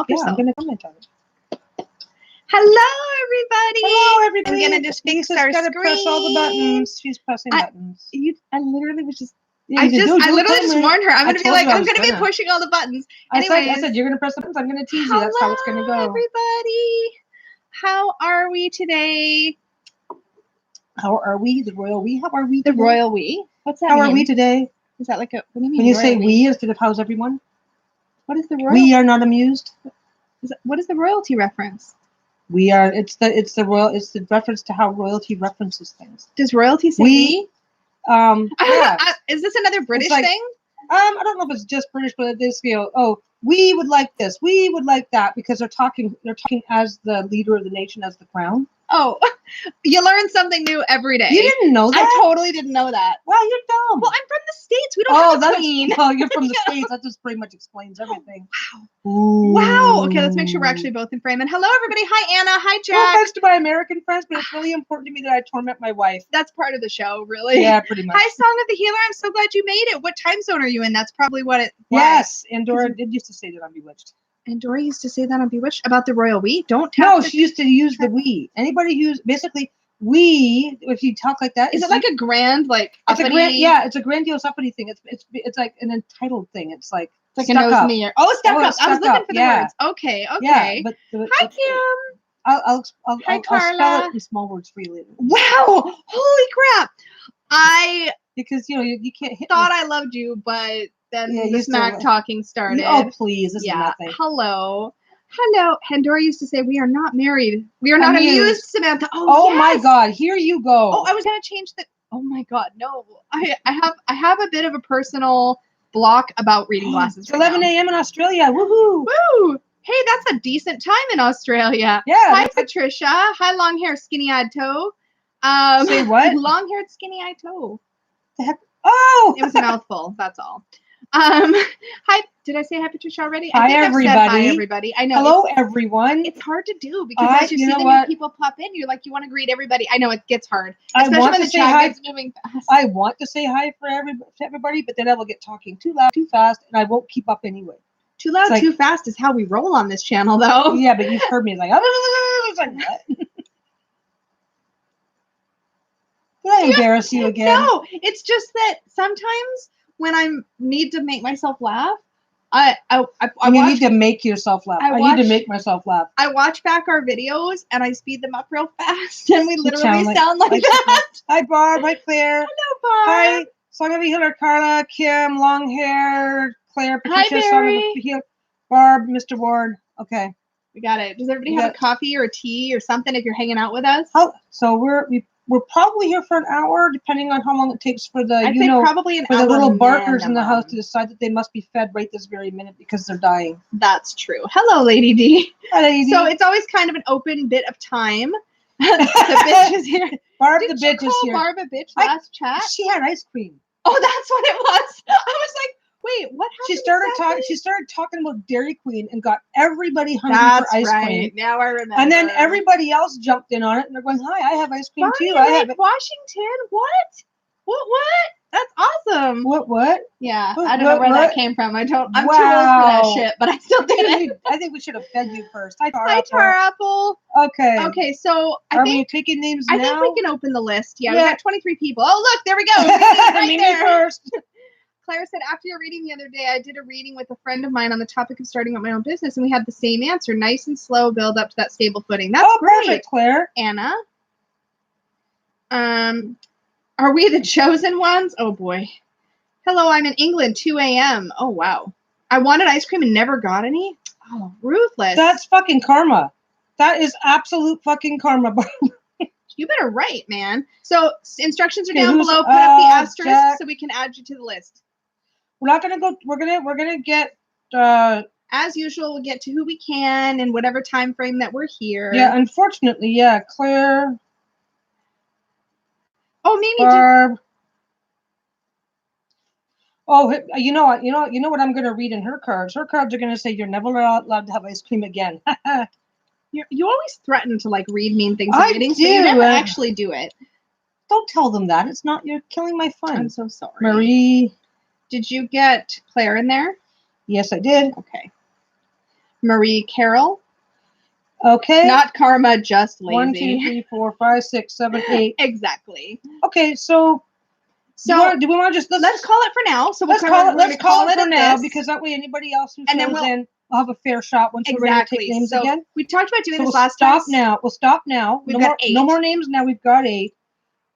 Help Yeah, yourself. I'm going to comment on it. Hello, everybody. Hello, everybody. I'm gonna just fix Lisa's our gonna press all the screen. buttons. She's pressing buttons. I literally was just. Yeah, I literally just timer. warned her. I'm I gonna be told like, you I I'm was gonna be gonna. pushing all the buttons. I Anyways, said you're gonna press the buttons. I'm gonna tease you. That's how it's gonna go. Everybody, how are we today? How are we? The royal we? How are we? The today? royal we? What's that? How mean? are we today? Is that like a? What do you mean? When you say royal we instead of how's everyone? What is the royal? We are not amused. What is the royalty reference? We are. It's the royal. It's the reference to how royalty references things. Does royalty say we? Yeah. Is this another British like, thing? I don't know if it's just British, but they feel, oh, we would like this, we would like that, because they're talking as the leader of the nation, as the crown. Oh, you learn something new every day. You didn't know that? I totally didn't know that. Wow, you're dumb. Well, I'm from the States. We don't have a queen. Oh, you're from the States. That just pretty much explains everything. Wow. Ooh. Wow. Okay, let's make sure we're actually both in frame. And hello, everybody. Hi, Anna. Hi, Jack. No offense to my American friends, but it's really important to me that I torment my wife. That's part of the show, really. Yeah, pretty much. Hi, Song of the Healer. I'm so glad you made it. What time zone are you in? That's probably what it was. Yes, and Dora did used to say that I'm bewitched. And Dora used to say that on Bewitched about the royal we. Don't tap. No, she used to use the we. Anybody who's basically we, if you talk like that, is it like a grand, like it's uppity? a grand, yeah, it's a grandiose uppity thing. It's like an entitled thing. It's like a nose in the ear. Oh, stuck up. I was looking for the words. Okay. Yeah, but hi, Kim. I'll spell it in small words for you later. Wow! Holy crap! Because you can't hit. Thought I loved you, but then the smack talking started. Oh please, this is nothing. Hello. Pandora used to say, "We are not married. We are not amused." Samantha. Oh my God! Here you go. Oh, I was gonna change the. Oh my God! No, I have a bit of a personal block about reading glasses. It's 11 a.m. in Australia. Woohoo! Woo! Hey, that's a decent time in Australia. Yeah. Hi, Patricia. Hi, long hair, skinny-eyed toe. Say what? Long-haired, skinny-eyed toe. The heck? Oh! It was a mouthful. That's all. Hi. Did I say hi, Patricia, already? Hi, everybody. Hi, everybody. I know. Hello, everyone. It's hard to do because as you see the new people pop in, you're like, you want to greet everybody. I know it gets hard. Especially when the chat gets moving fast. I want to say hi for everybody, but then I will get talking too loud, too fast, and I won't keep up anyway. Too loud, too fast is how we roll on this channel, though. Yeah, but you've heard me like, it's like what? Did I embarrass you again? No, it's just that sometimes when I need to make myself laugh, I need to make yourself laugh. I need to make myself laugh. I watch back our videos and I speed them up real fast, and we literally sound like that. Hi, Barb. Hi, Claire. Hello, Barb. Hi, Song of the Healer, Carla, Kim, long hair, Claire, Patricia, hi, Song of the Healer, Barb, Mr. Ward. Okay. We got it. Does everybody have a coffee or a tea or something if you're hanging out with us? So we're probably here for an hour, depending on how long it takes for the probably an for hour the little barkers minimum. in the house to decide that they must be fed right this very minute because they're dying. That's true. Hello, Lady D. Hi, Lady D. So it's always kind of an open bit of time. The bitch is here. Barb the bitch is here. Barb a bitch last chat? She had ice cream. Oh, that's what it was. I was like, wait, what happened? She started talking about Dairy Queen and got everybody hungry for ice cream. Now I remember. And then everybody else jumped in on it and they're going, "Hi, I have ice cream too. I have it." Washington. What? That's awesome. What? Yeah, I don't know where that came from. I'm too old for that shit, but I still did it. I think we should have fed you first. Hi, Tar Apple. Okay, so are we taking names now? I think we can open the list. Yeah, we got 23 people. Oh, look, there we go. Me first. Claire said, after your reading the other day, I did a reading with a friend of mine on the topic of starting up my own business, and we had the same answer. Nice and slow build up to that stable footing. That's great. Perfect, Claire. Anna. Are we the chosen ones? Oh, boy. Hello, I'm in England, 2 a.m. Oh, wow. I wanted ice cream and never got any? Oh, ruthless. That's fucking karma. That is absolute fucking karma. You better write, man. So instructions are down below. Put up the asterisk Jack. so we can add you to the list. We're not gonna go. We're gonna get. As usual, we'll get to who we can in whatever time frame that we're here. Yeah, unfortunately, Claire. Oh, Mimi. Barb. Oh, you know what I'm gonna read in her cards. Her cards are gonna say you're never allowed to have ice cream again. You always threaten to read mean things in readings, do. But you never actually do it. Don't tell them that. It's not. You're killing my fun. I'm so sorry. Marie. Did you get Claire in there? Yes, I did. Okay. Marie Carroll. Okay. Not karma, just lazy. 1, 2, 3, 4, 5, 6, 7, 8. Exactly. Okay, so do we want to just let's call it for now. So let's call it for now this. because that way anybody else who And then shows in will have a fair shot once we're ready to take names so again. We talked about doing So this we'll last stop time. now. We'll stop now. We've got 8. No more names now. We've got 8.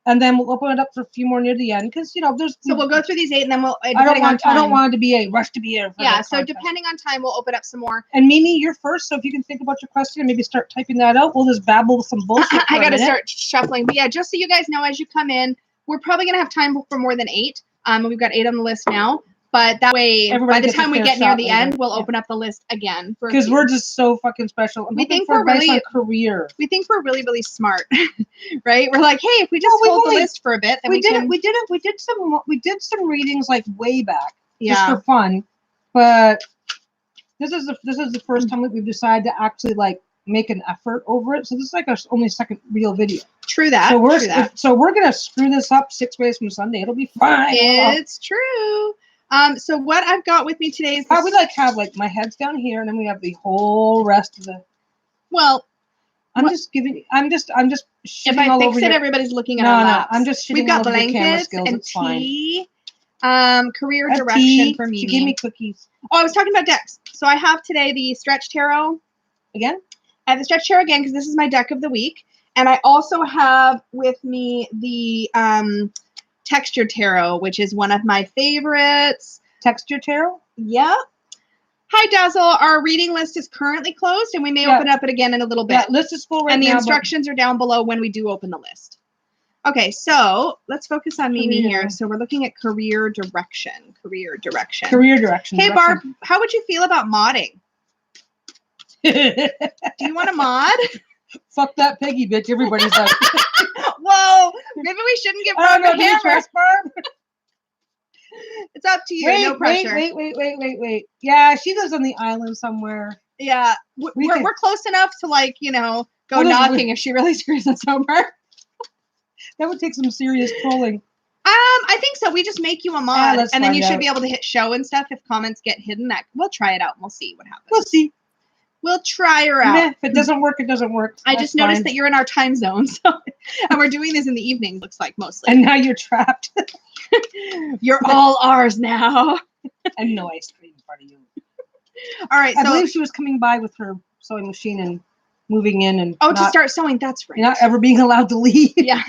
And then we'll open it up for a few more near the end because there's. So we'll go through these 8 and then we'll. I don't want it to be a rush to be a. Yeah. So depending on time, we'll open up some more. And Mimi, you're first. So if you can think about your question and maybe start typing that out, we'll just babble some bullshit. I got to start shuffling. But yeah, just so you guys know, as you come in, we're probably gonna have time for more than 8. We've got 8 on the list now. But that way, everybody by the time we get near the end, we'll yeah. open up the list again. Because we're just so fucking special. We think we're really career. We think we're really, really smart, right? We're like, hey, if we just hold the list for a bit, then we did some readings like way back, yeah, just for fun. But this is the first time that we've decided to actually like make an effort over it. So this is like our only second real video. True that. So we're gonna screw this up 6 ways from Sunday. It'll be fine. It's true. So what I've got with me today is we have my head's down here, and then we have the whole rest of the. Well, I'm just if I fix it, everybody's looking at our laps. I'm just shitting. We've got blankets and tea. Career direction for me. She gave me cookies. Oh, I was talking about decks. So I have today the Stretch Tarot. Again? I have the Stretch Tarot again because this is my deck of the week. And I also have with me the Texture Tarot, which is one of my favorites. Texture Tarot? Yeah. Hi, Dazzle. Our reading list is currently closed, and we may open up it again in a little bit. Yeah, list is full right now. And the instructions are down below when we do open the list. Okay, so let's focus on Mimi here. So we're looking at career direction. Career direction. Hey, Barb, how would you feel about modding? Do you want to mod? Fuck that Peggy bitch. Everybody's like, whoa, maybe we shouldn't give Barb a hammer. Trust Barb? It's up to you. No pressure. Wait. Yeah, she lives on the island somewhere. Yeah, we're close enough to go knocking if she really screws us over. That would take some serious trolling. I think so. We just make you a mod, and then you should be able to hit show and stuff if comments get hidden. We'll try it out and we'll see what happens. We'll see. We'll try her out. If it doesn't work, it doesn't work. I just noticed that you're in our time zone, and we're doing this in the evening. Looks like mostly. And now you're trapped. You're all ours now. And no ice cream in front of you. All right. I believe she was coming by with her sewing machine and moving in and. To start sewing. That's right. Not ever being allowed to leave. Yeah.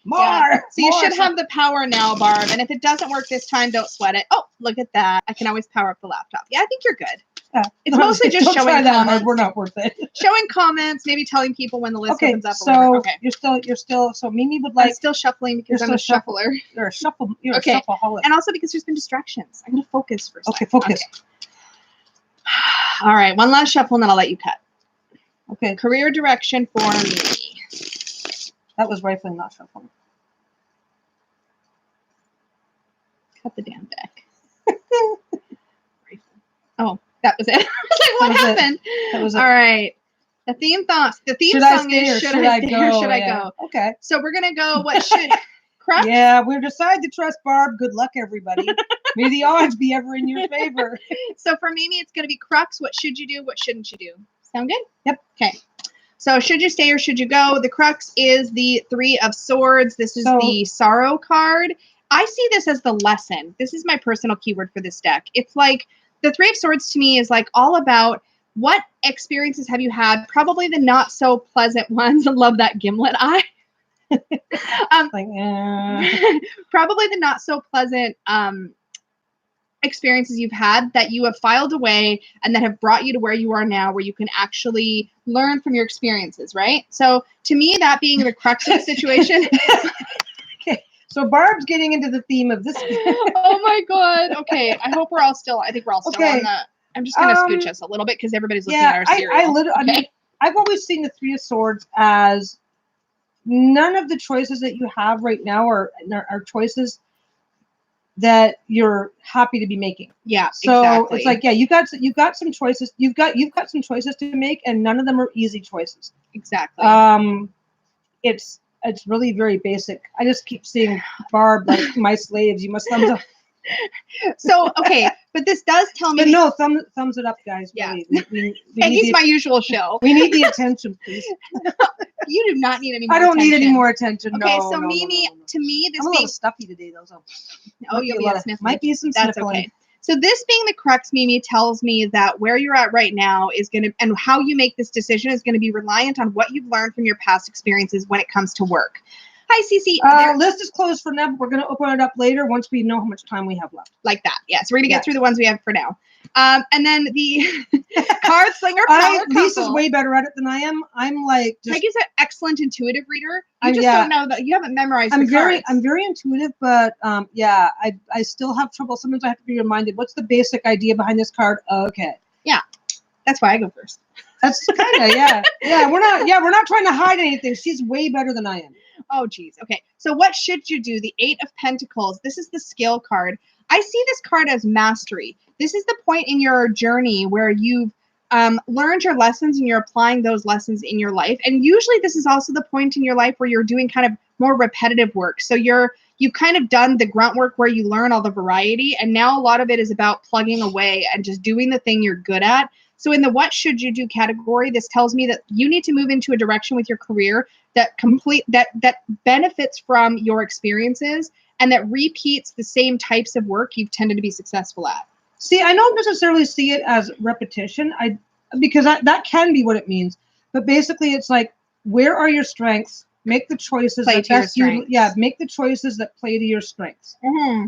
More. So you should have the power now, Barb. And if it doesn't work this time, don't sweat it. Oh, look at that. I can always power up the laptop. Yeah, I think you're good. Yeah. It's mostly just showing comments. We're not worth it. Showing comments, maybe telling people when the list opens up. Okay. You're still. So Mimi would like. I'm still shuffling because I'm a shuffler. You're a shuffleaholic. And also because there's been distractions. I'm gonna focus for a second. Okay, focus. Okay. All right, one last shuffle and then I'll let you cut. Okay. Career direction for me. That was rifling, not shuffling. Cut the damn deck. Oh, that was it. I was like, what happened? That was it. All right. The theme song is Should I Stay or Should I Go? Okay. So we're going to go, what should... Crux? Yeah, we've decided to trust Barb. Good luck, everybody. May the odds be ever in your favor. So for Mimi, it's going to be Crux. What should you do? What shouldn't you do? Sound good? Yep. Okay. So should you stay or should you go? The Crux is the 3 of Swords. This is the Sorrow card. I see this as the lesson. This is my personal keyword for this deck. It's like the 3 of Swords to me is like all about what experiences have you had? Probably the not so pleasant ones. I love that gimlet eye. Probably the not so pleasant experiences you've had that you have filed away and that have brought you to where you are now, where you can actually learn from your experiences, right? So to me, that being the crux of the situation. Okay, so Barb's getting into the theme of this. Oh my God. Okay, I think we're all still on the. I'm just gonna scooch us a little bit because everybody's looking at our cereal. I mean, I've always seen the 3 of Swords as none of the choices that you have right now are choices that you're happy to be making. Yeah. So exactly. it's like, yeah, you've got some choices. You've got some choices to make, and none of them are easy choices. Exactly. It's really very basic. I just keep seeing Barb like my slaves. You must thumbs up. So, okay. But this does tell me. But no, thumbs it up, guys. Yeah. Really. We Peggy's my usual show. We need the attention, please. You do not need any more I don't attention. need any more attention. Okay, no, so no, Mimi, no. to me, this I'm a being little stuffy today, though. So. You'll be sniffling. Might be some That's sniffling. okay. So this being the crux, Mimi, tells me that where you're at right now is going to, and how you make this decision is going to be reliant on what you've learned from your past experiences when it comes to work. Hi, Cece. List is closed for now, but we're going to open it up later once we know how much time we have left. Like that. Yeah, so we're going to get through the ones we have for now. And then the card slinger power couple. Lisa's way better at it than I am. I'm like... Peggy's an excellent intuitive reader. You just don't know that. You haven't memorized the cards. I'm very intuitive, but I still have trouble. Sometimes I have to be reminded, what's the basic idea behind this card? Okay. Yeah. That's why I go first. That's kind of, yeah. We're not trying to hide anything. She's way better than I am. Oh, geez. Okay. So what should you do? The 8 of Pentacles. This is the skill card. I see this card as mastery. This is the point in your journey where you've learned your lessons and you're applying those lessons in your life. And usually this is also the point in your life where you're doing kind of more repetitive work. So you've kind of done the grunt work where you learn all the variety. And now a lot of it is about plugging away and just doing the thing you're good at. So in the what should you do category, this tells me that you need to move into a direction with your career that benefits from your experiences and that repeats the same types of work you've tended to be successful at. See, I don't necessarily see it as repetition. Because that can be what it means. But basically, it's like, where are your strengths? Make the choices Play that to your best you. strengths. Yeah, make the choices that play to your strengths. Mm-hmm.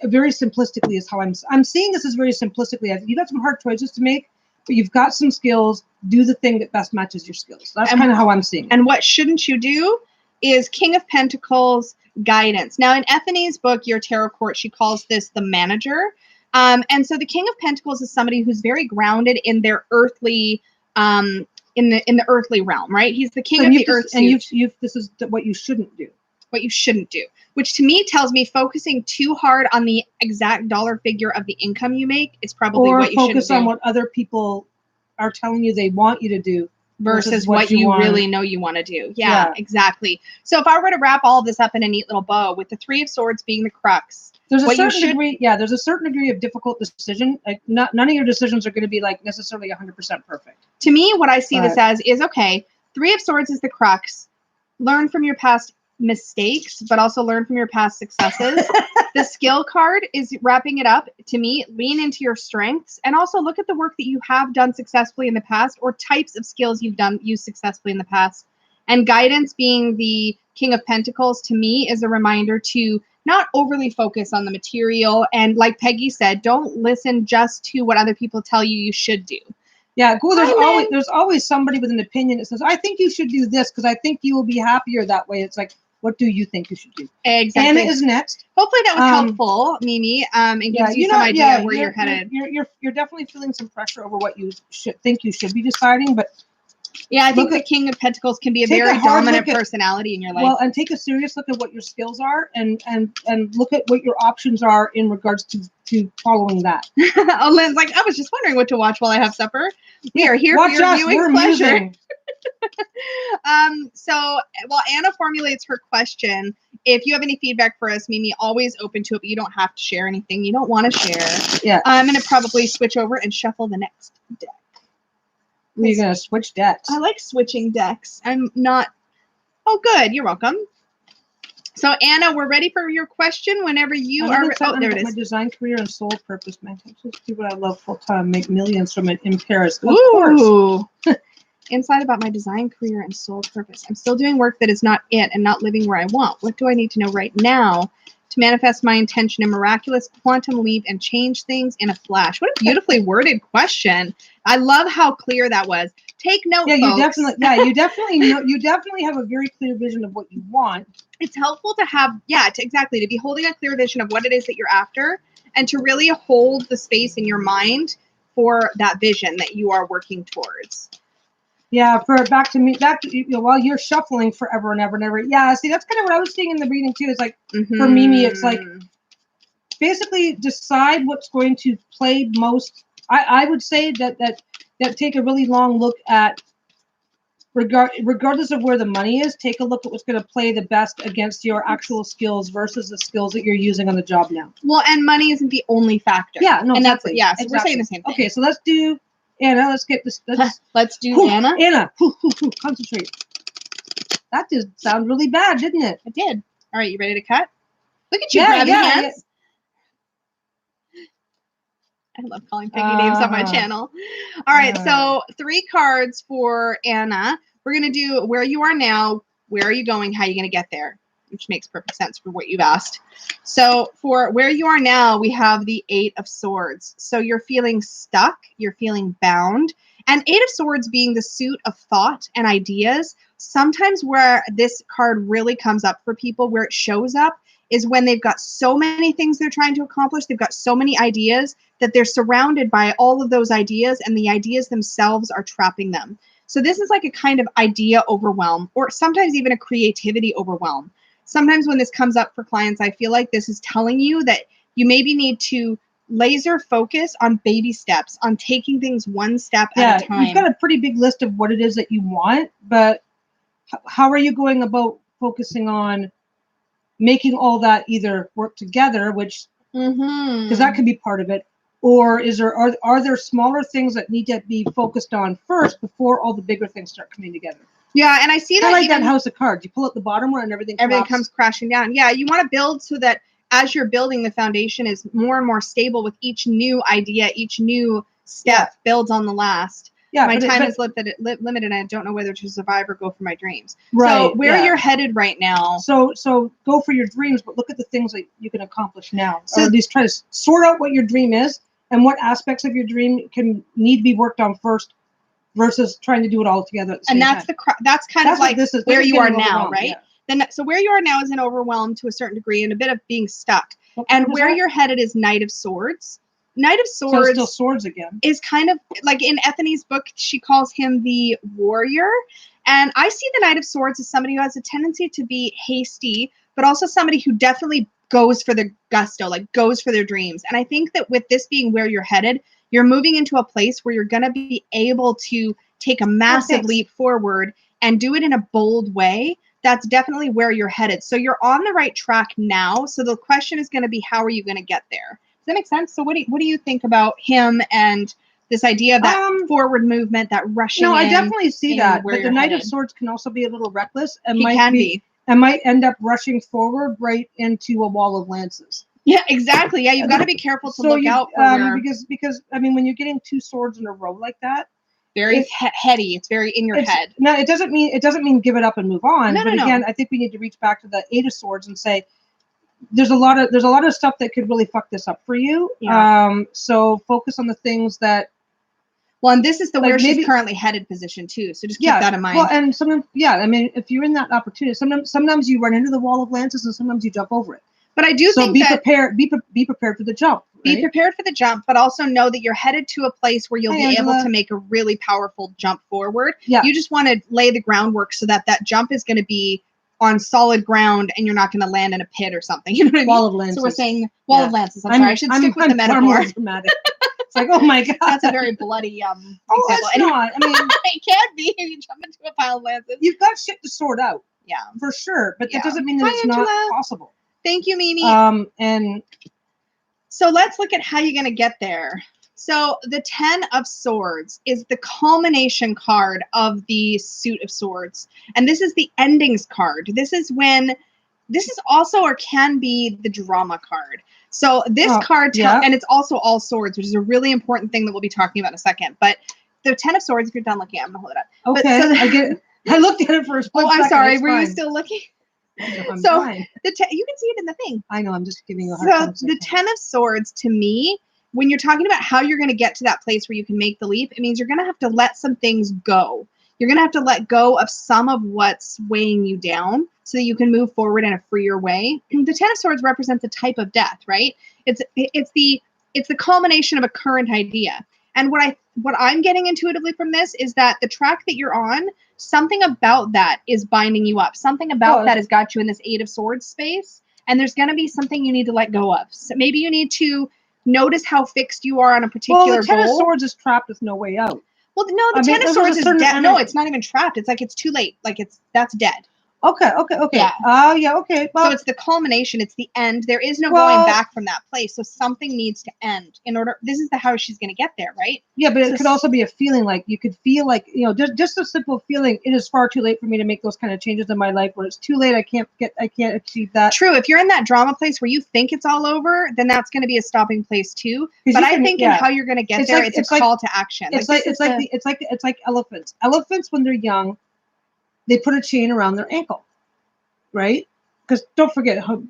Very simplistically is how I'm seeing this as very simplistically. You've got some hard choices to make, but you've got some skills. Do the thing that best matches your skills. That's kind of how I'm seeing it. And what shouldn't you do is King of Pentacles guidance. Now, in Ethany's book, Your Tarot Court, she calls this the manager. And so the King of Pentacles is somebody who's very grounded in their earthly, in the earthly realm, right? He's the king of the earth. And this is what you shouldn't do. What you shouldn't do, which to me tells me focusing too hard on the exact dollar figure of the income you make is probably what you shouldn't do. Or focus on what other people are telling you they want you to do versus what you really know you want to do. Yeah, exactly. So if I were to wrap all of this up in a neat little bow with the 3 of Swords being the crux, there's a certain degree. Yeah, there's a certain degree of difficult decision. Like none of your decisions are going to be like necessarily 100% perfect. To me, what I see this as is, okay, 3 of Swords is the crux. Learn from your past mistakes, but also learn from your past successes. The skill card is wrapping it up. To me, lean into your strengths and also look at the work that you have done successfully in the past or types of skills you've used successfully in the past. And guidance being the King of Pentacles, to me, is a reminder to not overly focus on the material. And like Peggy said, don't listen just to what other people tell you should do. Yeah, cool. There's always somebody with an opinion that says, I think you should do this because I think you will be happier that way. It's like, what do you think you should do? Exactly. Anna is next. Hopefully that was helpful, Mimi, and gives you some idea of where you're headed. You're definitely feeling some pressure over what you think you should be deciding, but yeah, I think the King of Pentacles can be a very dominant personality in your life. Well, and take a serious look at what your skills are and look at what your options are in regards to following that. Oh, Lynn's like, I was just wondering what to watch while I have supper. We are here for your viewing pleasure. While Anna formulates her question, if you have any feedback for us, Mimi, always open to it, but you don't have to share anything you don't want to share. Yeah. I'm going to probably switch over and shuffle the next deck. You're going to switch decks. I like switching decks. I'm not... Oh, good. You're welcome. So, Anna, we're ready for your question whenever you are... Oh, there it is. My design career and sole purpose, man. Just do what I love full time, make millions from it in Paris. Of course. Insight about my design career and sole purpose. I'm still doing work that is not it and not living where I want. What do I need to know right now to manifest my intention in miraculous quantum leap and change things in a flash? What a beautifully worded question. I love how clear that was. Take note, folks. You definitely have a very clear vision of what you want. It's helpful to have, to be holding a clear vision of what it is that you're after and to really hold the space in your mind for that vision that you are working towards. Yeah, back to while you're shuffling forever and ever and ever. Yeah, see, that's kind of what I was seeing in the reading too. It's like for Mimi, it's like basically decide what's going to play most. I would say that take a really long look at regardless of where the money is, take a look at what's going to play the best against your actual skills versus the skills that you're using on the job now. Well, and money isn't the only factor. Yeah, no, and exactly. So we're saying the same thing. Okay, so let's do Anna. Let's get this. Let's do Anna. Anna, concentrate. That just sounded really bad, didn't it? It did. All right, you ready to cut? Look at you grabbing hands. I love calling Piggy names on my channel. All right, so 3 cards for Anna. We're going to do where you are now, where are you going, how are you going to get there, which makes perfect sense for what you've asked. So for where you are now, we have the 8 of Swords. So you're feeling stuck, you're feeling bound. And 8 of Swords being the suit of thought and ideas, sometimes where this card really comes up for people, where it shows up, is when they've got so many things they're trying to accomplish, they've got so many ideas that they're surrounded by all of those ideas, and the ideas themselves are trapping them. So this is like a kind of idea overwhelm, or sometimes even a creativity overwhelm. Sometimes when this comes up for clients, I feel like this is telling you that you maybe need to laser focus on baby steps, on taking things one step at a time. You've got a pretty big list of what it is that you want, but how are you going about focusing on making all that either work together, which because that could be part of it, or are there smaller things that need to be focused on first before all the bigger things start coming together? Yeah, and I see that like that house of cards. You pull out the bottom one and everything comes crashing down. Yeah, you want to build so that as you're building, the foundation is more and more stable with each new idea, each new step builds on the last. Yeah, my time is limited, and I don't know whether to survive or go for my dreams. Right. So where you're headed right now. So go for your dreams, but look at the things that you can accomplish now. So or at least try to sort out what your dream is and what aspects of your dream need to be worked on first, versus trying to do it all together at the same time. That's kind of like where you are now, right? Yeah. So where you are now is an overwhelm to a certain degree and a bit of being stuck. And where you're headed is Knight of Swords. Knight of Swords, so still swords again, is kind of like in Ethany's book, she calls him the warrior. And I see the Knight of Swords as somebody who has a tendency to be hasty, but also somebody who definitely goes for the gusto, like goes for their dreams. And I think that with this being where you're headed, you're moving into a place where you're going to be able to take a massive leap forward and do it in a bold way. That's definitely where you're headed. So you're on the right track now. So the question is going to be, how are you going to get there? Does that make sense? So what do you think about him and this idea of that forward movement, that rushing? No, I definitely see that. But the Knight of Swords can also be a little reckless and might end up rushing forward right into a wall of lances. Yeah, exactly. Yeah, you've got to be careful to look out for because I mean, when you're getting 2 swords in a row like that, very heady. It's very in your head. No, it doesn't mean give it up and move on. No, but again, I think we need to reach back to the 8 of Swords and say, there's a lot of stuff that could really fuck this up for you. Yeah. So focus on the things that. Well, and this is where she's currently headed position too. So just keep that in mind. Well, and sometimes, I mean, if you're in that opportunity, sometimes you run into the wall of lances, and sometimes you jump over it. But I do think prepared. Be prepared for the jump. Right? Be prepared for the jump, but also know that you're headed to a place where you'll be able to make a really powerful jump forward. Yeah. You just want to lay the groundwork so that jump is going to be on solid ground and you're not going to land in a pit or something. You know what I mean? Wall of lances. So we're saying wall of lances. I'm sorry. I should stick with the metaphor. It's like, oh my God. That's a very bloody Oh, it's not. I mean, it can't be. You jump into a pile of lances. You've got shit to sort out. Yeah. For sure. But that doesn't mean that it's not possible. Thank you, Mimi. And so let's look at how you're going to get there. So the 10 of Swords is the culmination card of the Suit of Swords. And this is the endings card. This is also or can be the drama card. So this card, and it's also all swords, which is a really important thing that we'll be talking about in a second. But the 10 of Swords, if you're done looking, I'm going to hold it up. Okay, I get it. I looked at it for a split second. I'm sorry. Were you still looking? So fine. You can see it in the thing. I know. I'm just giving you a hard time. So the 10 of Swords, to me, when you're talking about how you're going to get to that place where you can make the leap, it means you're going to have to let some things go. You're going to have to let go of some of what's weighing you down so that you can move forward in a freer way. The 10 of Swords represents a type of death, right? It's the culmination of a current idea. And what I'm getting intuitively from this is that the track that you're on, something about that is binding you up. Something about that has got you in this 8 of Swords space. And there's going to be something you need to let go of. So maybe you need to notice how fixed you are on a particular goal. Well, the 10 of Swords is trapped with no way out. Well, no, the Ten of Swords is dead. No, it's not even trapped. It's like it's too late. Like that's dead. Okay. Yeah. Oh, yeah, okay. Well, so it's the culmination. It's the end. There is no going back from that place. So something needs to end in order. This is how she's going to get there, right? Yeah, but it could also be a feeling like you could feel like, just a simple feeling. It is far too late for me to make those kind of changes in my life. Where it's too late, I can't achieve that. True. If you're in that drama place where you think it's all over, then that's going to be a stopping place too. But I think in how you're going to get there, it's a call to action. It's like elephants. Elephants, when they're young, they put a chain around their ankle. Right? Because don't forget how,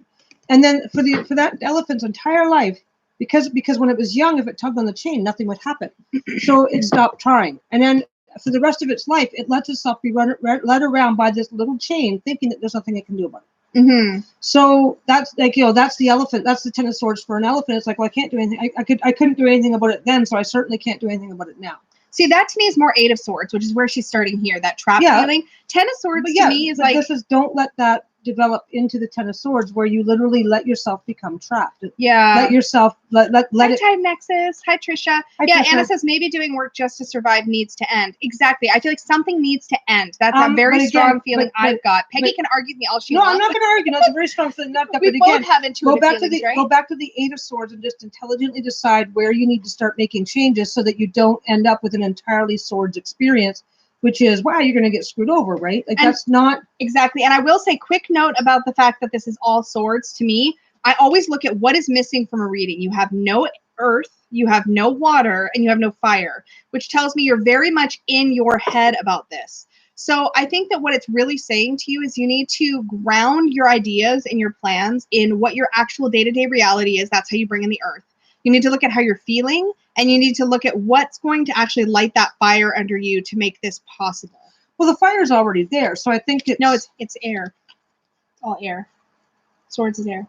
and then for that elephant's entire life, because when it was young, if it tugged on the chain, nothing would happen. So it stopped trying, and then for the rest of its life, it lets itself be led around by this little chain, thinking that there's nothing it can do about it. Mm-hmm. So that's like that's the elephant. That's the Ten of Swords for an elephant. It's like, well, I can't do anything. I couldn't do anything about it then, so I certainly can't do anything about it now. See, that to me is more Eight of Swords, which is where she's starting here. That trap feeling. Ten of Swords to me is like this is don't let that develop into the Ten of Swords where you literally let yourself become trapped. Yeah. Let yourself let it. Hi, Nexus. Hi, Trisha. Anna says maybe doing work just to survive needs to end. Exactly. I feel like something needs to end. That's a very strong feeling I've got. Peggy can argue with me all she wants. No, I'm not going to argue. That's a very strong feeling. We both have intuitive feelings, right? Go back to the Eight of Swords and just intelligently decide where you need to start making changes so that you don't end up with an entirely swords experience, which is, wow, you're going to get screwed over, right? Like, that's not... Exactly. And I will say, quick note about the fact that this is all swords. To me, I always look at what is missing from a reading. You have no earth, you have no water, and you have no fire, which tells me you're very much in your head about this. So I think that what it's really saying to you is you need to ground your ideas and your plans in what your actual day-to-day reality is. That's how you bring in the earth. You need to look at how you're feeling, and you need to look at what's going to actually light that fire under you to make this possible. Well, the fire's already there, so I think it's... No, it's air. It's all air. Swords is air.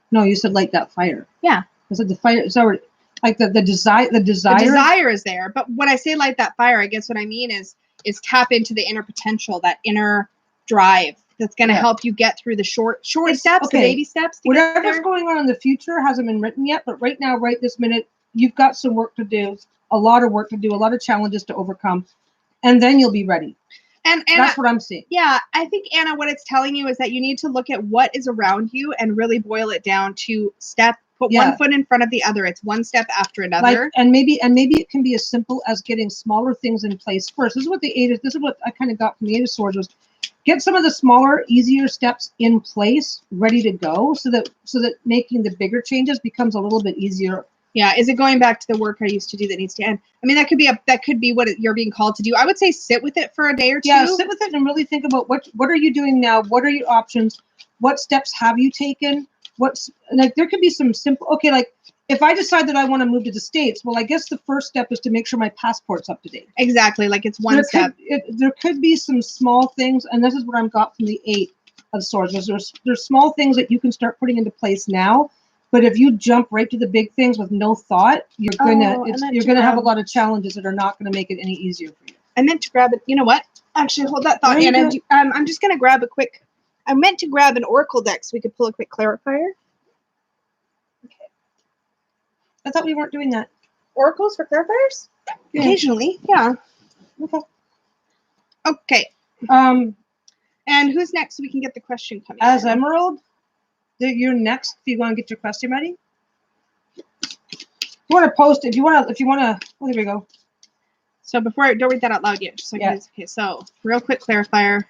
No, you said light that fire. Yeah. I said the fire is already... Like the desire... The desire is there, but when I say light that fire, I guess what I mean is tap into the inner potential, that inner drive that's going to help you get through the short steps, the baby steps. Whatever's going on in the future hasn't been written yet, but right now, right this minute, you've got some work to do, a lot of work to do, a lot of challenges to overcome, and then you'll be ready. And that's what I'm seeing. Yeah, I think, Anna, what it's telling you is that you need to look at what is around you and really boil it down to put one foot in front of the other. It's one step after another. And maybe it can be as simple as getting smaller things in place first. This is what I kind of got from the Eight of Swords was get some of the smaller, easier steps in place, ready to go, so that making the bigger changes becomes a little bit easier. Yeah, is it going back to the work I used to do that needs to end? I mean, that could be what you're being called to do. I would say sit with it for a day or two. Yeah, sit with it and really think about what are you doing now? What are your options? What steps have you taken? There could be some simple, like if I decide that I want to move to the States, well, I guess the first step is to make sure my passport's up to date. Exactly, like it's one step. There could be some small things, and this is what I've got from the Eight of Swords. There's small things that you can start putting into place now. But if you jump right to the big things with no thought, you're gonna have a lot of challenges that are not gonna make it any easier for you. I meant to grab it. You know what? Actually, hold that thought, Anna. I'm just gonna grab a quick. I meant to grab an oracle deck so we could pull a quick clarifier. Okay. I thought we weren't doing that. Oracles for clarifiers? Yeah. Occasionally, yeah. Okay. And who's next so we can get the question coming? As Emerald. You're next if you want to get your question ready. You want to post if you want to. Oh, there we go. So don't read that out loud yet. Just okay. So real quick clarifier.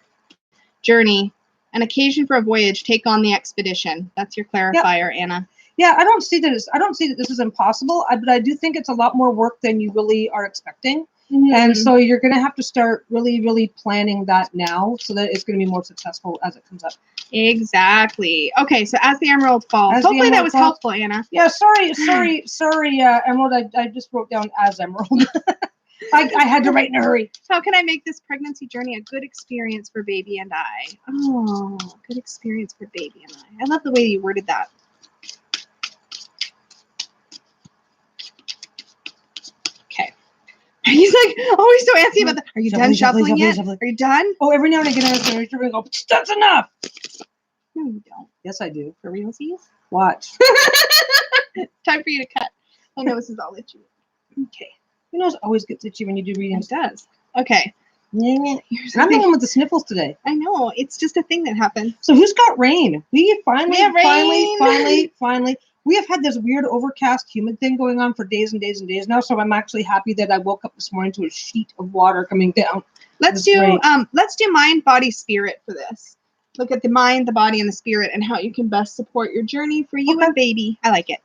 Journey, an occasion for a voyage. Take on the expedition. That's your clarifier, Anna. Yeah, I don't see that this is impossible. But I do think it's a lot more work than you really are expecting. Mm-hmm. And so you're going to have to start really, really planning that now so that it's going to be more successful as it comes up. Exactly. Okay, so as the emerald falls. Hopefully that was helpful, Anna. Yeah, sorry, Emerald. I just wrote down as Emerald. I had to write in a hurry. How can I make this pregnancy journey a good experience for baby and I? Oh, good experience for baby and I. I love the way you worded that. Okay. He's like, oh, he's so antsy about that. Are you done shuffling yet? Are you done? Oh, every now and again I was going to go, that's enough. No, you don't. Yes, I do. For realsies? Watch. Time for you to cut. I know this is all that you. Okay. You know, it always gets itchy when you do readings. It does. Okay. I'm the one with the sniffles today. I know. It's just a thing that happened. So who's got rain? We finally, have rain. finally. We have had this weird overcast humid thing going on for days and days and days now. So I'm actually happy that I woke up this morning to a sheet of water coming down. Let's do mind, body, spirit for this. Look at the mind, the body, and the spirit and how you can best support your journey for you and baby. I like it.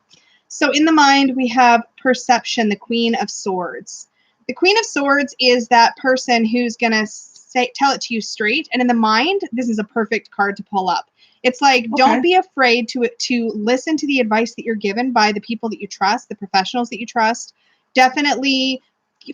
So in the mind, we have perception, the Queen of Swords. The Queen of Swords is that person who's going to tell it to you straight. And in the mind, this is a perfect card to pull up. It's like, don't be afraid to listen to the advice that you're given by the people that you trust, the professionals that you trust. Definitely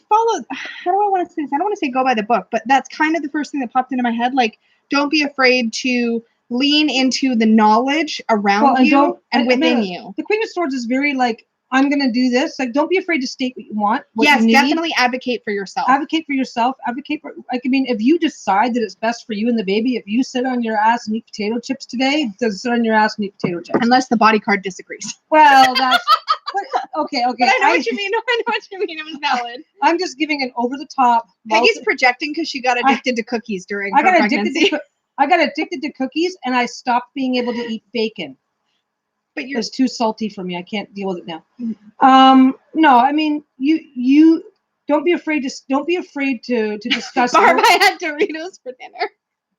follow, how do I want to say this? I don't want to say go by the book, but that's kind of the first thing that popped into my head. Like, don't be afraid to lean into the knowledge around you and within you. The Queen of Swords is very like, I'm going to do this. Like, don't be afraid to state what you want. Yes, definitely advocate for yourself. Advocate for yourself. Advocate for, like, I mean, if you decide that it's best for you and the baby, if you sit on your ass and eat potato chips today, then sit on your ass and eat potato chips. Unless the body card disagrees. Well, that's, okay. But I know what you mean. I know what you mean. It was valid. I'm just giving an over the top. Peggy's projecting because she got addicted to cookies during her pregnancy. I got addicted to cookies and I stopped being able to eat bacon. But it's too salty for me. I can't deal with it now. No, I mean, you don't be afraid to discuss. Barb, I had Doritos for dinner.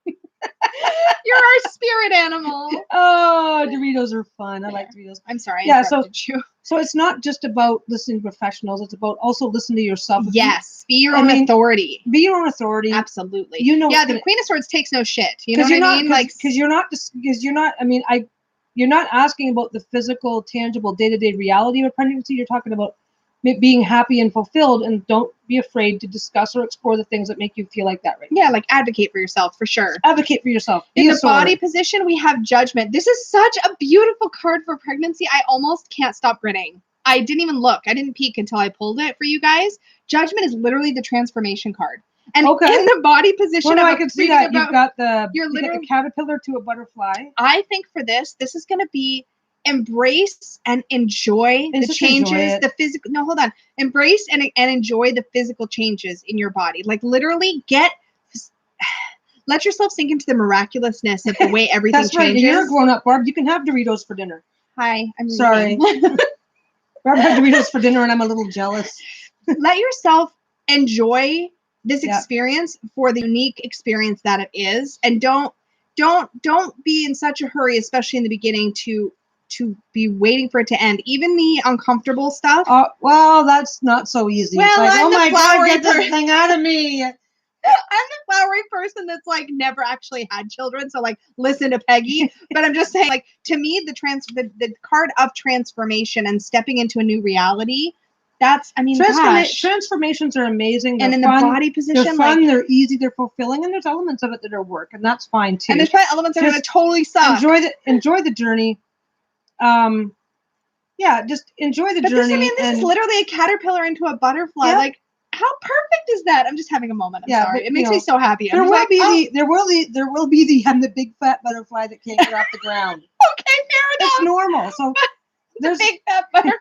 You're our spirit animal. Oh, Doritos are fun. I like Doritos. I'm sorry. I interrupted you. So it's not just about listening to professionals. It's about also listening to yourself. Yes, be your own authority. Be your own authority. Absolutely. You know. Yeah, the Queen of Swords takes no shit. You know what I mean? Like, because you're not. I mean, you're not asking about the physical, tangible, day-to-day reality of a pregnancy. You're talking about being happy and fulfilled, and don't be afraid to discuss or explore the things that make you feel like that right now. Yeah, like advocate for yourself, for sure. Advocate for yourself. In the body position, we have Judgment. This is such a beautiful card for pregnancy. I almost can't stop grinning. I didn't even look. I didn't peek until I pulled it for you guys. Judgment is literally the transformation card. And in the body position, I can see that you've got the literally a caterpillar to a butterfly. I think for this is going to be embrace and enjoy the changes, the physical. No, hold on. Embrace and enjoy the physical changes in your body. Like literally let yourself sink into the miraculousness of the way everything That's right. changes. You're a grown up, Barb. You can have Doritos for dinner. Hi, I'm sorry. Barb had Doritos for dinner, and I'm a little jealous. Let yourself enjoy this experience for the unique experience that it is, and don't be in such a hurry, especially in the beginning, to be waiting for it to end. Even the uncomfortable stuff. Well, that's not so easy. Well, it's like, I'm oh my God, get this thing out of me. I'm the flowery person that's like never actually had children, so like listen to Peggy. But I'm just saying, like, to me, the card of transformation and stepping into a new reality. That's, I mean, transformations are amazing. They're fun. The body position, they're fun, they're easy, they're fulfilling, and there's elements of it that are work, and that's fine too. And there's probably elements that are going to totally suck. Enjoy the journey. Just enjoy the journey. This is literally a caterpillar into a butterfly. Yeah. Like, how perfect is that? I'm just having a moment. I'm sorry. It makes me so happy. There will be the I'm the big fat butterfly that can't get off the ground. Okay, fair enough. It's normal. So there's big fat butterfly.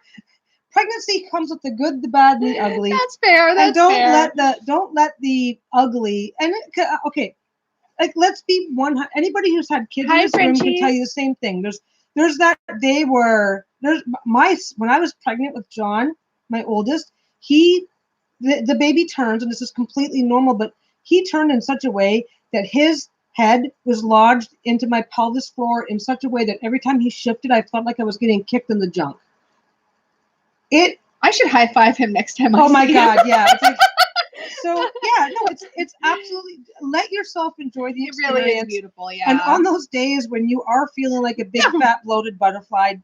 Pregnancy comes with the good, the bad, and the ugly. That's fair. That's fair. Don't let the ugly like let's be one. Anybody who's had kids in this room can tell you the same thing. There's that day where when I was pregnant with John, my oldest, the baby turns, and this is completely normal, but he turned in such a way that his head was lodged into my pelvis floor in such a way that every time he shifted, I felt like I was getting kicked in the junk. I should high five him next time. Oh my God, yeah. It's like, it's absolutely, let yourself enjoy the experience. It really is beautiful, yeah. And on those days when you are feeling like a big fat bloated butterfly,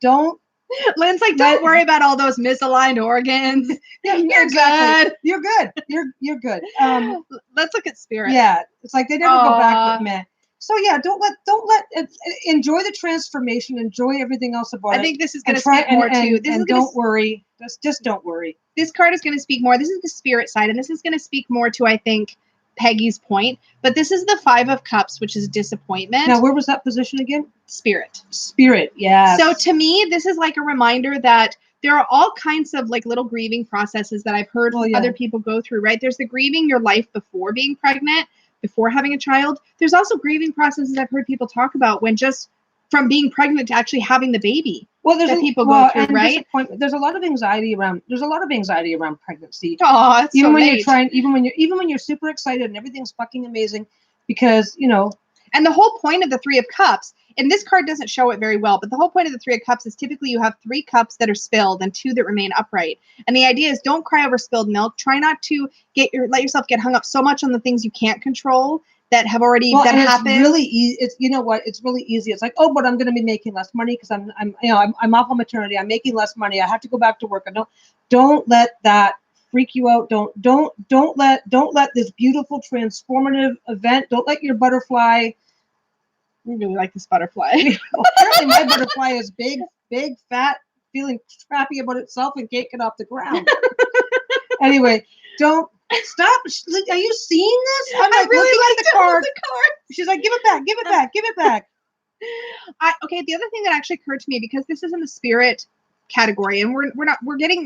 Lynn's like, don't worry about all those misaligned organs. Yeah, you're good. You're good. You're good. Let's look at spirit. Yeah, it's like they never go back with meh. So yeah, don't let enjoy the transformation. Enjoy everything else about it. I think this is going to speak more to. Don't worry. Just don't worry. This card is going to speak more. This is the spirit side, and this is going to speak more to, I think, Peggy's point. But this is the 5 of Cups, which is disappointment. Now, where was that position again? Spirit. Spirit. Yeah. So to me, this is like a reminder that there are all kinds of like little grieving processes that I've heard other people go through, right? There's the grieving your life before being pregnant, before having a child. There's also grieving processes I've heard people talk about when just from being pregnant to actually having the baby. Well, there's people go through, right? There's a lot of anxiety around. There's a lot of anxiety around pregnancy. Oh, it's even so when late. you're trying, even when you're super excited and everything's fucking amazing, because you know. And the whole point of the Three of Cups, and this card doesn't show it very well, but the whole point of the Three of Cups is typically you have 3 cups that are spilled and 2 that remain upright. And the idea is don't cry over spilled milk. Try not to let yourself get hung up so much on the things you can't control that have already happened. It's really easy. It's you know what? It's really easy. It's like, oh, but I'm going to be making less money because I'm off on maternity. I'm making less money. I have to go back to work. I don't let that freak you out. Don't let this beautiful transformative event. Don't let your butterfly. I really like this butterfly. Well, apparently my butterfly is big, fat, feeling crappy about itself and can't get off the ground. Anyway, don't stop. Are you seeing this? I'm like, I really like the card. The card. She's like, give it back, give it back, give it back. Okay, the other thing that actually occurred to me, because this is in the spirit category, and we're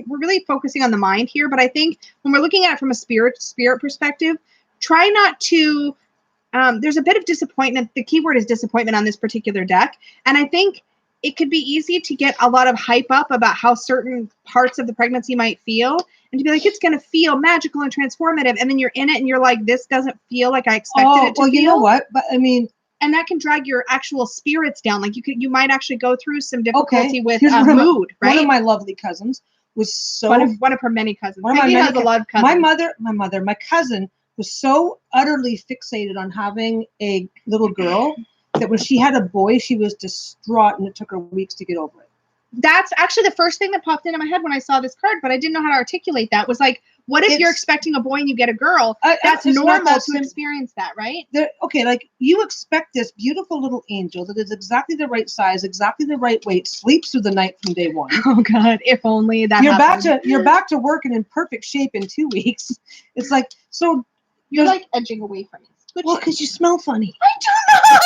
really focusing on the mind here, but I think when we're looking at it from a spirit perspective, try not to there's a bit of disappointment. The keyword is disappointment on this particular deck, and I think it could be easy to get a lot of hype up about how certain parts of the pregnancy might feel, and to be like, it's going to feel magical and transformative, and then you're in it and you're like, this doesn't feel like I expected it to feel. You know what? But I mean, and that can drag your actual spirits down. Like you might actually go through some difficulty with mood, right? One of my lovely cousins was so one of her many cousins. Peggy has a lot of cousins. My cousin was so utterly fixated on having a little girl that when she had a boy, she was distraught, and it took her weeks to get over it. That's actually the first thing that popped into my head when I saw this card, but I didn't know how to articulate that. Was like, what if you're expecting a boy and you get a girl? That's normal to experience that, right? Okay, like you expect this beautiful little angel that is exactly the right size, exactly the right weight, sleeps through the night from day one. Oh God, if only that happened. You're back to work and in perfect shape in 2 weeks. It's like, so you're like edging away from it. Well, because you smell funny. I do not.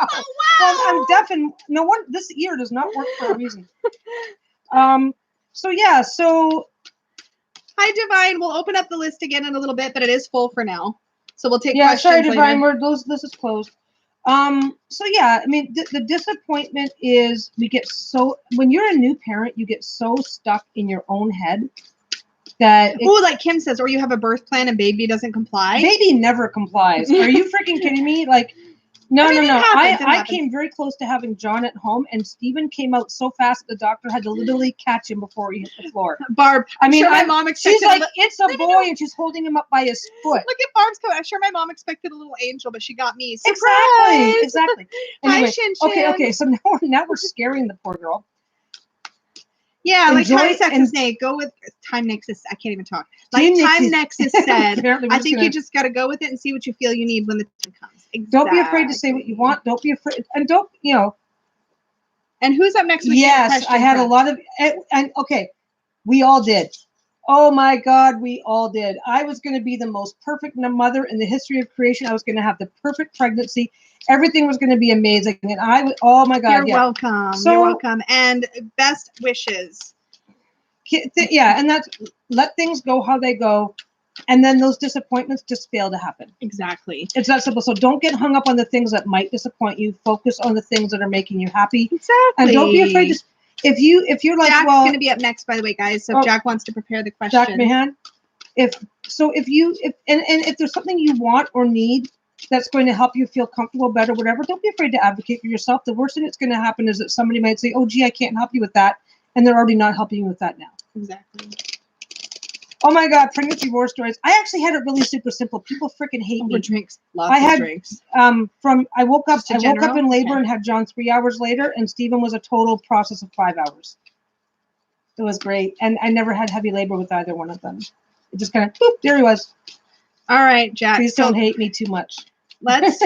Oh wow. Well, I'm deaf, and no one. This ear does not work for a reason. So yeah. So. Hi, Divine. We'll open up the list again in a little bit, but it is full for now. So we'll take questions. Yeah, sorry, Divine. Later. This is closed. So yeah, I mean, the disappointment is when you're a new parent, you get so stuck in your own head that. Like Kim says, or you have a birth plan and baby doesn't comply. Baby never complies. Are you freaking kidding me? Like. No. I came very close to having John at home, and Stephen came out so fast the doctor had to literally catch him before he hit the floor. Barb, I mean, my mom expected. She's like, it's a boy, and she's holding him up by his foot. Look at Barb's coat. I'm sure my mom expected a little angel, but she got me. Exactly. Anyway, Hi, Shin Shin. Okay. So now we're scaring the poor girl. Yeah, like Time Nexus Snake. Go with Time Nexus. I can't even talk. Like Time Nexus said, I think you just got to go with it and see what you feel you need when the time comes. Exactly. Don't be afraid to say what you want. Don't be afraid, and don't. And who's up next? Yes, I had a lot of, and okay, we all did. Oh my God, we all did. I was going to be the most perfect mother in the history of creation. I was going to have the perfect pregnancy. Everything was going to be amazing. And oh my God. You're welcome. You're welcome. And best wishes. Yeah. And let things go how they go. And then those disappointments just fail to happen. Exactly. It's that simple. So don't get hung up on the things that might disappoint you. Focus on the things that are making you happy. Exactly. And don't be afraid to, if you're like, Jack's going to be up next, by the way, guys. So if Jack wants to prepare the question. Jack Mahan, if there's something you want or need that's going to help you feel comfortable, better, whatever, don't be afraid to advocate for yourself. The worst thing that's going to happen is that somebody might say, oh, gee, I can't help you with that. And they're already not helping you with that now. Exactly. Oh my God, pregnancy war stories. I actually had it really super simple. People freaking hate me. Drinks. Lots of drinks. I woke up in labor and had John 3 hours later, and Stephen was a total process of 5 hours. It was great. And I never had heavy labor with either one of them. It just kind of, boop, there he was. All right, Jack. Please don't hate me too much. Let's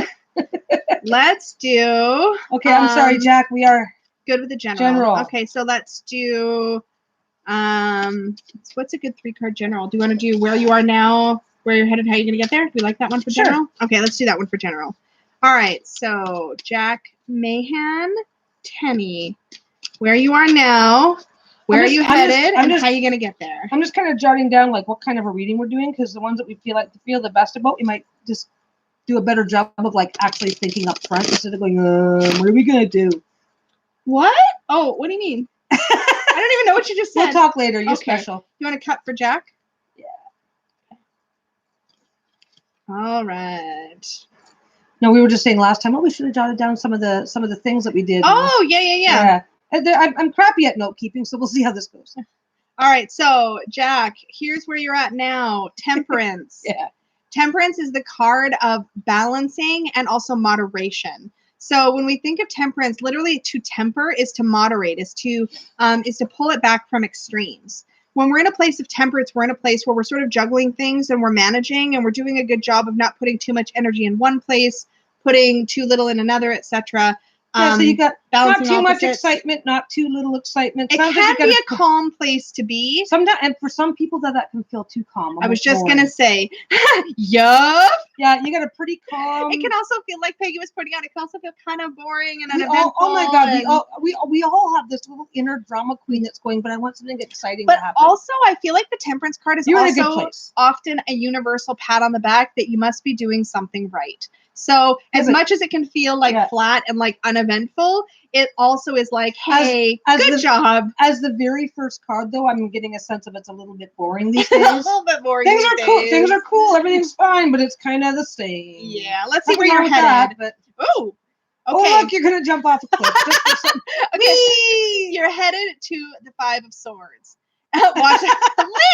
do. Okay, I'm sorry, Jack. We are good with the general. Okay, so let's do. What's a good 3-card general? Do you want to do where you are now, where you're headed, how you're going to get there? Do you like that one for general? Okay, let's do that one for general. All right, so Jack Mahan, Tenny, where you are now, Where are you headed and how are you going to get there? I'm just kind of jotting down like what kind of a reading we're doing, because the ones that we feel the best about, we might just do a better job of like actually thinking up front instead of going, what are we going to do? What? Oh, what do you mean? I don't even know what you just said. We'll talk later. You're special. You want to cut for Jack? Yeah. All right. No, we were just saying last time, we should have jotted down some of the things that we did. Oh, yeah. I'm crappy at note keeping, so we'll see how this goes. All right, so Jack, here's where you're at now. Temperance. Yeah. Temperance is the card of balancing and also moderation. So when we think of temperance, literally to temper is to moderate, is to pull it back from extremes. When we're in a place of temperance, we're in a place where we're sort of juggling things and we're managing and we're doing a good job of not putting too much energy in one place, putting too little in another, etc. So you got not too much opposites. Excitement, not too little excitement. It can be a calm place to be. Sometimes, and for some people, that can feel too calm. I was just going to say, yup. Yeah, you got a pretty calm. It can also feel like Peggy was putting out. It can also feel kind of boring and uneventful. Oh my God, we all have this little inner drama queen that's going, but I want something exciting to happen. But also, I feel like the temperance card is You're in a good also place. often a universal pat on the back that you must be doing something right. So as much as it can feel like flat and like uneventful, it also is like, hey, good job. As the very first card, though, I'm getting a sense of it's a little bit boring these days. A little bit boring. Things are cool. Things are cool. Everything's fine, but it's kind of the same. Yeah. Let's see where you're headed. Oh, look, you're gonna jump off a cliff. Okay, you're headed to the 5 of Swords. Watch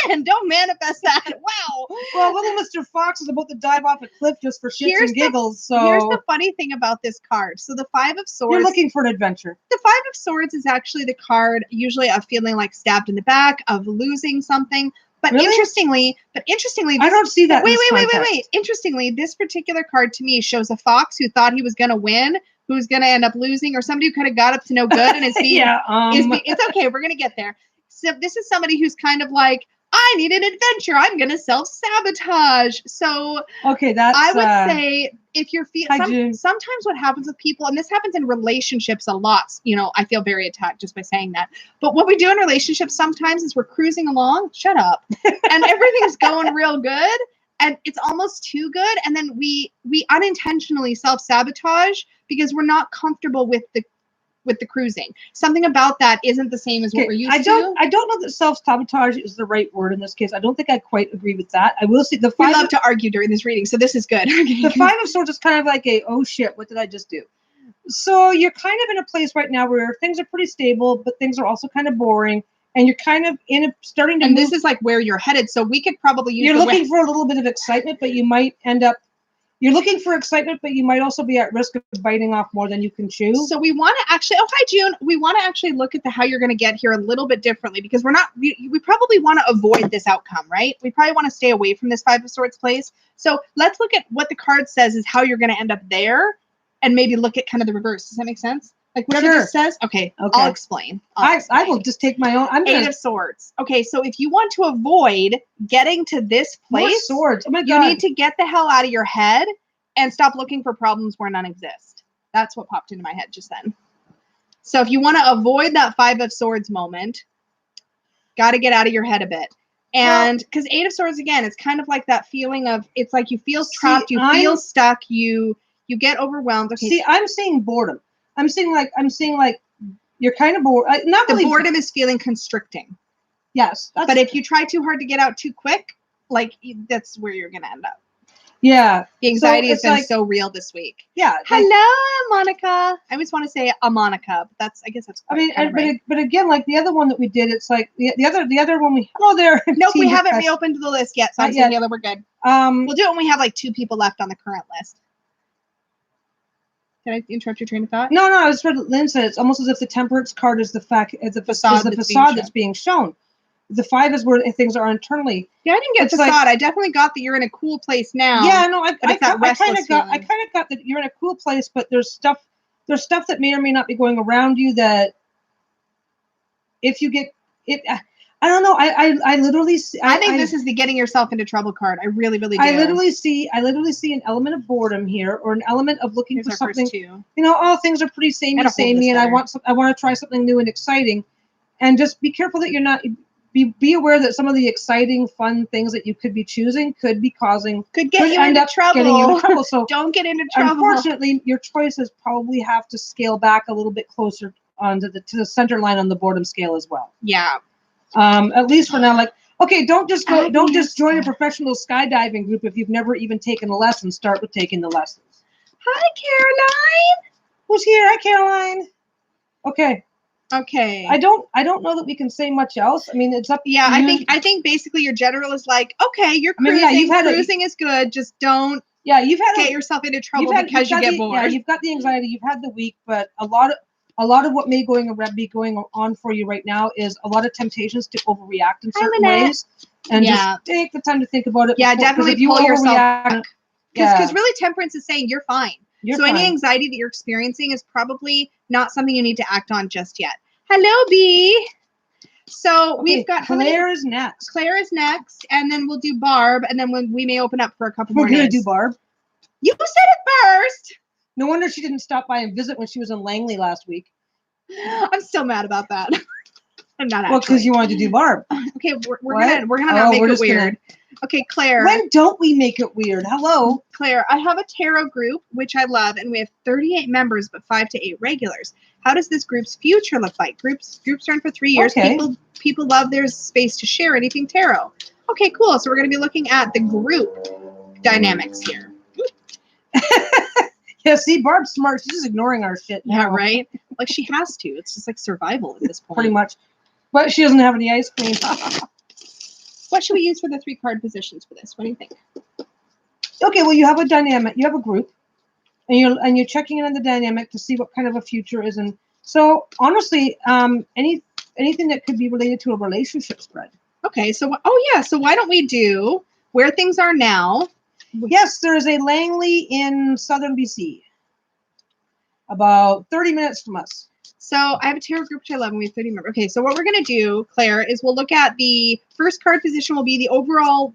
land. Don't manifest that. Wow. Well, little Mr. Fox is about to dive off a cliff just for shits and giggles. So here's the funny thing about this card. So the 5 of Swords. You're looking for an adventure. The 5 of Swords is actually the card usually of feeling like stabbed in the back, of losing something. But really? interestingly, I don't see that. Wait. Interestingly, this particular card to me shows a fox who thought he was going to win, who's going to end up losing, or somebody who could have got up to no good and is being. It's okay. We're going to get there. So this is somebody who's kind of like, I need an adventure. I'm going to self-sabotage. So okay, I would say if you're feeling sometimes what happens with people, and this happens in relationships a lot, I feel very attacked just by saying that. But what we do in relationships sometimes is we're cruising along, shut up, and everything's going real good. And it's almost too good. And then we unintentionally self-sabotage because we're not comfortable with the cruising. Something about that isn't the same as what we're used to. I don't know that self-sabotage is the right word in this case. I don't think I quite agree with that. I will say the 5 we love to argue during this reading, so this is good. The 5 of Swords is kind of like oh shit, what did I just do? So you're kind of in a place right now where things are pretty stable, but things are also kind of boring. And you're kind of starting to move. This is like where you're headed. So we could probably use. You're looking for a little bit of excitement, but you might end up. You're looking for excitement, but you might also be at risk of biting off more than you can chew. So we want to actually. Oh, hi June. We want to actually look at how you're going to get here a little bit differently because we're not. We probably want to avoid this outcome, right? We probably want to stay away from this 5 of Swords place. So let's look at what the card says is how you're going to end up there, and maybe look at kind of the reverse. Does that make sense? Like whatever this says? Okay. I'll explain. I will just take my own. 8 of Swords. Okay, so if you want to avoid getting to this place, more swords. Oh my God. You need to get the hell out of your head and stop looking for problems where none exist. That's what popped into my head just then. So if you want to avoid that 5 of Swords moment, got to get out of your head a bit. And because 8 of Swords, again, it's kind of like that feeling of, it's like you feel trapped, you feel stuck, you get overwhelmed. Okay. See, I'm seeing boredom. I'm seeing like you're kind of bored. Not the really boredom is feeling constricting. Yes, but if you try too hard to get out too quick, like that's where you're gonna end up. Yeah, the anxiety has been so real this week. Yeah. Hello, Monica. I always want to say a Monica, but I guess that's. But again, like the other one that we did, it's like the other one we. Oh, there. Nope, we haven't reopened the list yet. So I'm saying, Taylor, we're good. We'll do it when we have like 2 people left on the current list. Did I interrupt your train of thought? No. I was what Lynn said. It's almost as if the temperance card is the facade that's being shown. The 5 is where things are internally. Yeah, I didn't get facade. I definitely got that you're in a cool place now. Yeah, no, I kind of got that you're in a cool place, but there's stuff that may or may not be going around you that if you get it. I don't know. I literally see. I think this is the getting yourself into trouble card. I really, really do. I literally see an element of boredom here, or an element of looking for something. Things are pretty samey, and I want to try something new and exciting. And just be careful that you're not. Be aware that some of the exciting, fun things that you could be choosing could be causing could get you into trouble. Getting you into trouble. So don't get into trouble. Unfortunately, your choices probably have to scale back a little bit closer onto to the center line on the boredom scale as well. Yeah. At least for now, like, okay, don't just join a professional skydiving group if you've never even taken a lesson. Start with taking the lessons. Hi, Caroline. Who's here? Hi, Caroline. Okay. Okay. I don't know that we can say much else. I mean, it's up. Yeah, I think basically your general is like, okay, you're cruising. I mean, cruising is good. Just don't. Yeah, you've had get yourself into trouble because you get bored. Yeah, you've got the anxiety. You've had the week, but a lot of what may be going on for you right now is a lot of temptations to overreact in certain ways, and just take the time to think about it. Yeah, definitely pull yourself back. Because really, temperance is saying you're fine. Any anxiety that you're experiencing is probably not something you need to act on just yet. Hello, B. So we've got Claire is next. Claire is next, and then we'll do Barb, and then we may open up for a couple more names. We're gonna do Barb. You said it first. No wonder she didn't stop by and visit when she was in Langley last week. I'm still mad about that. I'm not. Well, because you wanted to do Barb. Okay, we're gonna not make it weird. Okay, Claire. When don't we make it weird? Hello, Claire. I have a tarot group which I love, and we have 38 members, but 5 to 8 regulars. How does this group's future look like? Groups run for 3 years. Okay. People love their space to share anything tarot. Okay, cool. So we're going to be looking at the group dynamics here. Yeah, see, Barb's smart. She's just ignoring our shit now. Yeah, right? Like she has to. It's just like survival at this point. Pretty much. But she doesn't have any ice cream. What should we use for the 3 card positions for this? What do you think? Okay, well, you have a dynamic. You have a group. And you're checking in on the dynamic to see what kind of a future is in. So honestly, anything that could be related to a relationship spread. Okay, so so why don't we do where things are now? Yes, there is a Langley in southern BC, about 30 minutes from us. So I have a tarot group which I love, and we have 30 members. Okay, so what we're gonna do, Claire, is we'll look at the first card position will be the overall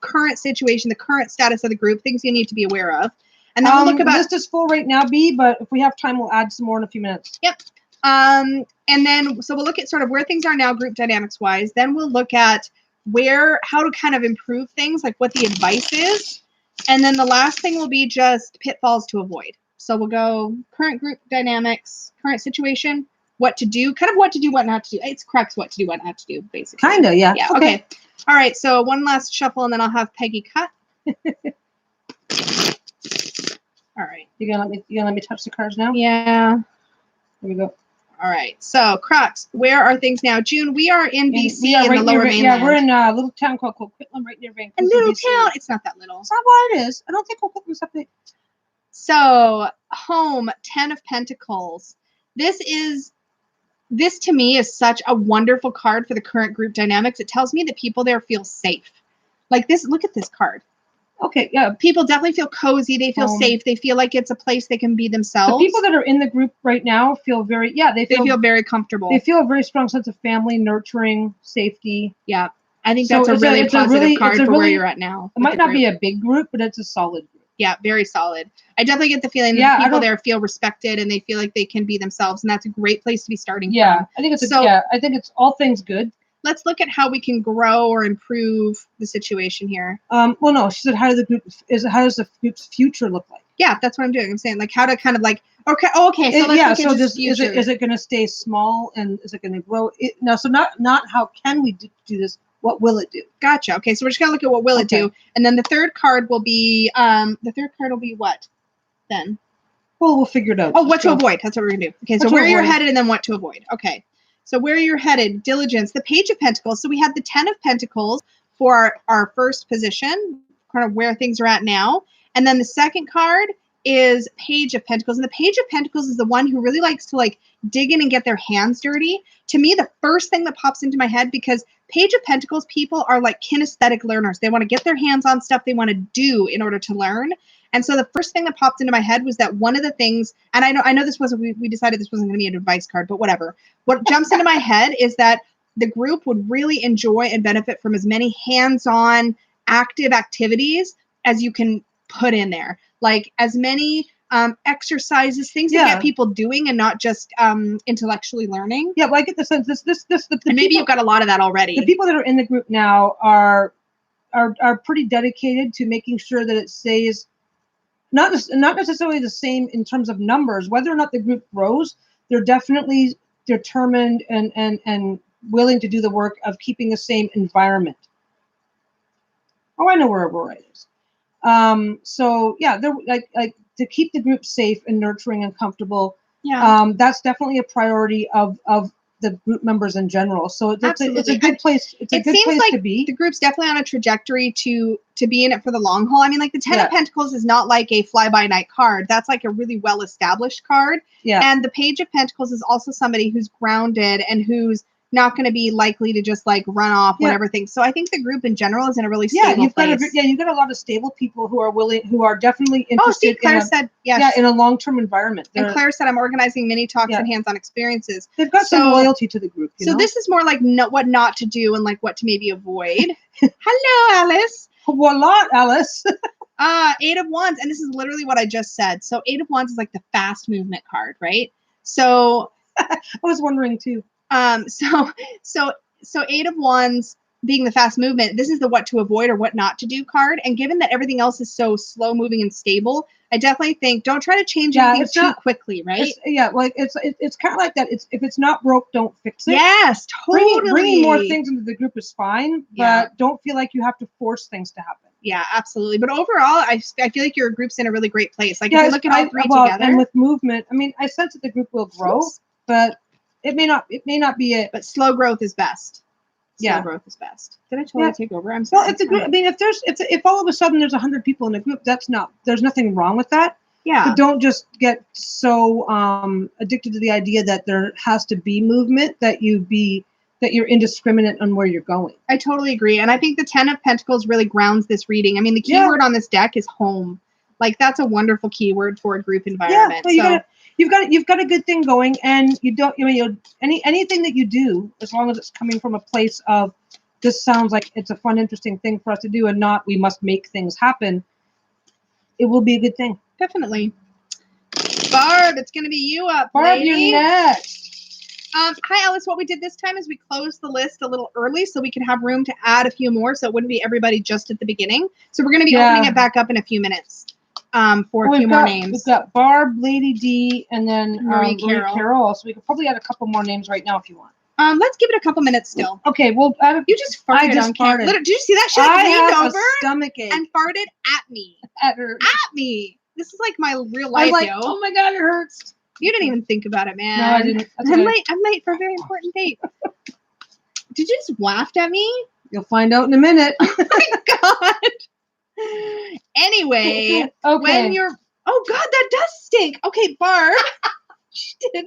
current situation, the current status of the group, things you need to be aware of. And then we'll look about. The list is full right now, B, but if we have time, we'll add some more in a few minutes. Yep. And then, so we'll look at sort of where things are now, group dynamics wise. Then we'll look at how to kind of improve things, like what the advice is. And then the last thing will be just pitfalls to avoid. So we'll go current group dynamics, current situation, what to do, what not to do. It's correct what to do, what not to do, basically. Kinda, yeah. Yeah. Okay. All right. So one last shuffle, and then I'll have Peggy cut. All right. You gonna let me touch the cards now? Yeah. Here we go. All right. So, Crux, where are things now? June, we are in BC in the lower mainland. Yeah, we're in a little town called Coquitlam, right near Vancouver. A little BC. town. It's not that little. It's not what it is. I don't think Coquitlam's that big. So, home, 10 of Pentacles. This to me is such a wonderful card for the current group dynamics. It tells me that people there feel safe. Like this, look at this card. Okay, yeah, people definitely feel cozy. They feel safe. They feel like it's a place they can be themselves. The people that are in the group right now feel they feel very comfortable. They feel a very strong sense of family, nurturing, safety. Yeah, I think that's a really positive card for where you're at now. It might not be a big group, but it's a solid group. Yeah, very solid. I definitely get the feeling that the people there feel respected and they feel like they can be themselves, and that's a great place to be starting from. I think it's all things good. Let's look at how we can grow or improve the situation here. Well, no, she said, how does the group's future look like? Yeah, that's what I'm doing. I'm saying like how to kind of like okay. So let's look at future. Is it going to stay small and is it going to grow? So not how can we do this? What will it do? Gotcha. Okay, so we're just gonna look at what will it do, and then the third card will be what? Then. Well, we'll figure it out. Oh, what to avoid. That's what we're gonna do. Okay, so where you're headed and then what to avoid. Okay. So where you're headed, diligence, the Page of Pentacles. So we have the 10 of Pentacles for our first position, kind of where things are at now. And then the second card is Page of Pentacles. And the Page of Pentacles is the one who really likes to like dig in and get their hands dirty. To me, the first thing that pops into my head, because Page of Pentacles people are like kinesthetic learners. They want to get their hands on stuff they want to do in order to learn. And so the first thing that popped into my head was that one of the things, and I know this wasn't, we decided this wasn't going to be an advice card, but whatever. What jumps into my head is that the group would really enjoy and benefit from as many hands-on active activities as you can put in there. Like as many exercises, things that get people doing and not just intellectually learning. Yeah, well, I get the sense and maybe you've got a lot of that already. The people that are in the group now are pretty dedicated to making sure that it stays not necessarily the same in terms of numbers. Whether or not the group grows, they're definitely determined and willing to do the work of keeping the same environment. Oh, I know where Aurora is. So yeah, they're like to keep the group safe and nurturing and comfortable. Yeah. That's definitely a priority of the group members in general. So it's a good place. It's a good place to be. The group's definitely on a trajectory to be in it for the long haul. I mean, like the Ten of Pentacles is not like a fly-by-night card. That's like a really well-established card. Yeah. And the Page of Pentacles is also somebody who's grounded and who's not going to be likely to just like run off whatever things. So I think the group in general is in a really stable place. You've got a lot of stable people who are definitely interested in a long-term environment. And Claire said, I'm organizing mini talks and hands-on experiences. They've got some loyalty to the group. So this is more like what not to do and like what to maybe avoid. Hello, Alice. Voila, Alice. 8 of Wands. And this is literally what I just said. So 8 of Wands is like the fast movement card, right? So I was wondering too. So 8 of Wands being the fast movement, this is the what to avoid or what not to do card. And given that everything else is so slow moving and stable, I definitely think don't try to change anything too quickly, right? It's kind of like that. If it's not broke, don't fix it. Yes, totally. Bringing more things into the group is fine, but don't feel like you have to force things to happen. Yeah, absolutely. But overall, I feel like your group's in a really great place. Like if you look at all three together, and with movement, I mean, I sense that the group will grow, but it may not be it. But slow growth is best. Slow growth is best. Did I totally take over? I'm sorry. Well, it's a group. I mean, if all of a sudden there's 100 people in a group, there's nothing wrong with that. Yeah. But don't just get so addicted to the idea that there has to be movement that you're indiscriminate on where you're going. I totally agree. And I think the 10 of Pentacles really grounds this reading. I mean, the keyword on this deck is home. Like that's a wonderful keyword for a group environment. Yeah, you've got a good thing going, and anything that you do, as long as it's coming from a place of this sounds like it's a fun, interesting thing for us to do, and not we must make things happen, it will be a good thing. Definitely. Barb, it's going to be you up, Barb, lady. You're next. Hi, Alice. What we did this time is we closed the list a little early so we could have room to add a few more, so it wouldn't be everybody just at the beginning. So we're going to be opening it back up in a few minutes. For a few more names. We've got Barb, Lady D, and then Marie Carroll. So we could probably add a couple more names right now if you want. Let's give it a couple minutes still. Okay, well, you just farted on camera. Did you see that? She leaned over a stomachache and farted at me. At her. At me. This is like my real life, yo. Oh my god, it hurts. You didn't even think about it, man. No, I didn't. I'm late for a very important date. Did you just waft at me? You'll find out in a minute. Oh my god. Anyway, when you're oh god, that does stink. Okay, Barb. She did.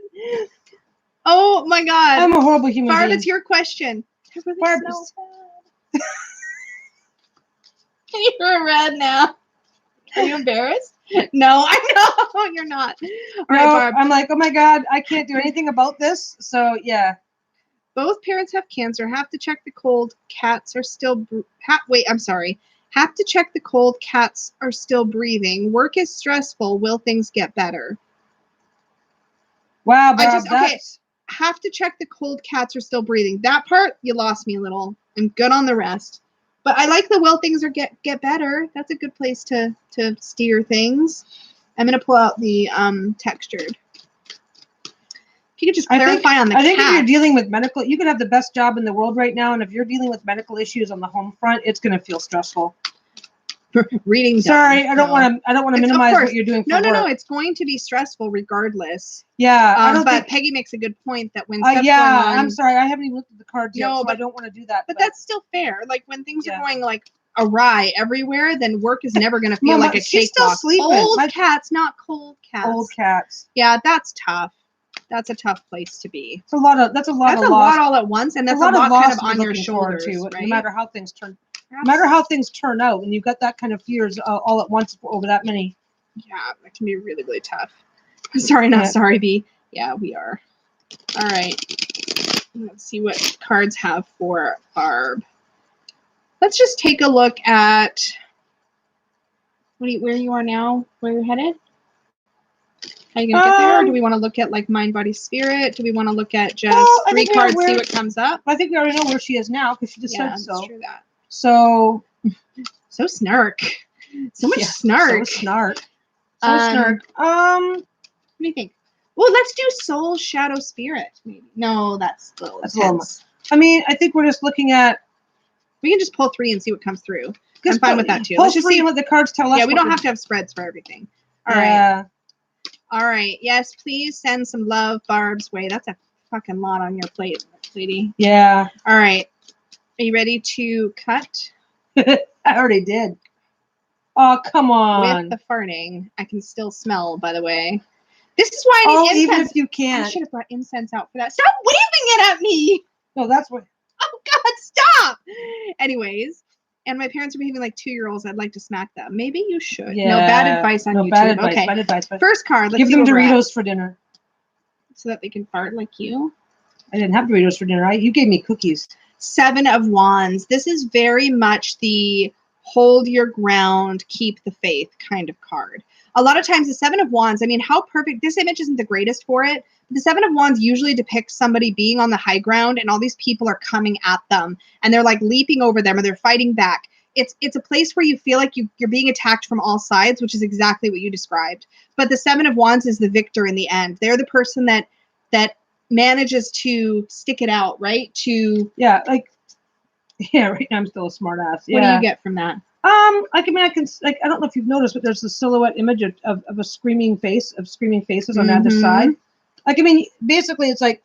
Oh my god. I'm a horrible human being. Barb, it's your question. Really Barb, you're red now. Are you embarrassed? No, I know you're not. All right, Barb. I'm like, oh my god, I can't do anything about this. So yeah. Both parents have cancer. Have to check the cold. Cats are still. Have to check the cold. Cats are still breathing. Work is stressful. Will things get better? Wow, Bob, have to check the cold. Cats are still breathing. That part, you lost me a little. I'm good on the rest. But I like the will things are get better. That's a good place to steer things. I'm going to pull out the textured. If you could just clarify on the I think if you're dealing with medical, you could have the best job in the world right now, and if you're dealing with medical issues on the home front, it's going to feel stressful. Reading. Sorry, I don't want to minimize what you're doing. No. It's going to be stressful regardless. Yeah, but Peggy makes a good point that when stuff's going on, I'm sorry, I haven't even looked at the cards yet, so I don't want to do that. But that's still fair. Like when things are going like awry everywhere, then work is never going to feel like a cakewalk. She's still sleeping. Old cats, not cold cats. Old cats. Yeah, that's tough. That's a tough place to be. That's a lot all at once, and that's a lot kind of on your shoulders too. Right? No matter how things turn. No matter how things turn out, when you've got that kind of fears all at once over that many. Yeah, that can be really, really tough. Sorry, not sorry, B. Yeah, we are. All right. Let's see what cards have for Barb. Let's just take a look at where you are now, where you're headed. How are you gonna get there? Or do we want to look at like mind, body, spirit? Do we want to look at just 3 cards, see what comes up? I think we already know where she is now because she just said so. True that. So snark. So much snark. So snark. What do you think? Well, let's do soul, shadow, spirit. Maybe. No, that's a little much. I mean, I think we're just looking at. We can just pull 3 and see what comes through. I'm fine with that too. Let's just see and let the cards tell us. Yeah, we don't have to have spreads for everything. All right. All right. Yes, please send some love Barb's way. That's a fucking lot on your plate, lady. Yeah. All right. Are you ready to cut? I already did. Oh, come on. With the farting, I can still smell, by the way. This is why I need incense. Even if you can't. I should have brought incense out for that. Stop waving it at me! No, that's what. Oh, God, stop! Anyways, and my parents are behaving like 2-year-olds. I'd like to smack them. Maybe you should. Yeah. No, bad advice on YouTube. Bad advice, okay. Bad advice. First card. Let's give them Doritos for dinner. So that they can fart like you. I didn't have Doritos for dinner. You gave me cookies. 7 of Wands. This is very much the hold your ground, keep the faith kind of card. A lot of times the 7 of Wands, I mean, how perfect, this image isn't the greatest for it, but the 7 of Wands usually depicts somebody being on the high ground and all these people are coming at them and they're like leaping over them or they're fighting back. It's a place where you feel like you're being attacked from all sides, which is exactly what you described. But the 7 of Wands is the victor in the end. They're the person that manages to stick it out, right? Right now I'm still a smart ass. Yeah. What do you get from that? I don't know if you've noticed, but there's a silhouette image of a screaming faces on the other side. Like, I mean, basically it's like,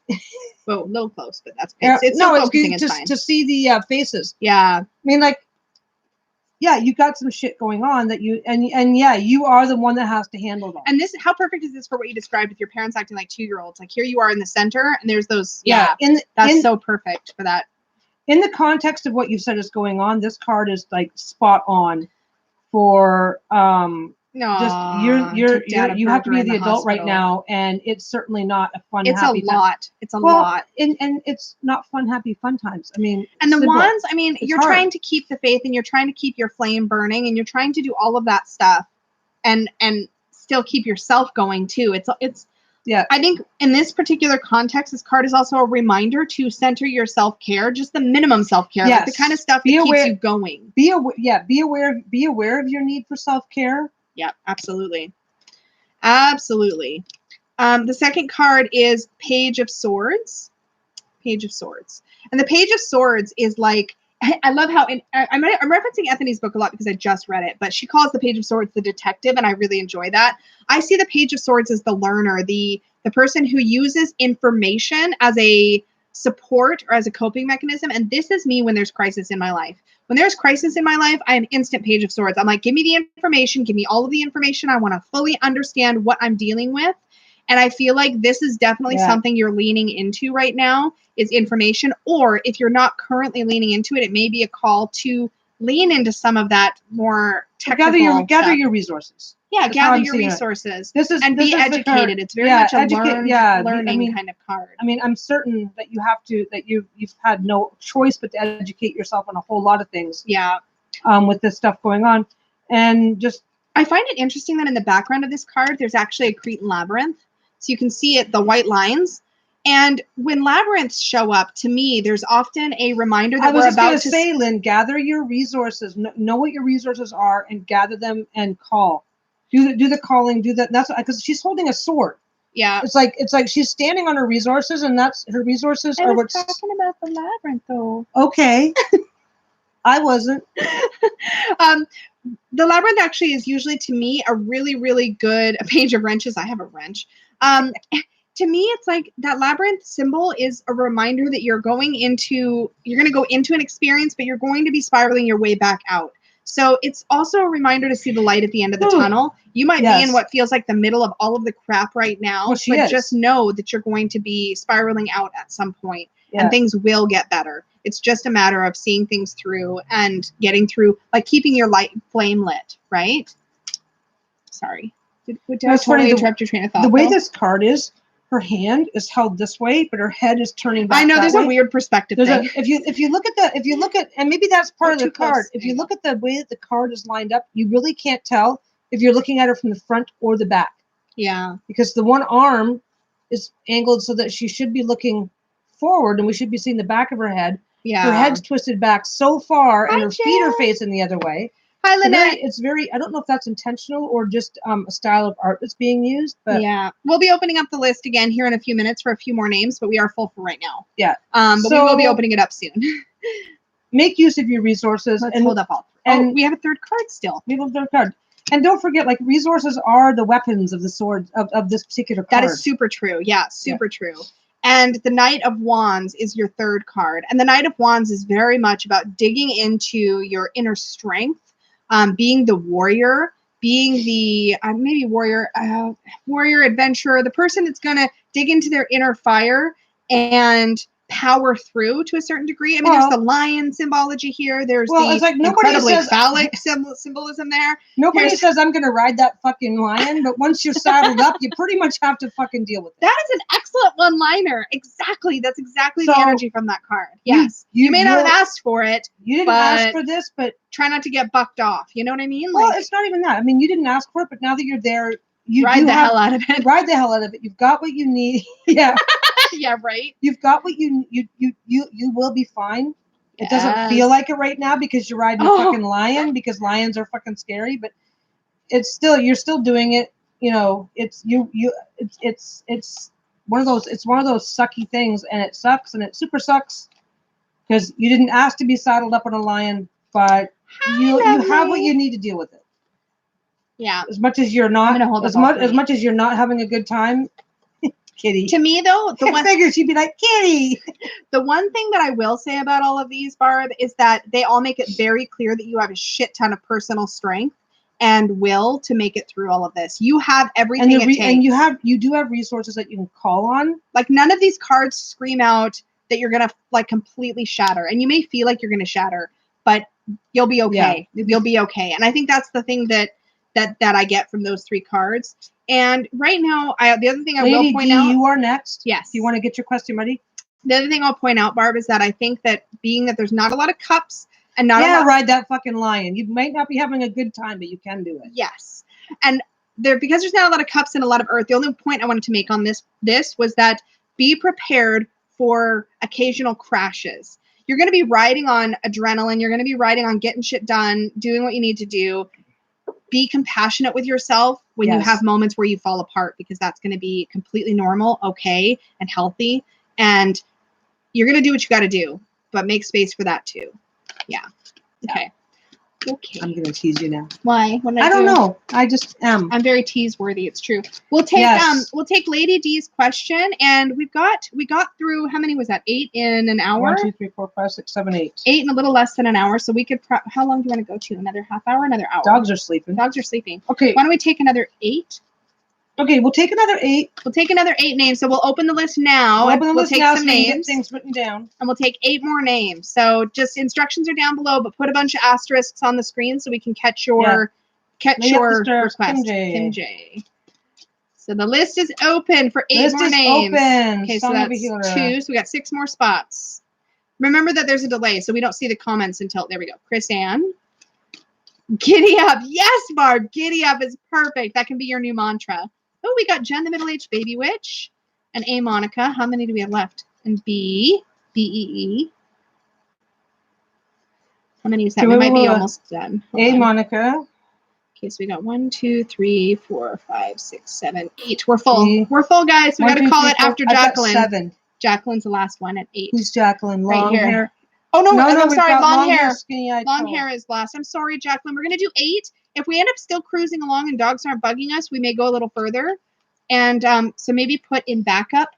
well, a little close, but that's it's no, it's good to see the faces. Yeah. I mean, like, yeah, you got some shit going on that you you are the one that has to handle them. And how perfect is this for what you described with your parents acting like 2-year-olds? Like here you are in the center, and there's those. That's so perfect for that. In the context of what you said is going on, this card is like spot on for just you have to be the adult right now, and it's certainly not a fun. It's happy a lot. Time. It's a lot, and it's not fun, happy, fun times. I mean, and the Wands. I mean, you're trying to keep the faith, and you're trying to keep your flame burning, and you're trying to do all of that stuff, and still keep yourself going too. It's. Yeah, I think in this particular context, this card is also a reminder to center your self-care, just the minimum self-care, like the kind of stuff that keeps you going. Be aware of your need for self-care. Yeah, absolutely. Absolutely. The second card is Page of Swords. Page of Swords. And the Page of Swords is like, I love how, I'm referencing Anthony's book a lot because I just read it, but she calls the Page of Swords the detective, and I really enjoy that. I see the Page of Swords as the learner, the person who uses information as a support or as a coping mechanism. And this is me when there's crisis in my life. When there's crisis in my life, I am instant Page of Swords. I'm like, give me the information, give me all of the information. I want to fully understand what I'm dealing with. And I feel like this is definitely something you're leaning into right now is information. Or if you're not currently leaning into it, it may be a call to lean into some of that more technical gather your resources. Yeah, gather your resources. Be educated. It's very much a learning kind of card. I mean, I'm certain that you've had no choice but to educate yourself on a whole lot of things. Yeah. With this stuff going on. And just I find it interesting that in the background of this card, there's actually a Cretan labyrinth. So you can see it, the white lines. And when labyrinths show up, to me, there's often a reminder that we're about to say, Lynn, gather your resources, know what your resources are, and gather them and call. Do the calling. Do that. That's because she's holding a sword. Yeah. It's like she's standing on her resources, and that's her resources are what's talking about the labyrinth, though. Okay. I wasn't. The labyrinth actually is usually, to me, a really, really good page of wrenches. I have a wrench. To me, it's like that labyrinth symbol is a reminder that you're going to go into an experience, but you're going to be spiraling your way back out. So it's also a reminder to see the light at the end of the tunnel. You might be in what feels like the middle of all of the crap right now, but just know that you're going to be spiraling out at some point, and things will get better. It's just a matter of seeing things through and getting through, like keeping your light flame lit, right? Sorry. Did I totally interrupt your train of thought? The way this card is, her hand is held this way, but her head is turning back. I know there's a weird perspective thing. If you look at, and maybe that's part of the card. If you look at the way that the card is lined up, you really can't tell if you're looking at her from the front or the back. Yeah. Because the one arm is angled so that she should be looking forward and we should be seeing the back of her head. Yeah. Her head's twisted back so far and her feet are Jen. facing the other way. Hi, Lynette. It's very, I don't know if that's intentional or just a style of art that's being used. But yeah. We'll be opening up the list again here in a few minutes for a few more names, but we are full for right now. Yeah. But we will be opening it up soon. Make use of your resources. Let's and hold up all. And we have a third card still. We have a third card. And don't forget, like, resources are the weapons of the sword of this particular card. That is super true. Yeah, super true. And the Knight of Wands is your third card. And the Knight of Wands is very much about digging into your inner strength, being the warrior, being the maybe warrior adventurer, the person that's going to dig into their inner fire and power through to a certain degree. I mean, there's the lion symbology here. There's it's like incredibly phallic symbolism there. Nobody says I'm going to ride that fucking lion, but once you're saddled up, you pretty much have to fucking deal with it. That is an excellent one-liner. Exactly. That's exactly the energy from that card. Yes. You may not have asked for it. You didn't ask for this, but try not to get bucked off. You know what I mean? Well, it's not even that. I mean, you didn't ask for it, but now that you're there, you ride the hell out of it. Ride the hell out of it. You've got what you need. Yeah. Yeah, right. You've got what you will be fine. It doesn't feel like it right now because you're riding a fucking lion, because lions are fucking scary, but it's still, you're still doing it. You know, it's one of those sucky things, and it sucks, and it super sucks because you didn't ask to be saddled up on a lion, but you have what you need to deal with it. Yeah. As much as you're not as much as you're not having a good time. Kitty. To me, though, the one figure she'd be like, Kitty. The one thing that I will say about all of these, Barb, is that they all make it very clear that you have a shit ton of personal strength and will to make it through all of this. You have everything it takes. And you do have resources that you can call on. Like, none of these cards scream out that you're gonna like completely shatter. And you may feel like you're gonna shatter, but you'll be okay. Yeah. You'll be okay. And I think that's the thing that I get from those three cards. And right now, the other thing I will point out. You are next. Yes. Do you want to get your question ready? The other thing I'll point out, Barb, is that I think that being that there's not a lot of cups and not a lot. Ride that fucking lion. You might not be having a good time, but you can do it. Yes. And because there's not a lot of cups and a lot of earth, the only point I wanted to make on this was that be prepared for occasional crashes. You're going to be riding on adrenaline. You're going to be riding on getting shit done, doing what you need to do. Be compassionate with yourself when you have moments where you fall apart, because that's going to be completely normal, okay, and healthy. And you're going to do what you got to do, but make space for that too. Yeah. Okay. Okay. I'm going to tease you now. Why? What did I don't know. I just am. I'm very tease worthy. It's true. We'll take Lady D's question, and we got through, how many was that? 8 in an hour? 1, 2, 3, 4, 5, 6, 7, 8. 8 in a little less than an hour. So we could, how long do you want to go to? Another half hour? Another hour? Dogs are sleeping. Okay. Why don't we take another 8? Okay, we'll take another 8. We'll take another 8 names. So we'll open the list now. We'll take some names. Get things written down. And we'll take 8 more names. So just instructions are down below, but put a bunch of asterisks on the screen so we can catch your request. Kim J. So the list is open for 8 more names. Open. Okay, so that's 2. So we got 6 more spots. Remember that there's a delay, so we don't see the comments until, there we go. Chris Ann. Giddy up. Yes, Barb. Giddy up is perfect. That can be your new mantra. Oh, we got Jen, the middle-aged baby witch, and A, Monica. How many do we have left? And B, B-E-E. How many is that? We might be almost done. A, Monica. Okay, so we got 1, 2, 3, 4, 5, 6, 7, 8. We're full. We're full, guys. We got to call it after Jacqueline. 7. Jacqueline's the last one at 8. Who's Jacqueline? Long hair. Oh, no, I'm sorry. Long hair. Long hair is last. I'm sorry, Jacqueline. We're going to do 8. If we end up still cruising along and dogs aren't bugging us, we may go a little further. And so maybe put in backup,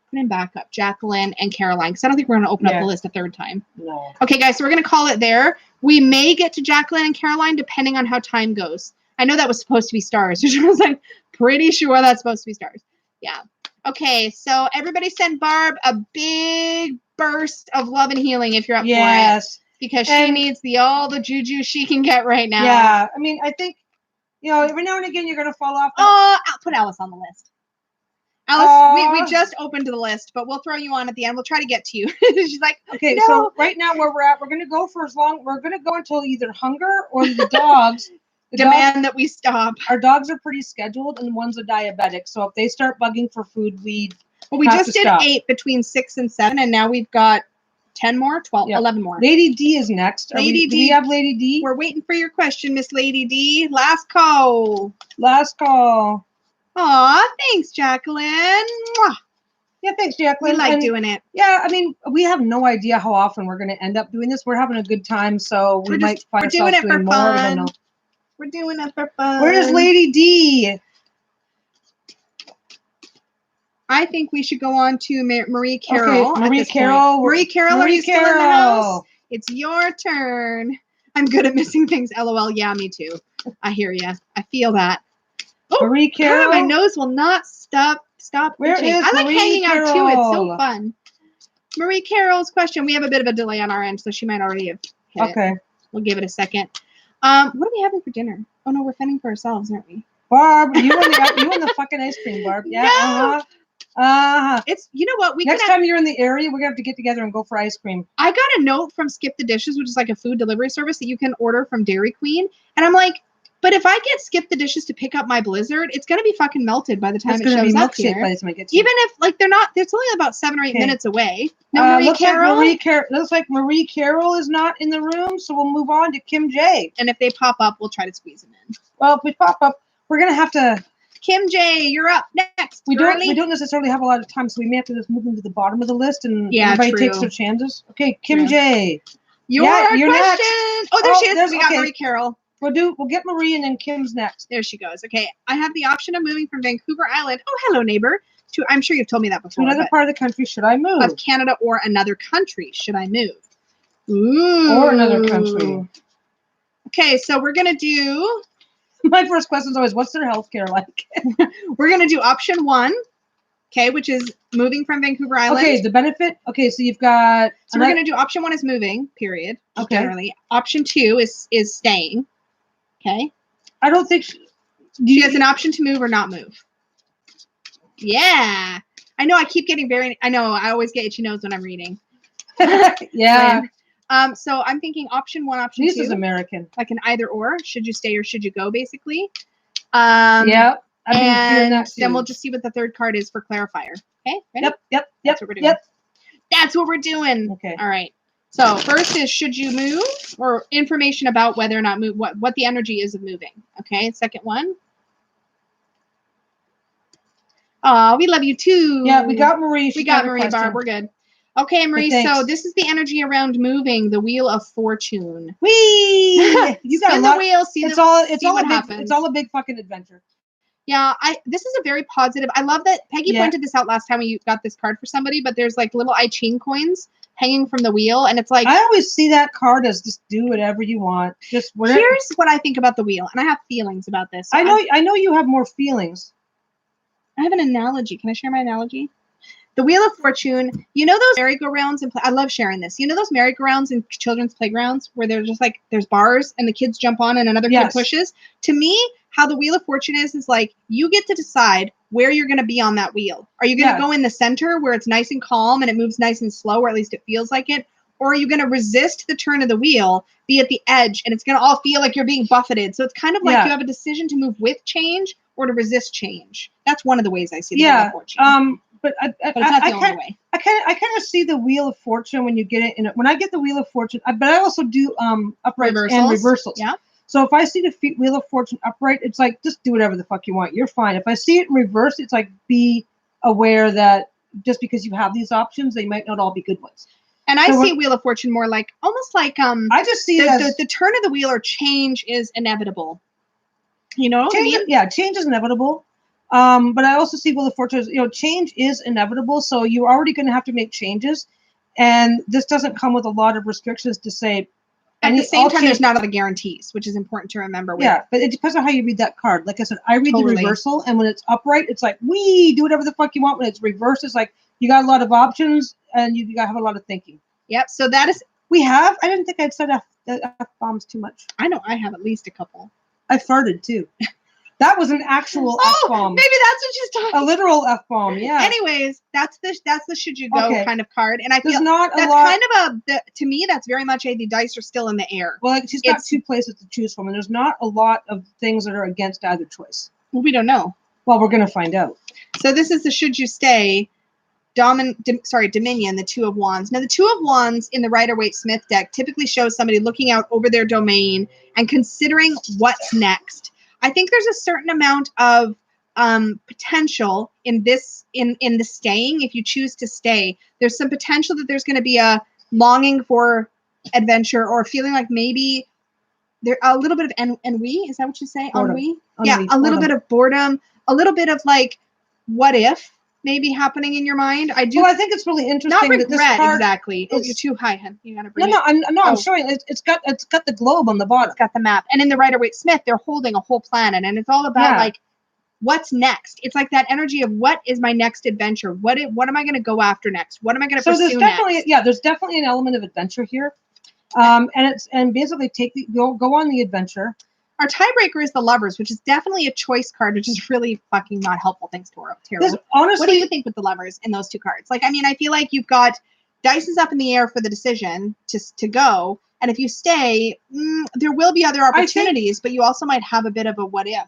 Jacqueline and Caroline, because I don't think we're going to open up the list a third time. No. Okay, guys, so we're going to call it there. We may get to Jacqueline and Caroline depending on how time goes. I know that was supposed to be stars. I was like, pretty sure that's supposed to be stars. Yeah. Okay, so everybody send Barb a big burst of love and healing if you're up for it. Because she needs all the juju she can get right now. Yeah, I mean, I think, every now and again you're going to fall off. I'll put Alice on the list. Alice, we just opened the list, but we'll throw you on at the end. We'll try to get to you. She's like, okay, so right now where we're at, we're going to go until either hunger or the dogs demand that we stop. Our dogs are pretty scheduled, and one's a diabetic. So if they start bugging for food, we just did 8 between 6 and 7, and now we've got 10 more, 12, 11 more. Lady D is next. Do we have Lady D? We're waiting for your question, Miss Lady D. Last call. Last call. Aw, thanks, Jacqueline. Mwah. Yeah, thanks, Jacqueline. We like doing it. Yeah, I mean, we have no idea how often we're going to end up doing this. We're having a good time, so we might find ourselves doing more. I don't know. We're doing it for fun. Where is Lady D? I think we should go on to Marie Carroll. Okay, Marie Carroll. Marie Carroll, are you still in the house? It's your turn. I'm good at missing things. LOL. Yeah, me too. I hear you. I feel that. Oh, Marie Carroll. God, my nose will not stop. Where itching. is I like Marie hanging Carroll? out too. It's so fun. Marie Carroll's question. We have a bit of a delay on our end, so she might already have hit it. We'll give it a second. What are we having for dinner? Oh no, we're fending for ourselves, aren't we? Barb, you and the fucking ice cream, Barb. Yeah. No. It's, you know what? Next time you're in the area, we're gonna have to get together and go for ice cream. I got a note from Skip the Dishes, which is like a food delivery service that you can order from Dairy Queen, and I'm like, but if I get Skip the Dishes to pick up my Blizzard, it's gonna be fucking melted by the time it shows up here. By the time it gets here. Even if like they're not, it's only about 7 or 8 minutes away. No, Marie Carroll. Looks like Marie Carroll is not in the room, so we'll move on to Kim J. And if they pop up, we'll try to squeeze them in. Well, if we pop up, we're gonna have to. Kim J, you're up next. We don't necessarily have a lot of time, so we may have to just move them to the bottom of the list, and everybody takes their chances. Okay, Kim J. You're question. Next. Oh, there she is. We got Marie Carroll. We'll get Marie, and then Kim's next. There she goes. Okay, I have the option of moving from Vancouver Island. Oh, hello, neighbor. To, I'm sure you've told me that before. To another part of the country, should I move? Of Canada or another country, should I move? Ooh. Or another country. Okay, so we're gonna do. My first question is always, what's their healthcare like? We're going to do option 1, okay, which is moving from Vancouver Island. Okay, the benefit. Okay, so you've got. So we're going to do option 1 is moving, period. Okay. Generally. Option 2 is staying. Okay. I don't think she has an option to move or not move. Yeah. I know I keep getting I know I always get itchy nose when I'm reading. Yeah. So I'm thinking option 1, option 2. This is American. Like an either or. Should you stay or should you go, basically? Yeah. And then we'll just see what the third card is for clarifier. Okay? Ready? Yep. That's what we're doing. That's what we're doing. Okay. All right. So first is should you move, or information about whether or not move, what the energy is of moving. Okay. Second one. Oh, we love you too. Yeah, we got Marie. We got Marie, Barb. We're good. Okay, Marie, so this is the energy around moving, the Wheel of Fortune. Whee! You got spin the wheel, it's all a big fucking adventure. Yeah, this is a very positive. I love that Peggy pointed this out last time we got this card for somebody, but there's like little I Ching coins hanging from the wheel, and it's like I always see that card as just do whatever you want. Just whatever. Here's what I think about the wheel, and I have feelings about this. So I know you have more feelings. I have an analogy. Can I share my analogy? The Wheel of Fortune, you know those merry-go-rounds, and I love sharing this. You know those merry-go-rounds in children's playgrounds where they're just like, there's bars and the kids jump on and another kid pushes? To me, how the Wheel of Fortune is like, you get to decide where you're going to be on that wheel. Are you going to go in the center where it's nice and calm and it moves nice and slow, or at least it feels like it? Or are you going to resist the turn of the wheel, be at the edge, and it's going to all feel like you're being buffeted? So it's kind of like you have a decision to move with change or to resist change. That's one of the ways I see the Wheel of Fortune. But it's not the only way. I kind of see the Wheel of Fortune when you get it when I get the Wheel of Fortune, but I also do uprights and reversals. Yeah. So if I see the Wheel of Fortune upright, it's like just do whatever the fuck you want. You're fine. If I see it in reverse, it's like be aware that just because you have these options, they might not all be good ones. And I see Wheel of Fortune more like almost like I just see the turn of the wheel or change is inevitable. You know what I mean? Yeah, change is inevitable. But I also see Wheel of Fortune, change is inevitable. So you're already going to have to make changes. And this doesn't come with a lot of restrictions to say. At the same time, there's not other guarantees, which is important to remember. Yeah, but it depends on how you read that card. Like I said, I read the reversal, and when it's upright, it's like, do whatever the fuck you want. When it's reversed, it's like, you got a lot of options, and you got to have a lot of thinking. Yep, so that is... I didn't think I'd said F-bombs too much. I know, I have at least a couple. I farted, too. That was an actual F-bomb. Maybe that's what she's talking. A literal F-bomb, yeah. Anyways, that's the should you go kind of card, and I feel not that's kind of to me that's very much the dice are still in the air. Well, like, she's got two places to choose from, and there's not a lot of things that are against either choice. Well, we don't know. Well, we're gonna find out. So this is the should you stay. Dominion, the Two of Wands. Now, the Two of Wands in the Rider-Waite-Smith deck typically shows somebody looking out over their domain and considering what's next. I think there's a certain amount of potential in this, in the staying. If you choose to stay, there's some potential that there's going to be a longing for adventure or feeling like maybe there a little bit of ennui. Is that what you say? Ennui? Yeah, a little bit of boredom, a little bit of like, what if? Maybe happening in your mind. I do. Well, I think it's really interesting. Not regret that this card exactly. Oh, you're too high, hun. You gotta bring it. I'm showing. It's got the globe on the bottom. It's got the map, and in the Rider-Waite-Smith, they're holding a whole planet, and it's all about like what's next. It's like that energy of what is my next adventure? What am I going to go after next? What am I going to pursue there's definitely next? There's definitely an element of adventure here, and basically go on the adventure. Our tiebreaker is the Lovers, which is definitely a choice card, which is really fucking not helpful. Thanks, Tarot. Honestly, what do you think with the Lovers in those two cards? Like, I mean, I feel like you've got dice is up in the air for the decision to go, and if you stay, there will be other opportunities, but you also might have a bit of a what if.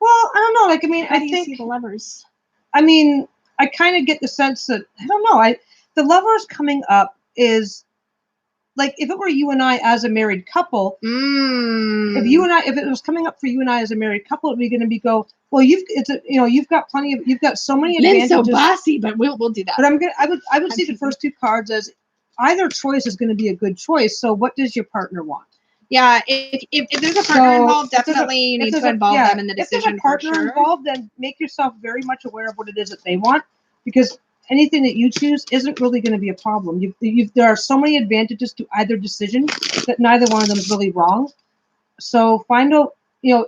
Well, I don't know. Like, I mean, How do you see the Lovers? I mean, I kind of get the sense that I don't know. The Lovers coming up is. Like, if it were you and I as a married couple, if it was coming up for you and I as a married couple, we're going to be well, you've got so many advantages. Lynn's so bossy, but we'll do that. But I would see the first two cards as either choice is going to be a good choice. So what does your partner want? Yeah, if there's a partner involved, definitely you need to involve them in the decision. If there's a partner involved, then make yourself very much aware of what it is that they want, because anything that you choose isn't really going to be a problem. There are so many advantages to either decision that neither one of them is really wrong. So find out,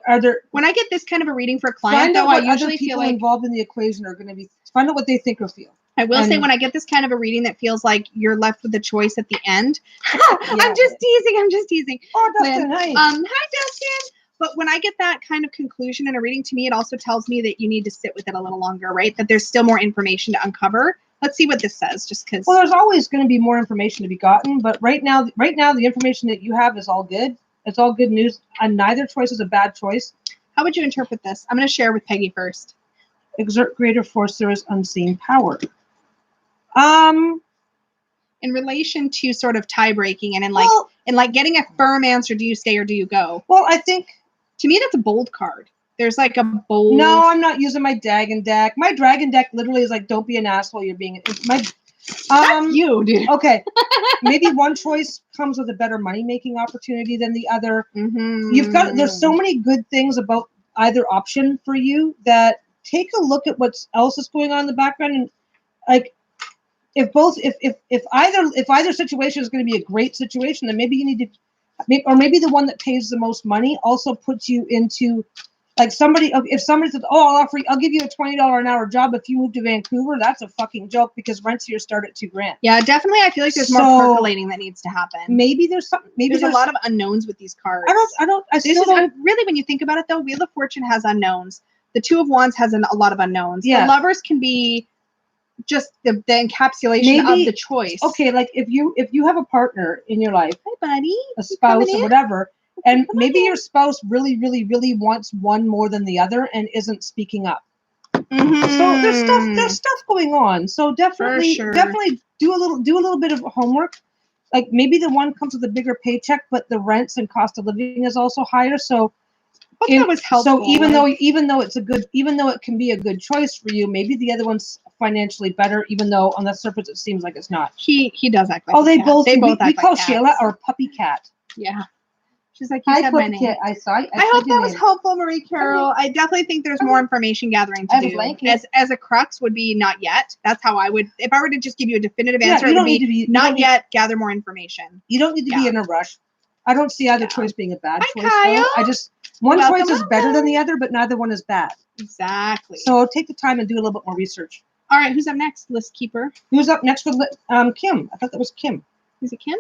are there... When I get this kind of a reading for a client, though, I usually feel like... involved in the equation are going to be... Find out what they think or feel. I will say when I get this kind of a reading that feels like you're left with a choice at the end. I'm just teasing. Oh, Dustin, hi. Hi, Dustin. But when I get that kind of conclusion in a reading, to me, it also tells me that you need to sit with it a little longer, right? That there's still more information to uncover. Let's see what this says, just because. Well, there's always going to be more information to be gotten, but right now, the information that you have is all good. It's all good news, and neither choice is a bad choice. How would you interpret this? I'm going to share with Peggy first. Exert greater force, there is unseen power. In relation to sort of tie breaking and in getting a firm answer, do you stay or do you go? Well, I think. To me, that's a bold card. There's like a bold. No, I'm not using my dragon deck. My dragon deck literally is like, don't be an asshole. You're being That's you, dude. Okay, maybe one choice comes with a better money making opportunity than the other. Mm-hmm. There's so many good things about either option for you that take a look at what else is going on in the background, and like if either situation is going to be a great situation, then maybe you need to. Maybe the one that pays the most money also puts you into, like, if somebody says, "Oh, I'll give you a $20 an hour job if you move to Vancouver," that's a fucking joke because rents here start at $2,000. Yeah, definitely. I feel like there's more percolating that needs to happen. Maybe there's something. Maybe there's a lot of unknowns with these cards. Really, when you think about it, though, Wheel of Fortune has unknowns. The Two of Wands has a lot of unknowns. Yeah. The Lovers can be just the encapsulation of the choice. Okay, like if you have a partner in your life, hi buddy, a spouse or whatever, and maybe your spouse really, really, really wants one more than the other and isn't speaking up. Mm-hmm. So there's stuff going on. So definitely do a little bit of homework. Like maybe the one comes with a bigger paycheck, but the rents and cost of living is also higher. So that was helpful. So even though it can be a good choice for you, maybe the other one's financially better, even though on the surface it seems like it's not. He does act like they both act we like call cats. Shayla our puppy cat. Yeah. She's like, you said my name. Cat. I hope that was helpful, Marie Carol. I definitely think there's more information gathering to do. As a crux would be not yet. That's how I would, if I were to just give you a definitive answer, it would be not yet, gather more information. You don't need to be in a rush. I don't see either choice being a bad choice. Kyle. I just, one choice is better than the other, but neither one is bad. Exactly. So take the time and do a little bit more research. All right, who's up next? List keeper. Who's up next with Kim? I thought that was Kim. Is it Kim?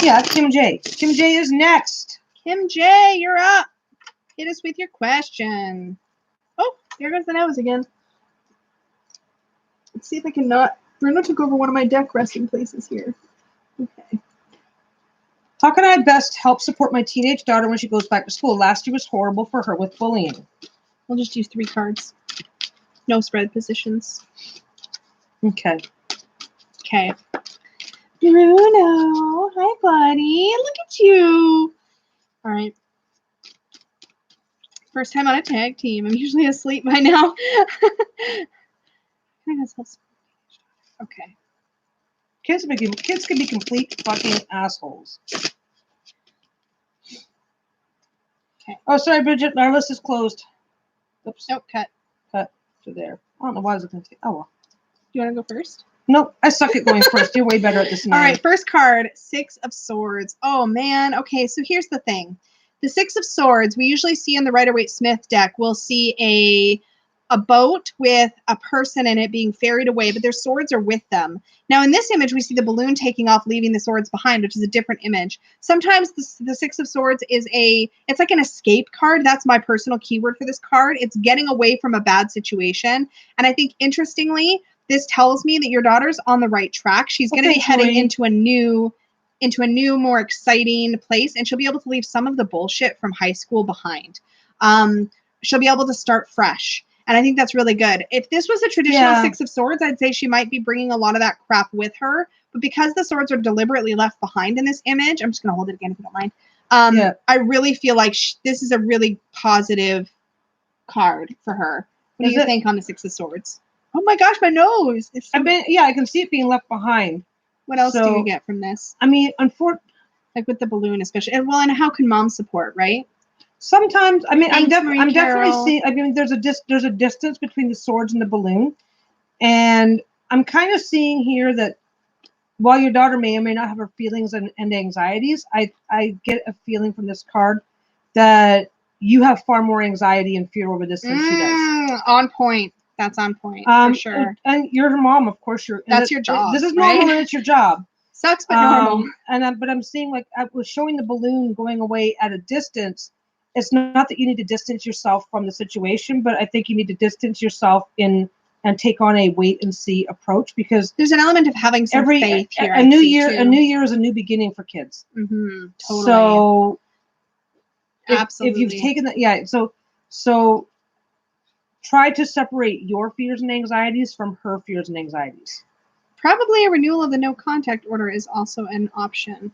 Yeah, Kim J. Kim J is next. Kim J, you're up. Hit us with your question. Oh, there goes the nose again. Let's see if I can not. Bruno took over one of my deck resting places here. Okay. How can I best help support my teenage daughter when she goes back to school? Last year was horrible for her with bullying. We'll just use 3 cards. No spread positions. Okay. Okay. Bruno. Hi, buddy. Look at you. All right. First time on a tag team. I'm usually asleep by now. Okay. Kids can be complete fucking assholes. Okay. Oh, sorry, Bridget. Our list is closed. Oops. Nope, cut. Cut to there. I don't know why I was going to take. Oh, well. Do you want to go first? Nope. I suck at going first. You're way better at this than I am. All right, first card, 6 of Swords. Oh, man. Okay, so here's the thing. The 6 of Swords, we usually see in the Rider-Waite-Smith deck, we'll see a boat with a person in it being ferried away, but their swords are with them. Now, in this image, we see the balloon taking off, leaving the swords behind, which is a different image. Sometimes the 6 of Swords is it's like an escape card. That's my personal keyword for this card. It's getting away from a bad situation. And I think, interestingly, this tells me that your daughter's on the right track. She's going to be heading into a new, more exciting place, and she'll be able to leave some of the bullshit from high school behind. She'll be able to start fresh. And I think that's really good. If this was a traditional 6 of Swords, I'd say she might be bringing a lot of that crap with her. But because the swords are deliberately left behind in this image, I'm just going to hold it again if you don't mind. I really feel like this is a really positive card for her. What do you think on the 6 of Swords? Oh my gosh, my nose! I can see it being left behind. What else do you get from this? I mean, unfortunately, like with the balloon, especially. And and how can mom support, right? Sometimes, I mean, I'm definitely seeing. I mean, there's a distance between the swords and the balloon, and I'm kind of seeing here that while your daughter may or may not have her feelings and anxieties, I get a feeling from this card that you have far more anxiety and fear over this than she does. On point. That's on point for sure. And you're her mom, of course. That's your job. This is normal, and it's your job. Sucks, but normal. But I'm seeing, like, I was showing the balloon going away at a distance. It's not that you need to distance yourself from the situation, but I think you need to distance yourself and take on a wait and see approach, because there's an element of having some faith here. A new year is a new beginning for kids. Mm-hmm, totally. So absolutely, if you've taken that, so try to separate your fears and anxieties from her fears and anxieties. Probably a renewal of the no contact order is also an option.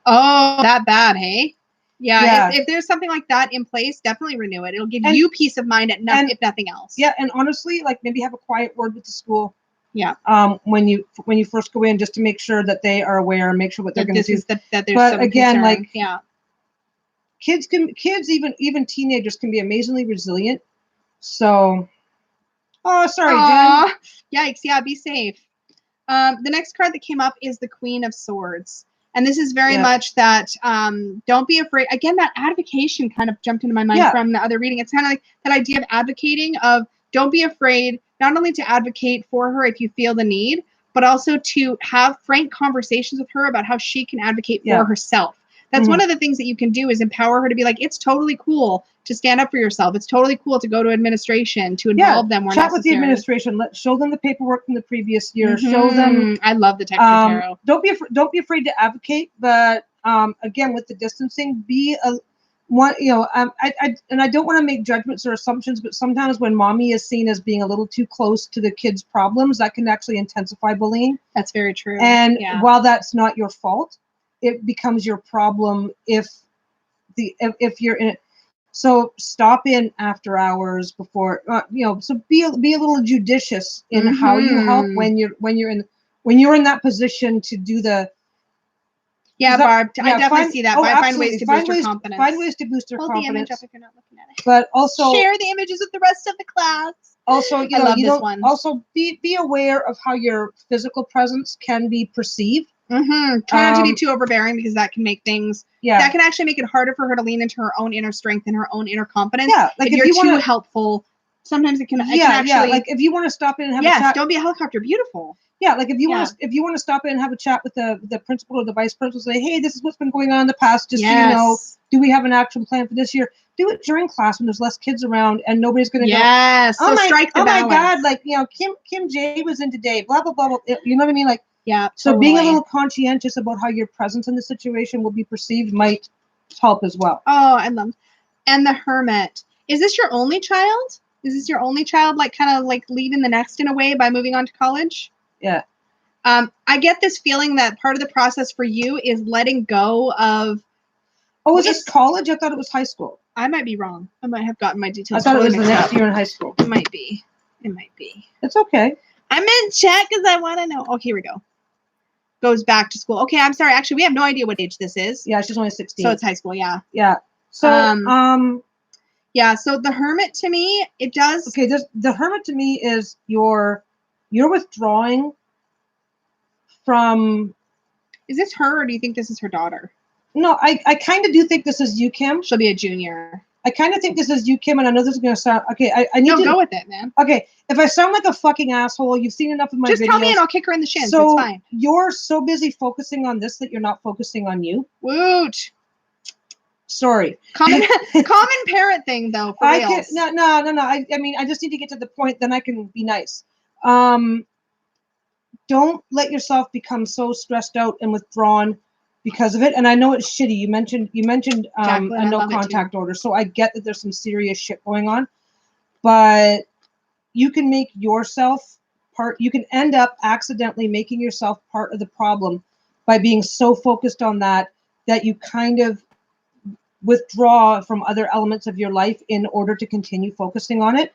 Oh, that bad, hey? Yeah. If there's something like that in place, definitely renew it. It'll give you peace of mind if nothing else. Yeah, and honestly, like, maybe have a quiet word with the school. Yeah. When you first go in, just to make sure that they are aware and make sure what they're going to do. That there's but some again, concern. like, kids, even teenagers can be amazingly resilient. So, oh, sorry, Jen. Yikes! Yeah, be safe. The next card that came up is the Queen of Swords. And this is very much that don't be afraid. Again, that advocation kind of jumped into my mind from the other reading. It's kind of like that idea of advocating, of don't be afraid, not only to advocate for her if you feel the need, but also to have frank conversations with her about how she can advocate for herself. That's one of the things that you can do, is empower her to be like, it's totally cool to stand up for yourself. It's totally cool to go to administration, to involve them where necessary. Chat with the administration. Show them the paperwork from the previous year. Show them. I love the texture tarot. Don't be afraid to advocate, but again, with the distancing, be a one. I don't want to make judgments or assumptions, but sometimes when mommy is seen as being a little too close to the kids' problems, that can actually intensify bullying. That's very true. And while that's not your fault, it becomes your problem if you're in it. So stop in after hours before, so be a little judicious in how you help when you're in that position to do the. Yeah, Barb, I definitely see that. Find ways to boost your confidence. Find ways to boost your confidence. Hold the image up if you're not looking at it. But also share the images with the rest of the class. Also, I love this one. Also be aware of how your physical presence can be perceived. Try not to be too overbearing, because that can make things. That can actually make it harder for her to lean into her own inner strength and her own inner confidence. Yeah, like if you're too helpful, sometimes it can. Actually, like if you want to stop in and have a chat. Don't be a helicopter. Beautiful. Yeah, like if you want to stop in and have a chat with the principal or the vice principal, say, hey, this is what's been going on in the past, just so you know, do we have an action plan for this year? Do it during class when there's less kids around and nobody's going to go, so strike the balance. Oh my God, like, you know, Kim J was in today, blah, blah, blah, blah. You know what I mean? Like, yeah. So being a little conscientious about how your presence in the situation will be perceived might help as well. Oh, I love. And the hermit. Is this your only child? Is this your only child, like kind of like leaving the nest in a way by moving on to college? Yeah. I get this feeling that part of the process for you is letting go of. Oh, is this college? I thought it was high school. I might be wrong. I might have gotten my details. I thought it was the next year in high school. It might be. It might be. It's okay. I'm in check because I want to know. Oh, here we go. Goes back to school. Okay, I'm sorry. Actually, we have no idea what age this is. Yeah, she's only 16. So it's high school. Yeah. Yeah. So yeah. So the hermit to me, it does. Okay. The hermit to me is you're withdrawing from. Is this her, or do you think this is her daughter? No, I kind of do think this is you, Kim. She'll be a junior. I kind of think this is you, Kim, and I know this is going to sound... Okay, I need to... go with it, man. Okay, if I sound like a fucking asshole, you've seen enough of my videos. Just tell me and I'll kick her in the shins. So it's fine. You're so busy focusing on this that you're not focusing on you. Woot. Sorry. Common parent thing, though, for reals. No. I mean, I just need to get to the point, then I can be nice. Don't let yourself become so stressed out and withdrawn because of it. And I know it's shitty. You mentioned a no contact order. So I get that there's some serious shit going on, but you can make yourself you can end up accidentally making yourself part of the problem by being so focused on that you kind of withdraw from other elements of your life in order to continue focusing on it.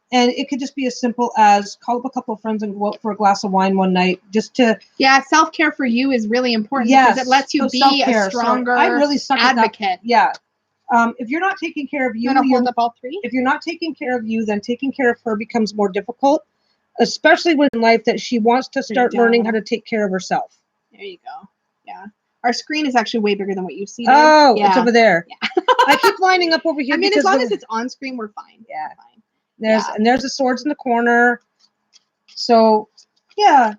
And it could just be as simple as call up a couple of friends and go out for a glass of wine one night just to... Yeah, self-care for you is really important because it lets you be a stronger advocate. Yeah. If you're not taking care of you... hold up all three? If you're not taking care of you, then taking care of her becomes more difficult, especially when in life that she wants to start learning how to take care of herself. There you go. Yeah. Our screen is actually way bigger than what you see. Oh, yeah. It's over there. Yeah. I keep lining up over here. I mean, as long as it's on screen, we're fine. Yeah. We're fine. And there's the swords in the corner. So, yeah.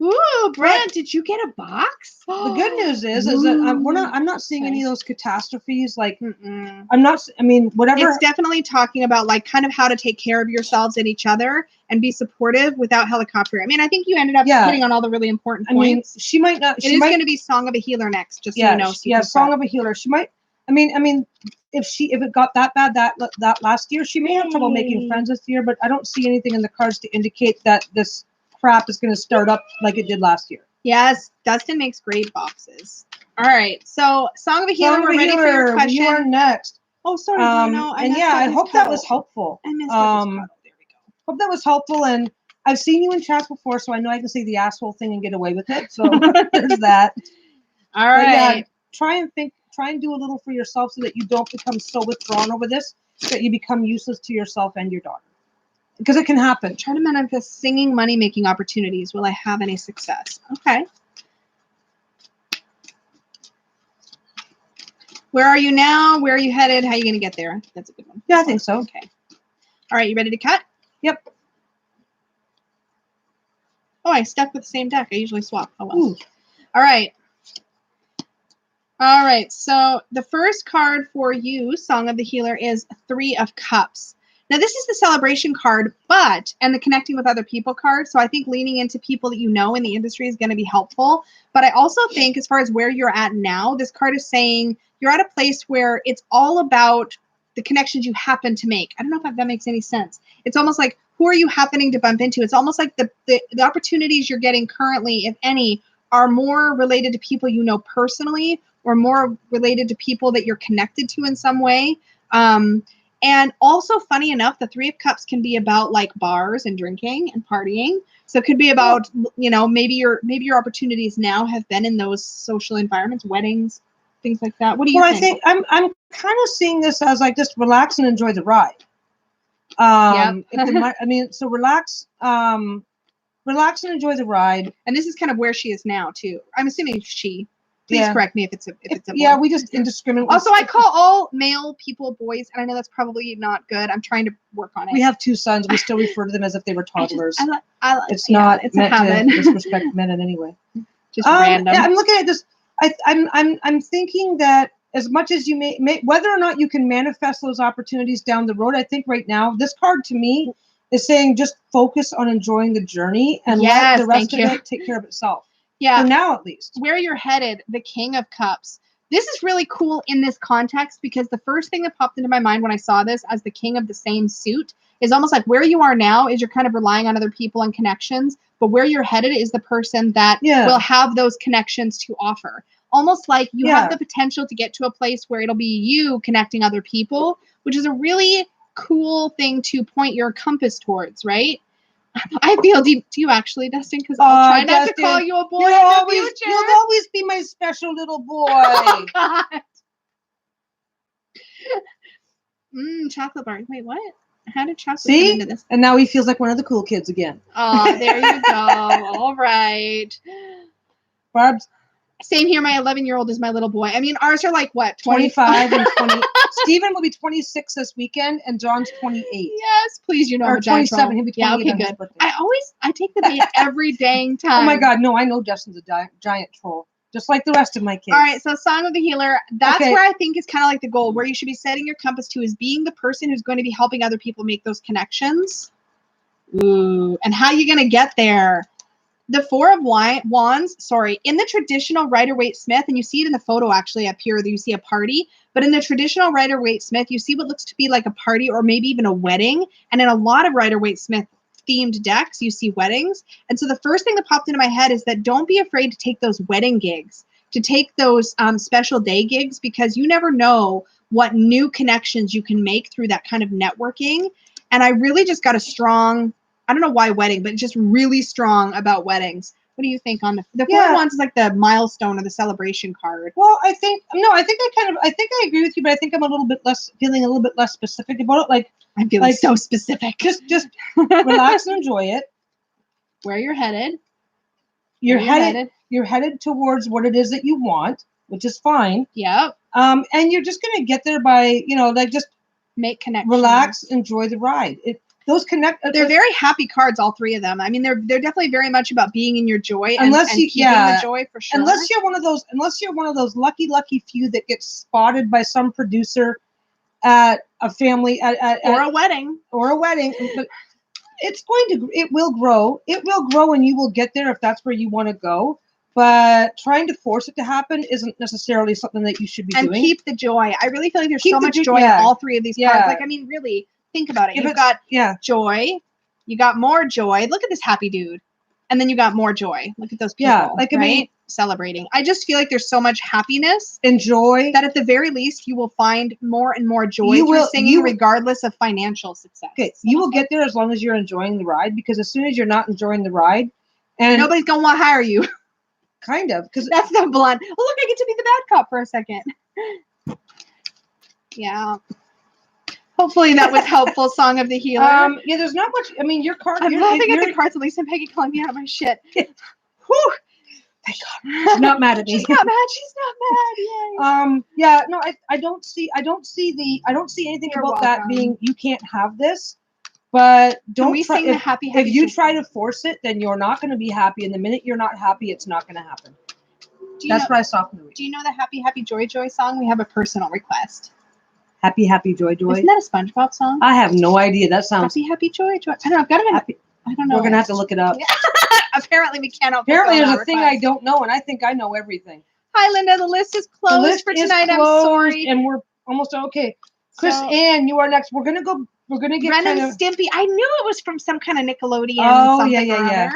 Ooh, Brent, did you get a box? The good news is that I'm not seeing any of those catastrophes. Like, whatever. It's definitely talking about like kind of how to take care of yourselves and each other and be supportive without helicopter. I mean, I think you ended up hitting on all the really important points. I mean, she might not. It is going to be Song of a Healer next, just so you know. Yeah, Song of a Healer. She might. I mean, if it got that bad that last year, she may have trouble making friends this year. But I don't see anything in the cards to indicate that this crap is going to start up like it did last year. Yes, Dustin makes great boxes. All right, so Song of a Healer, we're ready for your question. You are next. Oh, sorry, I hope that was helpful. I missed there we go. Hope that was helpful, and I've seen you in chats before, so I know I can say the asshole thing and get away with it. So there's that. All right. Try and do a little for yourself so that you don't become so withdrawn over this that you become useless to yourself and your daughter. Because it can happen. Try to manifest singing money-making opportunities. Will I have any success? Okay. Where are you now? Where are you headed? How are you going to get there? That's a good one. Yeah, I think so. Okay. All right, you ready to cut? Yep. Oh, I stuck with the same deck. I usually swap. Oh, well. Ooh. All right. All right, so the first card for you, Song of the Healer, is Three of Cups. Now, this is the celebration card, and the connecting with other people card. So I think leaning into people that you know in the industry is going to be helpful. But I also think as far as where you're at now, this card is saying you're at a place where it's all about the connections you happen to make. I don't know if that makes any sense. It's almost like who are you happening to bump into? It's almost like the opportunities you're getting currently, if any, are more related to people you know personally or more related to people that you're connected to in some way. And also, funny enough, the Three of Cups can be about like bars and drinking and partying. So it could be about, maybe your opportunities now have been in those social environments, weddings, things like that. What do you think? I think I'm kind of seeing this as like just relax and enjoy the ride. So relax and enjoy the ride. And this is kind of where she is now too. I'm assuming she. Please correct me if it's a boy. Yeah, we just indiscriminately. Also, I call all male people boys, and I know that's probably not good. I'm trying to work on it. We have 2 sons. We still refer to them as if they were toddlers. It's not. not It's meant a habit. to disrespect men in any way. Just random. Yeah, I'm looking at this. I'm thinking that as much as you may, whether or not you can manifest those opportunities down the road, I think right now this card to me is saying just focus on enjoying the journey and let the rest of it take care of itself. Yeah. For now, at least. Where you're headed, the King of Cups. This is really cool in this context because the first thing that popped into my mind when I saw this as the king of the same suit is almost like where you are now is you're kind of relying on other people and connections, but where you're headed is the person that will have those connections to offer. Almost like you have the potential to get to a place where it'll be you connecting other people, which is a really cool thing to point your compass towards, right? I feel, do you actually, Dustin? Because I'll try not to call you a boy in the future. You'll always be my special little boy. Oh, God. Chocolate bar. Wait, what? How did chocolate come into this? And now he feels like one of the cool kids again. Oh, there you go. All right. Barb's. Same here. My 11-year-old is my little boy. I mean, ours are like, what, 25 and 20. Stephen will be 26 this weekend, and John's 28. Yes, please, you know. Or 27. He'll be 28 okay, on his good. birthday. I take the bait every dang time. Oh, my God. No, I know Justin's a giant troll, just like the rest of my kids. All right, so Song of the Healer, that's where I think is kind of like the goal, where you should be setting your compass to is being the person who's going to be helping other people make those connections. Ooh, and how are you going to get there? The Four of Wands, in the traditional Rider-Waite-Smith, and you see it in the photo actually up here, that you see a party, but in the traditional Rider-Waite-Smith, you see what looks to be like a party or maybe even a wedding, and in a lot of Rider-Waite-Smith themed decks, you see weddings. And so the first thing that popped into my head is that don't be afraid to take those wedding gigs, to take those special day gigs, because you never know what new connections you can make through that kind of networking. And I really just got a strong, I don't know why wedding, but just really strong about weddings. What do you think on the Four of Wands is like the milestone or the celebration card? Well, I think I agree with you, but I think I'm feeling a little bit less specific about it. Like I'm feeling so specific. Just relax and enjoy it. Where you're headed. You're headed towards what it is that you want, which is fine. Yep. And you're just gonna get there by, just make connections. Relax, enjoy the ride. They're very happy cards, all three of them. I mean, they're definitely very much about being in your joy and keeping the joy for sure. Unless you're one of those lucky few that gets spotted by some producer at a family or a wedding. But it will grow. It will grow and you will get there if that's where you want to go. But trying to force it to happen isn't necessarily something that you should be doing. And keep the joy. I really feel like there's so much joy in all three of these cards. Like, I mean, really, think about it. You've got joy. You got more joy. Look at this happy dude. And then you got more joy. Look at those people. Yeah, I mean, celebrating. I just feel like there's so much happiness and joy that at the very least you will find more and more joy through singing regardless of financial success. Okay, you will get there as long as you're enjoying the ride, because as soon as you're not enjoying the ride, and nobody's gonna want to hire you. Kind of, because that's the blunt. Oh, look, I get to be the bad cop for a second. Yeah. Hopefully that was helpful. Song of the Healer. Yeah, there's not much. I mean, your card. I'm laughing at the cards. At least I'm Peggy calling me out of my shit. Whew. Thank God. She's not mad at me. She's not mad. Yay. Yeah. No, I don't see anything about that being you can't have this. But don't sing the happy if you try to force it, then you're not going to be happy. And the minute you're not happy, it's not going to happen. That's what I saw from the reading. Do you know the Happy Happy Joy Joy song? We have a personal request. Happy Happy Joy Joy. Isn't that a SpongeBob song? I have no idea. That sounds Happy Happy Joy Joy. I don't know. I've got it. I don't know. We're gonna have to look it up. Apparently, we cannot. Apparently, there's a thing I don't know, and I think I know everything. Hi, Linda. The list is closed for tonight. I'm sorry. And we're almost okay. Chris Ann, you are next. We're gonna go. We're gonna get Ren and Stimpy. I knew it was from some kind of Nickelodeon. Oh yeah.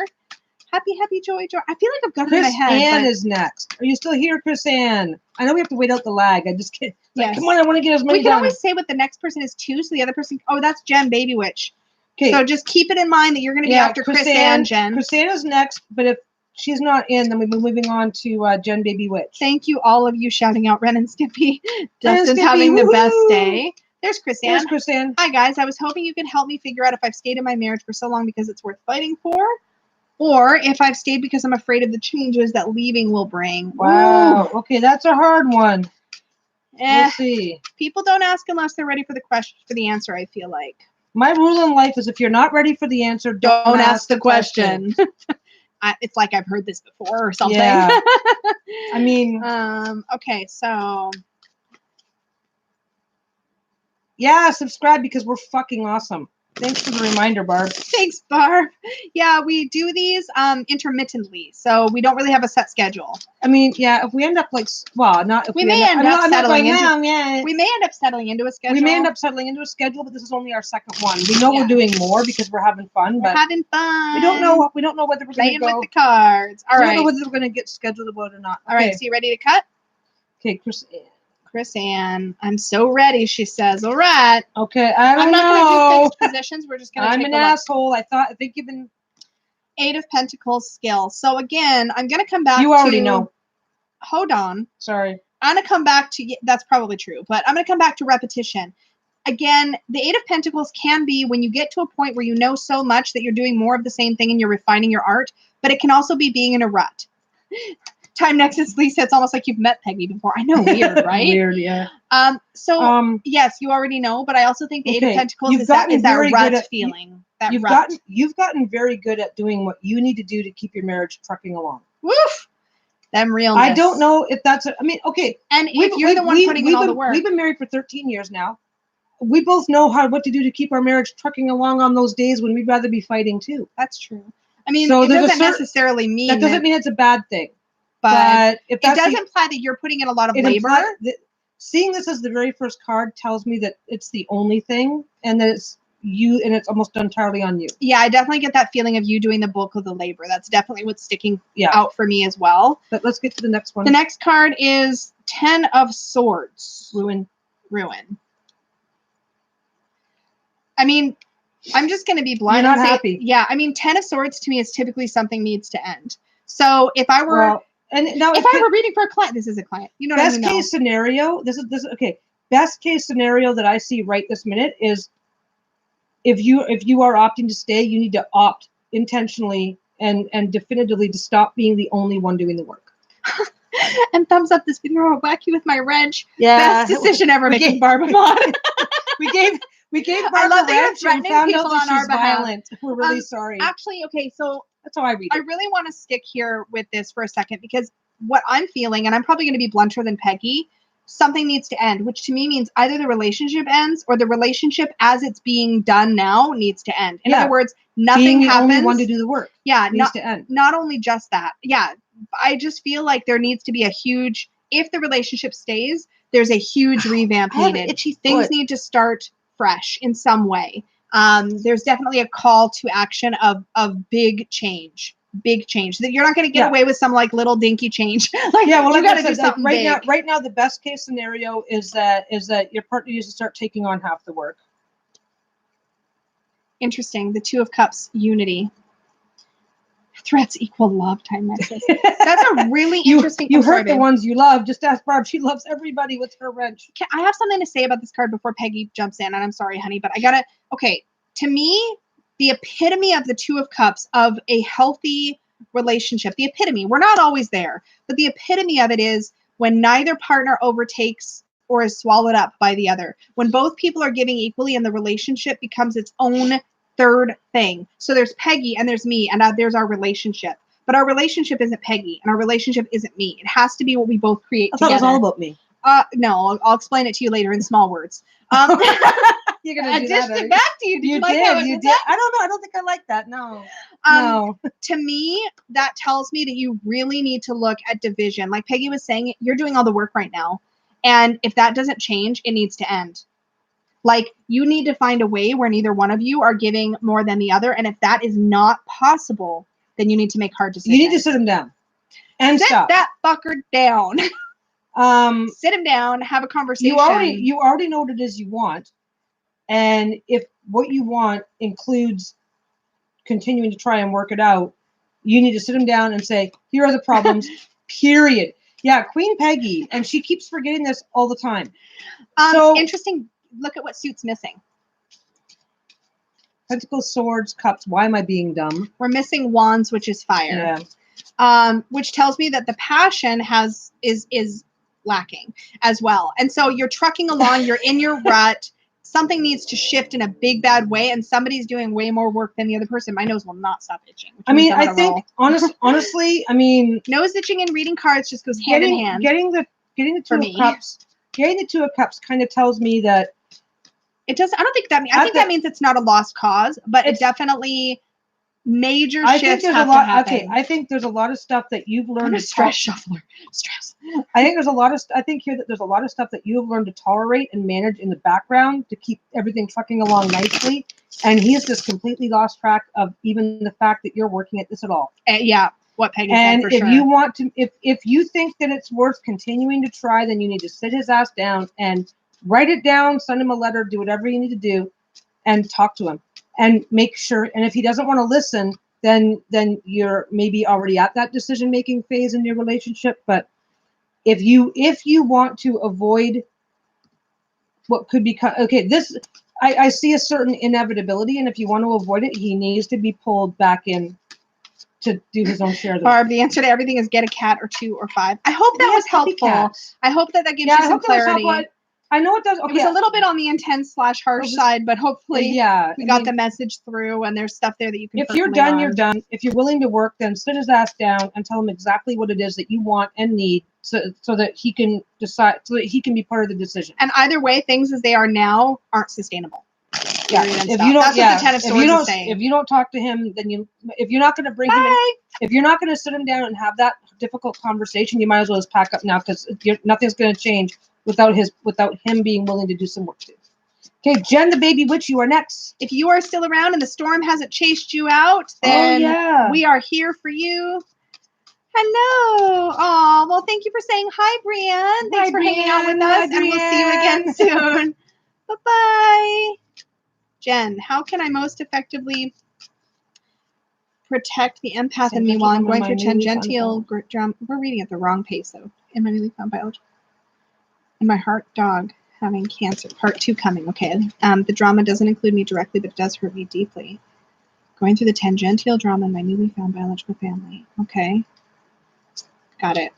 Happy Happy Joy Joy. I feel like I've got Chris it in my head. Ann is next. Are you still here, Chris Ann? I know we have to wait out the lag. I just can't. Yes. Come on, I want to get as many. We can always say what the next person is too, so the other person. Oh, that's Jen Baby Witch. Okay. So just keep it in mind that you're going to be after Chris Ann, Jen. Chris Ann is next, but if she's not in, then we'll be moving on to Jen Baby Witch. Thank you, all of you, shouting out Ren and Stimpy. Dustin's having the best day. There's Chris Ann. There's Chris Ann. Hi, guys. I was hoping you could help me figure out if I've stayed in my marriage for so long because it's worth fighting for. Or if I've stayed because I'm afraid of the changes that leaving will bring. Wow. Ooh. Okay, that's a hard one. We'll Eh, see. people don't ask unless they're ready for the question, for the answer, I feel like. My rule in life is if you're not ready for the answer, don't ask the question. It's like I've heard this before or something. Yeah. I mean, okay, so yeah, subscribe because we're fucking awesome. Thanks for the reminder, Barb. Thanks, Barb. Yeah, we do these intermittently, so we don't really have a set schedule. I mean, yeah, if we end up like, well, not if we may end up settling into. Yeah. We may end up settling into a schedule. We may end up settling into a schedule, but this is only our second one. We know we're doing more because we're having fun, but having fun. We don't know whether we're going to go with the cards. All right. We don't know whether we're going to get scheduled about it or not. All right, so you ready to cut? Okay, Chris Ann, I'm so ready, she says. All right. Okay, I'm not going to do fixed positions. We're just going to I'm take an a look. asshole. I think you've been... 8 of Pentacles skill. So again, I'm going to come back to... You already know. Hold on. Sorry. I'm going to come back to... That's probably true, but I'm going to come back to repetition. Again, the 8 of Pentacles can be when you get to a point where you know so much that you're doing more of the same thing and you're refining your art, but it can also be being in a rut. Time Nexus Lisa, it's almost like you've met Peggy before. I know, weird, right? Weird, yeah. Yes, you already know, but I also think the 8 of Pentacles is that rut feeling. You've gotten very good at doing what you need to do to keep your marriage trucking along. Woof! Them realness. I don't know if that's okay. And if you're the one putting in all the work. We've been married for 13 years now. We both know what to do to keep our marriage trucking along on those days when we'd rather be fighting too. That's true. I mean, it doesn't necessarily mean that doesn't mean it's a bad thing. But if it does imply that you're putting in a lot of labor. Seeing this as the very first card tells me that it's the only thing and that it's you and it's almost entirely on you. Yeah, I definitely get that feeling of you doing the bulk of the labor. That's definitely what's sticking out for me as well. But let's get to the next one. The next card is 10 of Swords. Ruin. I mean, I'm just going to be blunt. You're not happy. Yeah, I mean, 10 of Swords to me is typically something needs to end. So if I were... Well, and now if I were reading for a client, this is a client. You know what I mean? Best case scenario, this is okay. Best case scenario that I see right this minute is if you are opting to stay, you need to opt intentionally and definitively to stop being the only one doing the work. And thumbs up this video. I'll whack you with my wrench. Yeah. Best decision ever making Barb mod. we gave Barb a wrench and found out that she's violent. We're really sorry. Actually, okay, so that's how I read it. I really want to stick here with this for a second because what I'm feeling, and I'm probably going to be blunter than Peggy, something needs to end, which to me means either the relationship ends or the relationship as it's being done now needs to end. In other words, nothing happens. Only one to do the work. Yeah, needs to end. Not only just that. Yeah, I just feel like there needs to be a huge, if the relationship stays, there's a huge revamp needed. Things need to start fresh in some way. There's definitely a call to action of big change. That you're not going to get away with some like little dinky change. Like you got to do something big. Right now, the best case scenario is that your partner needs to start taking on half the work. Interesting. The 2 of Cups, unity. Threats equal love. Time Nexus. That's a really interesting. You hurt the ones you love. Just ask Barb. She loves everybody with her wrench. I have something to say about this card before Peggy jumps in, and I'm sorry, honey, but I gotta. Okay, to me, the epitome of the 2 of Cups of a healthy relationship. The epitome. We're not always there, but the epitome of it is when neither partner overtakes or is swallowed up by the other. When both people are giving equally, and the relationship becomes its own third thing. So there's Peggy and there's me, and there's our relationship. But our relationship isn't Peggy, and our relationship isn't me. It has to be what we both create together. I thought it was all about me. No, I'll explain it to you later in small words. You're gonna do that. I dished it back to you. You did. You did. I don't know. I don't think I like that. No. No. To me, that tells me that you really need to look at division. Like Peggy was saying, you're doing all the work right now, and if that doesn't change, it needs to end. Like, you need to find a way where neither one of you are giving more than the other. And if that is not possible, then you need to make hard decisions. You need to sit him down. And sit stop. that fucker down. Sit him down, have a conversation. You already know what it is you want. And if what you want includes continuing to try and work it out, you need to sit him down and say, here are the problems, period. Yeah, Queen Peggy. And she keeps forgetting this all the time. So interesting. Look at what suit's missing. Pentacles, swords, cups. Why am I being dumb? We're missing wands, which is fire. Yeah. Which tells me that the passion is lacking as well. And so you're trucking along, you're in your rut. Something needs to shift in a big bad way, and somebody's doing way more work than the other person. My nose will not stop itching. I mean, I think honestly, I mean, nose itching and reading cards just goes hand in hand. Getting the two of cups kind of tells me that it does. I don't think that means. I think that means it's not a lost cause, but it definitely major shifts have to happen. Okay, I think there's a lot of stuff that you've learned. Stress shuffler. Stress. I think there's a lot of. I think here that there's a lot of stuff that you have learned to tolerate and manage in the background to keep everything trucking along nicely. And he's just completely lost track of even the fact that you're working at this at all. Yeah, what Peggy said for sure. And if you want to, if you think that it's worth continuing to try, then you need to sit his ass down and write it down, send him a letter, do whatever you need to do, and talk to him. And make sure, and if he doesn't want to listen, then you're maybe already at that decision-making phase in your relationship. But if you want to avoid what could become, okay, this, I see a certain inevitability, and if you want to avoid it, he needs to be pulled back in to do his own share. Barb, the answer to everything is get a cat or 2 or 5. I hope that was helpful. I hope that gives you some clarity. I know it does. Okay. It was a little bit on the intense/harsh side, but hopefully we got the message through, and there's stuff there that you can. If you're done, you're done. If you're willing to work, then sit his ass down and tell him exactly what it is that you want and need, so that he can decide, so that he can be part of the decision. And either way, things as they are now aren't sustainable. Yeah. If you don't, that's what the Ten of Swords is saying. If you don't talk to him, then if you're not going to bring him in, if you're not going to sit him down and have that difficult conversation, you might as well just pack up now, because nothing's going to change without him being willing to do some work too. Okay, Jen the Baby Witch, you are next. If you are still around and the storm hasn't chased you out, then we are here for you. Hello. Oh, well, thank you for saying hi, Brienne. Thanks for hanging out with us, and we'll see you again soon. Bye-bye. Jen, how can I most effectively protect the empath in me while I'm going through tangential drama? We're reading at the wrong pace, though. In my newly found biology. And my heart dog having cancer. Part 2 coming. Okay. The drama doesn't include me directly, but it does hurt me deeply. Going through the tangential drama in my newly found biological family. Okay. Got it.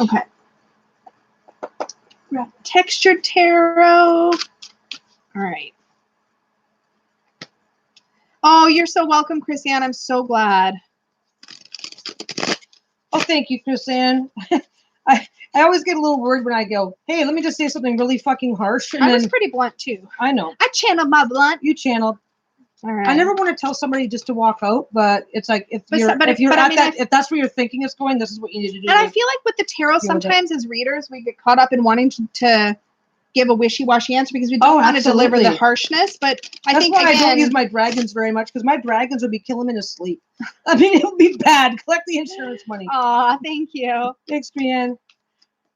Okay. Textured tarot. All right. Oh, you're so welcome, Chrisanne. I'm so glad. Oh, thank you, Chrisanne. I always get a little worried when I go, hey, let me just say something really fucking harsh. And I was pretty blunt, too. I know. I channeled my blunt. You channeled. All right. I never want to tell somebody just to walk out, but it's like, if that's where you're thinking it's going, this is what you need to do. And I feel like with the tarot, sometimes as readers, we get caught up in wanting to give a wishy-washy answer because we don't want to deliver the harshness. But that's why I don't use my dragons very much, because my dragons would be killing him in his sleep. I mean, it would be bad. Collect the insurance money. Aw, thank you. Thanks, Brienne.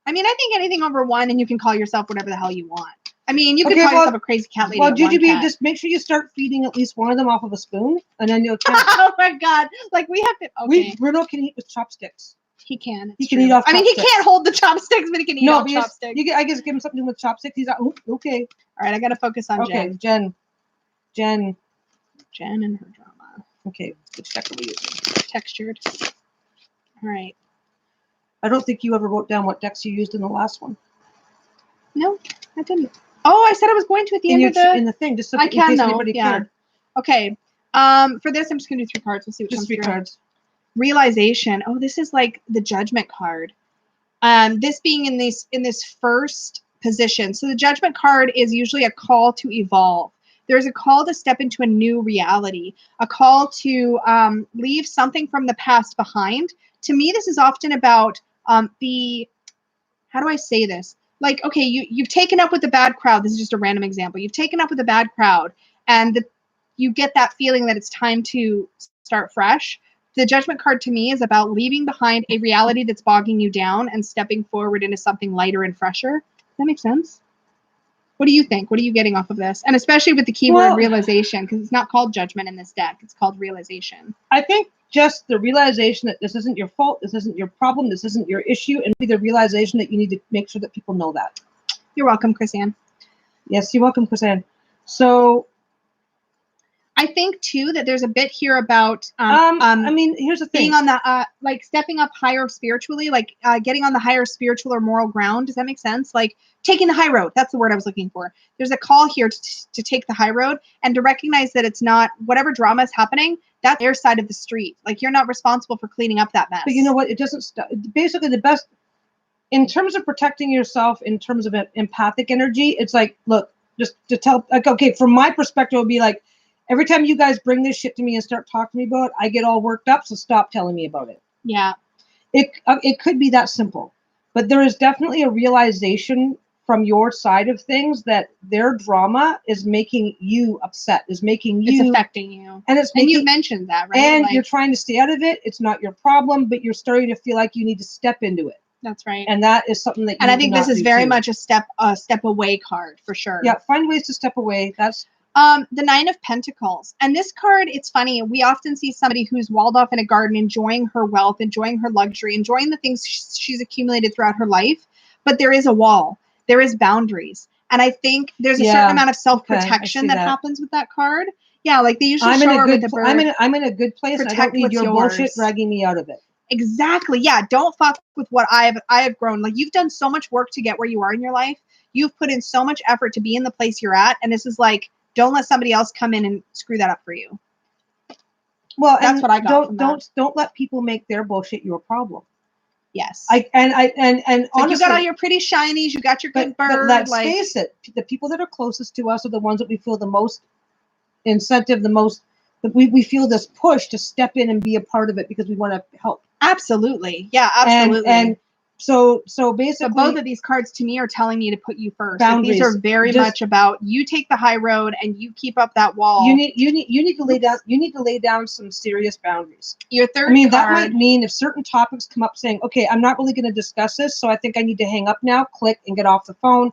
I mean, I think anything over 1, and you can call yourself whatever the hell you want. I mean, you could call yourself a crazy cat lady. Well, GGB, just make sure you start feeding at least one of them off of a spoon, and then you'll. Oh my God! Like we have to. Okay. Bruno can eat with chopsticks. He can. He can eat off. I mean, he can't hold the chopsticks, but he can eat off chopsticks. I guess give him something with chopsticks. He's like, okay. All right, I got to focus on Jen. Jen and her drama. Okay, which deck are we using? Textured. All right. I don't think you ever wrote down what decks you used in the last one. No, I didn't. Oh, I said I was going to at the end of the thing. Just so I can though. Yeah. Okay. For this, I'm just gonna do 3 cards. We'll see what comes through. Just 3 cards. Realization. Oh, this is like the Judgment card. This being in this first position. So the Judgment card is usually a call to evolve. There's a call to step into a new reality. A call to leave something from the past behind. To me, this is often about how do I say this? Like, okay, you've taken up with a bad crowd. This is just a random example. You've taken up with a bad crowd, and you get that feeling that it's time to start fresh. The Judgment card to me is about leaving behind a reality that's bogging you down and stepping forward into something lighter and fresher. Does that make sense? What do you think? What are you getting off of this? And especially with the keyword realization, because it's not called judgment in this deck. It's called realization. I think just the realization that this isn't your fault, this isn't your problem, this isn't your issue, and the realization that you need to make sure that people know that. You're welcome, Chrisanne. Yes, you're welcome, Chrisanne. So I think too that there's a bit here about I mean, here's the thing. being on the like stepping up higher spiritually, like getting on the higher spiritual or moral ground. Does that make sense? Like taking the high road. That's the word I was looking for. There's a call here to take the high road and to recognize that it's not whatever drama is happening. That's their side of the street. Like you're not responsible for cleaning up that mess. But you know what? It doesn't. Basically, the best in terms of protecting yourself, in terms of empathic energy, it's like, look, just to tell. Like, okay, from my perspective, it would be like, every time you guys bring this shit to me and start talking to me about it, I get all worked up. So stop telling me about it. Yeah. It could be that simple, but there is definitely a realization from your side of things that their drama is making you upset, is making you. It's affecting you. And you mentioned that, right? And like, you're trying to stay out of it. It's not your problem, but you're starting to feel like you need to step into it. That's right. And that is something that you And I think this is very too. much a step away card for sure. Yeah, find ways to step away. That's the Nine of Pentacles. And this card, it's funny. We often see somebody who's walled off in a garden, enjoying her wealth, enjoying her luxury, enjoying the things she's accumulated throughout her life. But there is a wall. There is boundaries. And I think there's a certain amount of self-protection that happens with that card. Yeah, like they usually show her with the bird. I'm in a good place. I don't need your bullshit dragging me out of it. Exactly. Yeah. Don't fuck with what I have grown. Like you've done so much work to get where you are in your life. You've put in so much effort to be in the place you're at. And this is like, don't let somebody else come in and screw that up for you. Well, that's what I got. Don't let people make their bullshit your problem. Yes. And honestly, you got all your pretty shinies, you got your good bird. But let's face it, the people that are closest to us are the ones that we feel the most incentive, the most that we feel this push to step in and be a part of it because we want to help. Absolutely. Yeah, absolutely. And so basically, both of these cards to me are telling me to put you first. Boundaries. Like these are very much about you take the high road and you keep up that wall. You need to lay down. You need to lay down some serious boundaries. Your third. I mean, that might mean if certain topics come up, saying, "Okay, I'm not really going to discuss this, so I think I need to hang up now." Click and get off the phone,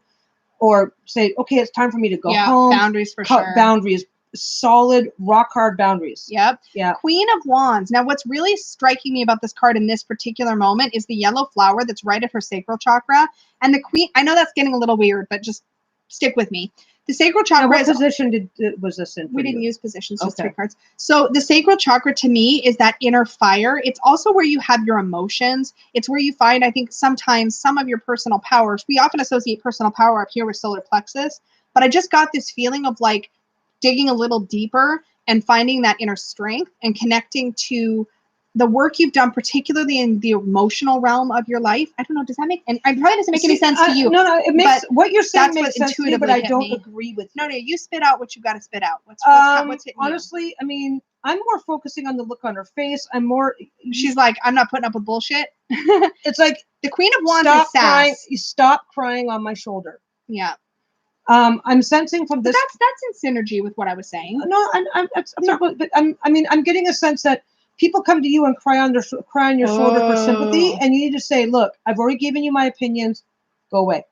or say, "Okay, it's time for me to go home." Boundaries for sure. Boundaries. Solid, rock hard boundaries. Yep. Yeah. Queen of Wands. Now, what's really striking me about this card in this particular moment is the yellow flower that's right at her sacral chakra. And the queen, I know that's getting a little weird, but just stick with me. The sacral chakra. Now, what position was this in? We didn't use positions, just 3 cards. So the sacral chakra to me is that inner fire. It's also where you have your emotions. It's where you find, I think, sometimes some of your personal powers. We often associate personal power up here with solar plexus, but I just got this feeling of like digging a little deeper and finding that inner strength and connecting to the work you've done, particularly in the emotional realm of your life. I don't know. Does that make? And it probably doesn't make any sense to you. No. It makes what you're saying makes sense to me, but I don't agree with you. No. You spit out what you got to spit out. What's hitting honestly, you? I mean, I'm more focusing on the look on her face. I'm more. She's like, I'm not putting up with bullshit. It's like the Queen of Wands is sass. Stop crying on my shoulder. Yeah. I'm sensing from this. But that's in synergy with what I was saying. No, I'm getting a sense that people come to you and cry on your shoulder for sympathy, and you need to say, "Look, I've already given you my opinions. Go away."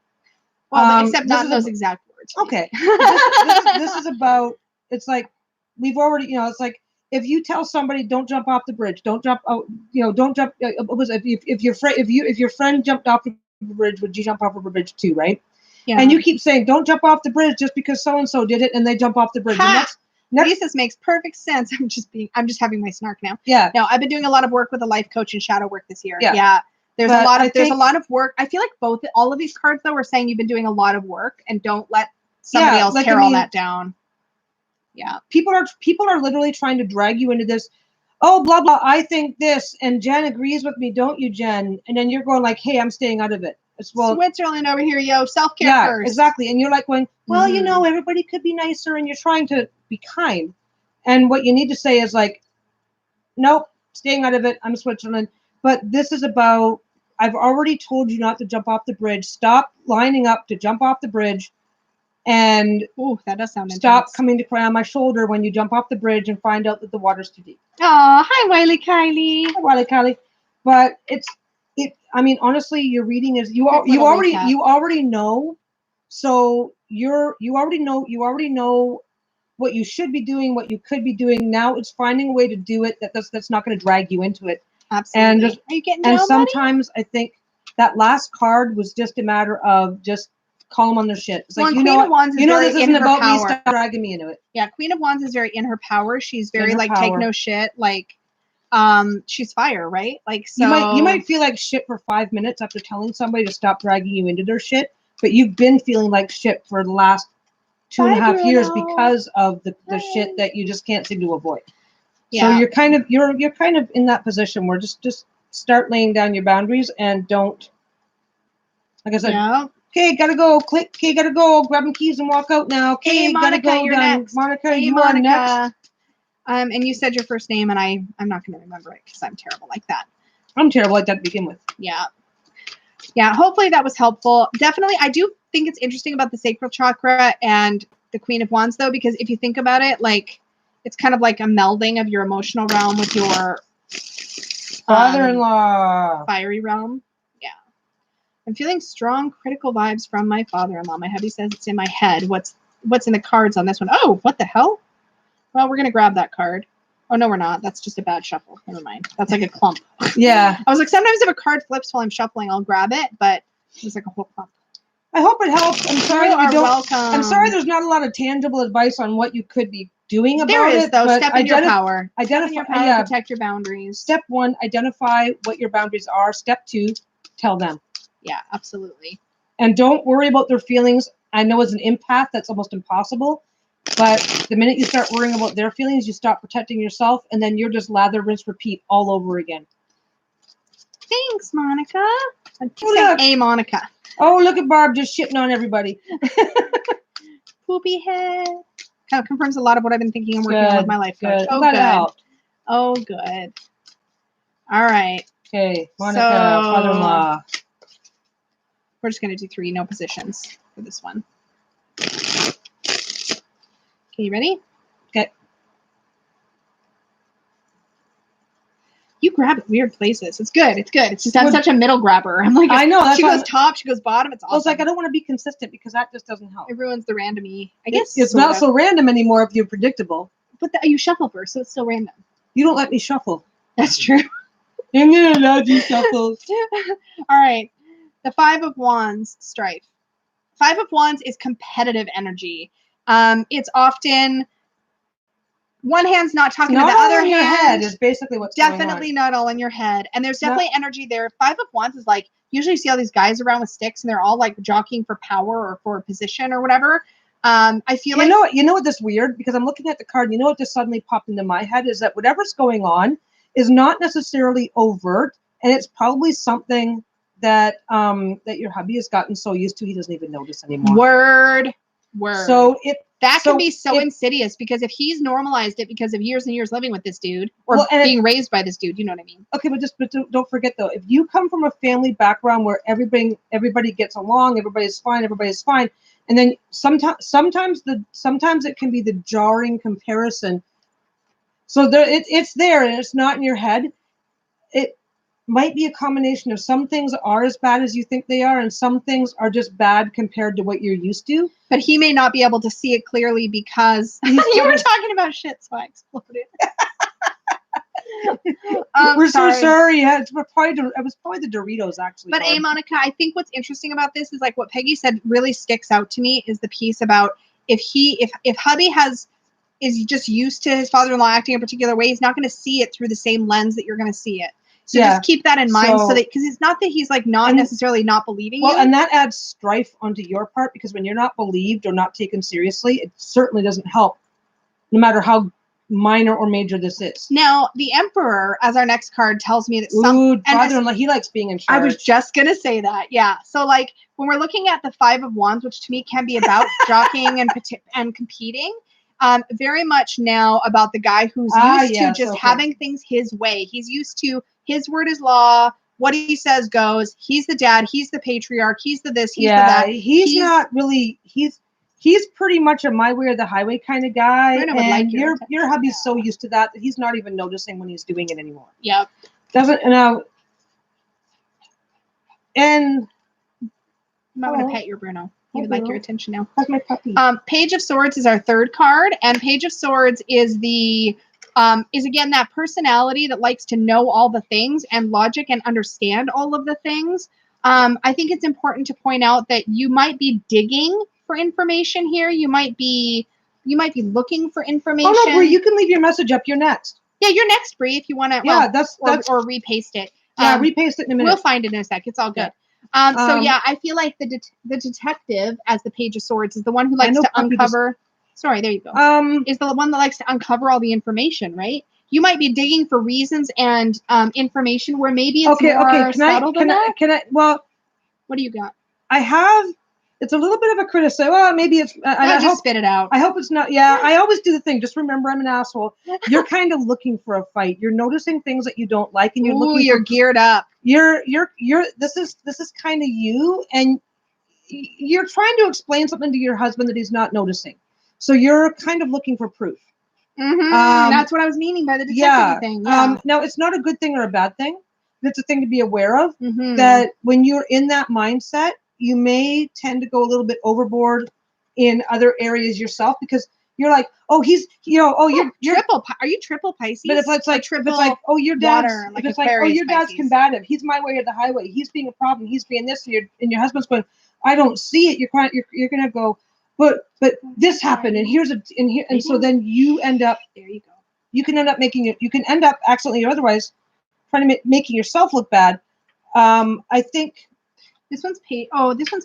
Well, except not those exact words. Okay. this is about. It's like we've already, it's like if you tell somebody, "Don't jump off the bridge. Don't jump out. Don't jump." If your friend jumped off the bridge, would you jump off of a bridge too? Right. Yeah. And you keep saying, don't jump off the bridge just because so-and-so did it and they jump off the bridge. This makes perfect sense. I'm just having my snark now. Yeah. No, I've been doing a lot of work with a life coach and shadow work this year. Yeah. There's a lot of work. I feel like all of these cards though are saying you've been doing a lot of work and don't let somebody else tear all that down. Yeah. People are literally trying to drag you into this. Oh, blah, blah. I think this. And Jen agrees with me. Don't you, Jen? And then you're going like, hey, I'm staying out of it. Well, Switzerland over here, yo, self-care first. Exactly. And you're like going, well, everybody could be nicer, and you're trying to be kind. And what you need to say is like, nope, staying out of it. I'm Switzerland. But this is about, I've already told you not to jump off the bridge. Stop lining up to jump off the bridge. And that does sound stop intense. Coming to cry on my shoulder when you jump off the bridge and find out that the water's too deep. Oh, hi, Wiley Kylie. Hi, Wiley Kylie. But I mean, honestly, your reading is you already know, so you already know what you should be doing, what you could be doing. Now it's finding a way to do it that's not going to drag you into it. Absolutely. And sometimes I think that last card was just a matter of just call them on their shit. It's like, Queen of Wands is very this isn't in her about me. power. Stop dragging me into it. Yeah, Queen of Wands is very in her power. She's very like power. take no shit. Like, she's fire, right? Like, so you might feel like shit for 5 minutes after telling somebody to stop dragging you into their shit, but you've been feeling like shit for the last 2.5 years because of the shit that you just can't seem to avoid. Yeah. So you're kind of in that position where just start laying down your boundaries and don't, like I said, okay, gotta go, click, okay, gotta go, grab my keys and walk out now. Okay, hey, Monica, gotta go, you're done. next. Monica, hey, you Monica. are next. And you said your first name, and I'm not going to remember it because I'm terrible like that. I'm terrible like that to begin with. Yeah. Yeah, hopefully that was helpful. Definitely, I do think it's interesting about the sacral chakra and the Queen of Wands, though, because if you think about it, like, it's kind of like a melding of your emotional realm with your father-in-law fiery realm. Yeah. I'm feeling strong critical vibes from my father-in-law. My hubby says it's in my head. What's in the cards on this one? Oh, what the hell? Well, we're going to grab that card. Oh, no, we're not. That's just a bad shuffle. Never mind. That's like a clump. Yeah. I was like, sometimes if a card flips while I'm shuffling, I'll grab it, but it was like a whole clump. I hope it helps. I'm sorry welcome. I'm sorry there's not a lot of tangible advice on what you could be doing about it. There is, though. But Step in your power. Identify your power, protect your boundaries. Step 1, identify what your boundaries are. Step 2, tell them. Yeah, absolutely. And don't worry about their feelings. I know as an empath, that's almost impossible. But the minute you start worrying about their feelings, you stop protecting yourself, and then you're just lather, rinse, repeat all over again. Thanks, Monica. I'm saying, hey, Monica. Oh, look at Barb just shitting on everybody. Poopy head. Kind of confirms a lot of what I've been thinking and working on with my life coach. Oh, good. Oh, good. All right. Okay, Monica, father-in-law. We're just going to do 3 no positions for this one. Okay, you ready? Okay. You grab at weird places. It's good. It's good. It's just I'm such a middle grabber. I'm like, I know. She goes top, she goes bottom. It's awesome. I was like, I don't want to be consistent because that just doesn't help. It ruins the randomy. I guess it's not so random anymore if you're predictable. But you shuffle first, so it's still random. You don't let me shuffle. That's true. I'm gonna allow you shuffle. All right. The 5 of Wands, strife. 5 of Wands is competitive energy. It's often one hand's not talking to the other hand. Your head is basically what's going on. Definitely not all in your head. And there's definitely energy there. 5 of Wands is like, usually you see all these guys around with sticks and they're all like jockeying for power or for a position or whatever. I feel like you know what that's weird, because I'm looking at the card. You know what just suddenly popped into my head is that whatever's going on is not necessarily overt, and it's probably something that that your hubby has gotten so used to he doesn't even notice anymore. Word. So can be so insidious, because if he's normalized it because of years and years living with this dude or being raised by this dude, you know what I mean? Okay, but don't forget though, if you come from a family background where everybody gets along, everybody's fine, and then sometimes it can be the jarring comparison. So it's there and it's not in your head. It might be a combination of some things are as bad as you think they are, and some things are just bad compared to what you're used to. But he may not be able to see it clearly because you were talking about shit, so I exploded. We're so sorry. Yeah, it was probably the Doritos, actually. But Monica, I think what's interesting about this is like what Peggy said really sticks out to me is the piece about if hubby is just used to his father-in-law acting a particular way, he's not going to see it through the same lens that you're going to see it. So just keep that in mind, so that, because it's not that he's like not necessarily not believing you. Well, and that adds strife onto your part, because when you're not believed or not taken seriously, it certainly doesn't help, no matter how minor or major this is. Now, the Emperor, as our next card, tells me that father-in-law, he likes being in charge. I was just gonna say that, yeah. So like when we're looking at the 5 of Wands, which to me can be about jockeying and competing. Very much now about the guy who's used to just having things his way. He's used to his word is law. What he says goes. He's the dad. He's the patriarch. He's the this. He's the that. He's not really. He's pretty much a my way or the highway kind of guy. And your hubby's so used to that he's not even noticing when he's doing it anymore. Yep. Doesn't now. And you might want to pet your Bruno. He would like your attention now. How's my puppy? Page of Swords is our 3rd card, and Page of Swords is the is again that personality that likes to know all the things and logic and understand all of the things. I think it's important to point out that you might be digging for information here. You might be looking for information. Oh no, Bree, you can leave your message up. You're next. Yeah, you're next, Bree, if you want to. Yeah, that's or repaste it. Yeah, repaste it in a minute. We'll find it in a sec. It's all good. Yeah. So yeah, I feel like the detective, as the Page of Swords, is the one who likes to uncover. Sorry, there you go. Is the one that likes to uncover all the information, right? You might be digging for reasons and information where maybe it's more subtle than that. Well, what do you got? I have. It's a little bit of a criticism. Well, maybe it's. I just spit it out. I hope it's not. Yeah, I always do the thing. Just remember, I'm an asshole. You're kind of looking for a fight. You're noticing things that you don't like, and you're geared up. You're. This is kind of you, and you're trying to explain something to your husband that he's not noticing. So you're kind of looking for proof. That's what I was meaning by the detective thing. Yeah. Now, it's not a good thing or a bad thing. It's a thing to be aware of. That when you're in that mindset, you may tend to go a little bit overboard in other areas yourself because you're like, oh, he's, you're triple. Are you triple Pisces? But if it's like triple, oh, your dad's, water, like if it's like, oh, your dad's combative. He's my way or the highway. He's being a problem. He's being this, and your husband's going, I don't see it. You're gonna go, but this happened, and so then you end up. There you go. You can end up making it. You can end up accidentally or otherwise trying to making yourself look bad. I think. This one's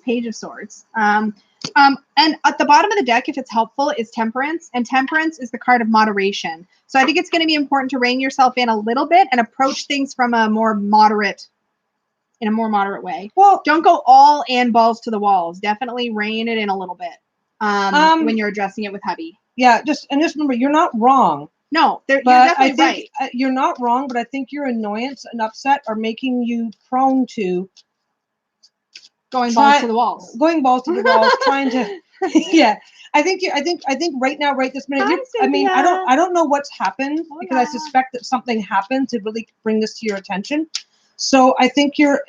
Page of Swords. And at the bottom of the deck, if it's helpful, is Temperance. And Temperance is the card of moderation. So I think it's going to be important to rein yourself in a little bit and approach things from in a more moderate way. Well, don't go all and balls to the walls. Definitely rein it in a little bit when you're addressing it with hubby. Yeah, just remember, you're not wrong. No, you're definitely right. You're not wrong, but I think your annoyance and upset are making you prone to going balls to the walls, trying to. Yeah, I think right now, right this minute. I don't know what's happened because I suspect that something happened to really bring this to your attention. So I think you're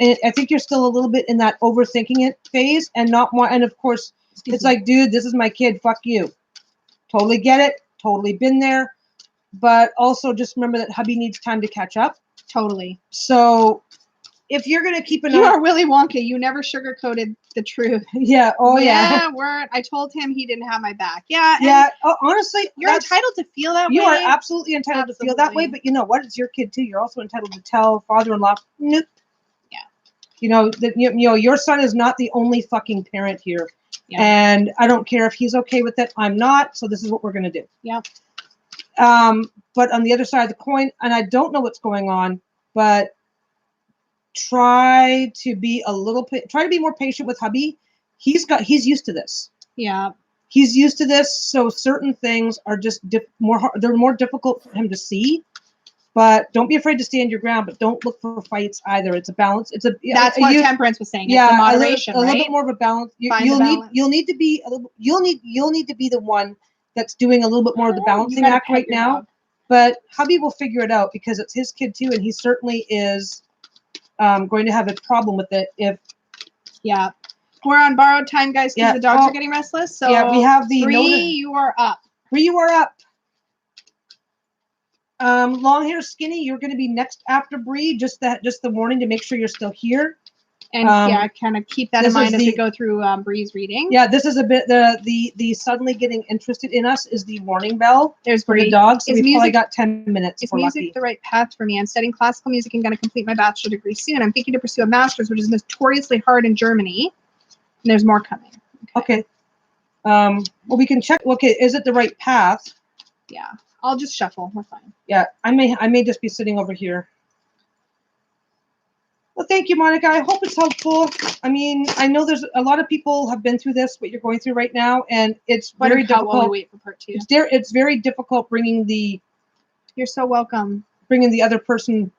still a little bit in that overthinking it phase and not more. And of course, it's like, dude, this is my kid. Fuck you. Totally get it. Totally been there. But also just remember that hubby needs time to catch up. Totally. So if you're going to keep an eye. You are Willy Wonka. You never sugarcoated the truth. Yeah. Oh, yeah. Word. I told him he didn't have my back. Yeah. Yeah. Oh, honestly, you're entitled to feel that way. You are absolutely entitled to feel that way. But you know what? It's your kid, too. You're also entitled to tell father-in-law, nope. Yeah. Your son is not the only fucking parent here. Yeah. And I don't care if he's okay with it. I'm not. So this is what we're going to do. Yeah. But on the other side of the coin, and I don't know what's going on, but try to be more patient with hubby. He's used to this. Yeah. He's used to this. So certain things are just they're more difficult for him to see, but don't be afraid to stand your ground, but don't look for fights either. It's a balance. That's what Temperance was saying. Yeah. It's a moderation, a little bit more of a balance. You'll need to be the one that's doing a little bit more of the balancing act right now, but hubby will figure it out because it's his kid too. And he certainly is, going to have a problem with it yeah. We're on borrowed time, guys, because the dogs are getting restless. So yeah, we have the Bree, you are up. Bree, you are up. Long hair, skinny. You're going to be next after Bree. Just the warning to make sure you're still here. And kind of keep that in mind as we go through Bree's reading. Yeah, this is a bit the suddenly getting interested in us is the warning bell. There's for the dogs. So we've probably got 10 minutes. Is music the right path for me? I'm studying classical music and going to complete my bachelor degree soon. I'm thinking to pursue a master's, which is notoriously hard in Germany. And there's more coming. Okay. Well, we can check. Okay, is it the right path? Yeah, I'll just shuffle. We're fine. Yeah, I may just be sitting over here. Well, thank you, Monica. I hope it's helpful. I mean, I know there's a lot of people have been through this, what you're going through right now, and it's very difficult. While we wait for part 2. It's very difficult bringing the. You're so welcome. Bringing the other person.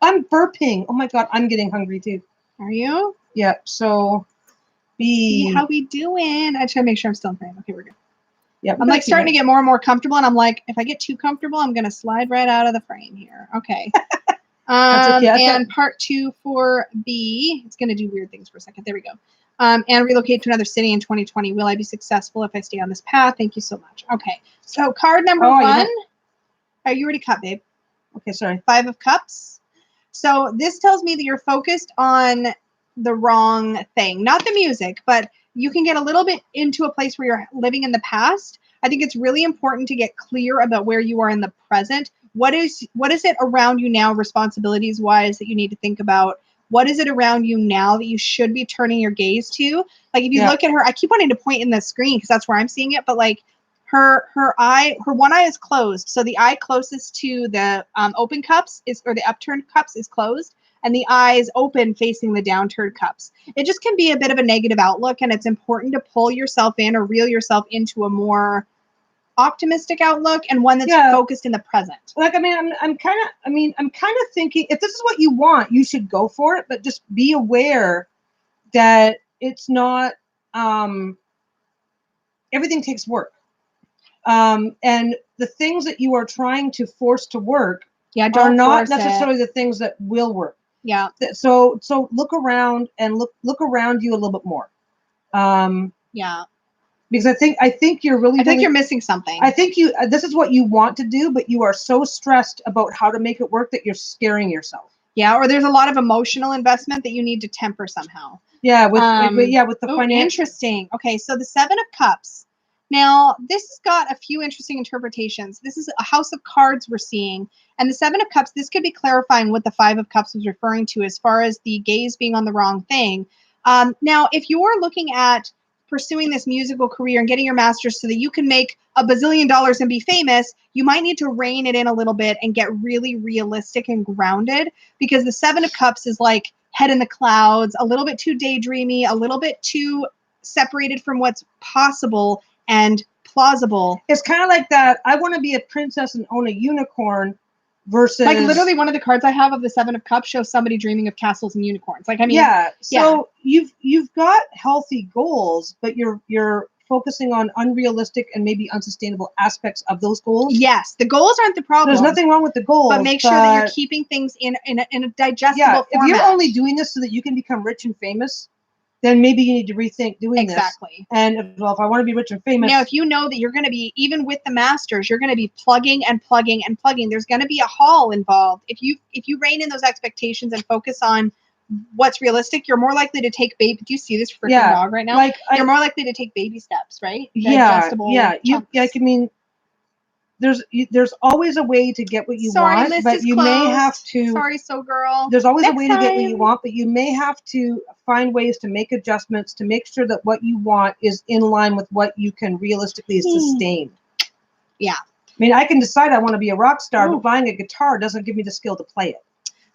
I'm burping. Oh my God, I'm getting hungry too. Are you? Yeah. So, how we doing? I try to make sure I'm still in frame. Okay, we're good. Yeah. I'm like starting to get more and more comfortable, and I'm like, if I get too comfortable, I'm gonna slide right out of the frame here. Okay. And part 2 for B, it's going to do weird things for a second. There we go. And relocate to another city in 2020. Will I be successful if I stay on this path? Thank you so much. Okay. So card number 1. Oh, you already cut, babe. Okay, sorry. 5 of Cups. So this tells me that you're focused on the wrong thing. Not the music, but you can get a little bit into a place where you're living in the past. I think it's really important to get clear about where you are in the present. What is it around you now, responsibilities wise, that you need to think about? What is it around you now that you should be turning your gaze to? Like if you look at her, I keep wanting to point in the screen because that's where I'm seeing it, but like her one eye is closed. So the eye closest to the open cups or the upturned cups is closed, and the eye is open facing the downturned cups. It just can be a bit of a negative outlook, and it's important to pull yourself in or reel yourself into a more optimistic outlook and one that's focused in the present. Like, I'm kind of thinking if this is what you want, you should go for it, but just be aware that it's not, everything takes work. And the things that you are trying to force to work are not necessarily the things that will work. Yeah. So look around and look around you a little bit more. Yeah. Because I think you're really. I think you're missing something. I think this is what you want to do, but you are so stressed about how to make it work that you're scaring yourself. Yeah, or there's a lot of emotional investment that you need to temper somehow. Yeah, with the financial. Interesting. Okay, so the Seven of Cups. Now, this has got a few interesting interpretations. This is a house of cards we're seeing. And the Seven of Cups, this could be clarifying what the Five of Cups was referring to as far as the gaze being on the wrong thing. Now, if you're looking at pursuing this musical career and getting your master's so that you can make $1 bazillion and be famous, you might need to rein it in a little bit and get really realistic and grounded, because the Seven of Cups is like head in the clouds, a little bit too daydreamy, a little bit too separated from what's possible and plausible. It's kind of like that. I want to be a princess and own a unicorn versus like literally one of the cards I have of the Seven of Cups shows somebody dreaming of castles and unicorns. Like, I mean, so you've got healthy goals, but you're focusing on unrealistic and maybe unsustainable aspects of those goals. Yes, the goals aren't the problem. There's nothing wrong with the goals, but make sure that you're keeping things in a digestible format. If you're only doing this so that you can become rich and famous, then maybe you need to rethink doing this. Exactly. And if I want to be rich and famous. Now, if you know that you're going to be, even with the masters, you're going to be plugging and plugging and plugging. There's going to be a haul involved. If you rein in those expectations and focus on what's realistic, you're more likely to take baby. Do you see this freaking dog right now? Like you're more likely to take baby steps, right? There's always a way to get what you want, but you may have to. Sorry, so girl. There's always a way to get what you want, but you may have to find ways to make adjustments to make sure that what you want is in line with what you can realistically sustain. Yeah. I mean, I can decide I want to be a rock star, but buying a guitar doesn't give me the skill to play it.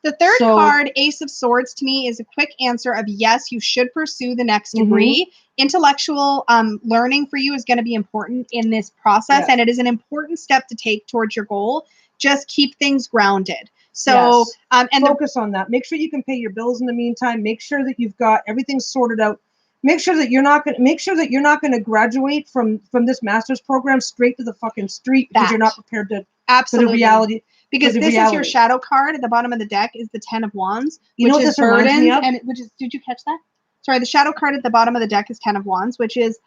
The third card, Ace of Swords, to me is a quick answer of yes, you should pursue the next degree. Intellectual learning for you is going to be important in this process, and it is an important step to take towards your goal. Just keep things grounded. So, and focus on that. Make sure you can pay your bills in the meantime. Make sure that you've got everything sorted out. Make sure that you're not going to graduate from this master's program straight to the fucking street because you're not prepared to for the reality. Because this is your shadow card at the bottom of the deck is the Ten of Wands, which is burdens, and did you catch that? Sorry, the shadow card at the bottom of the deck is Ten of Wands, which is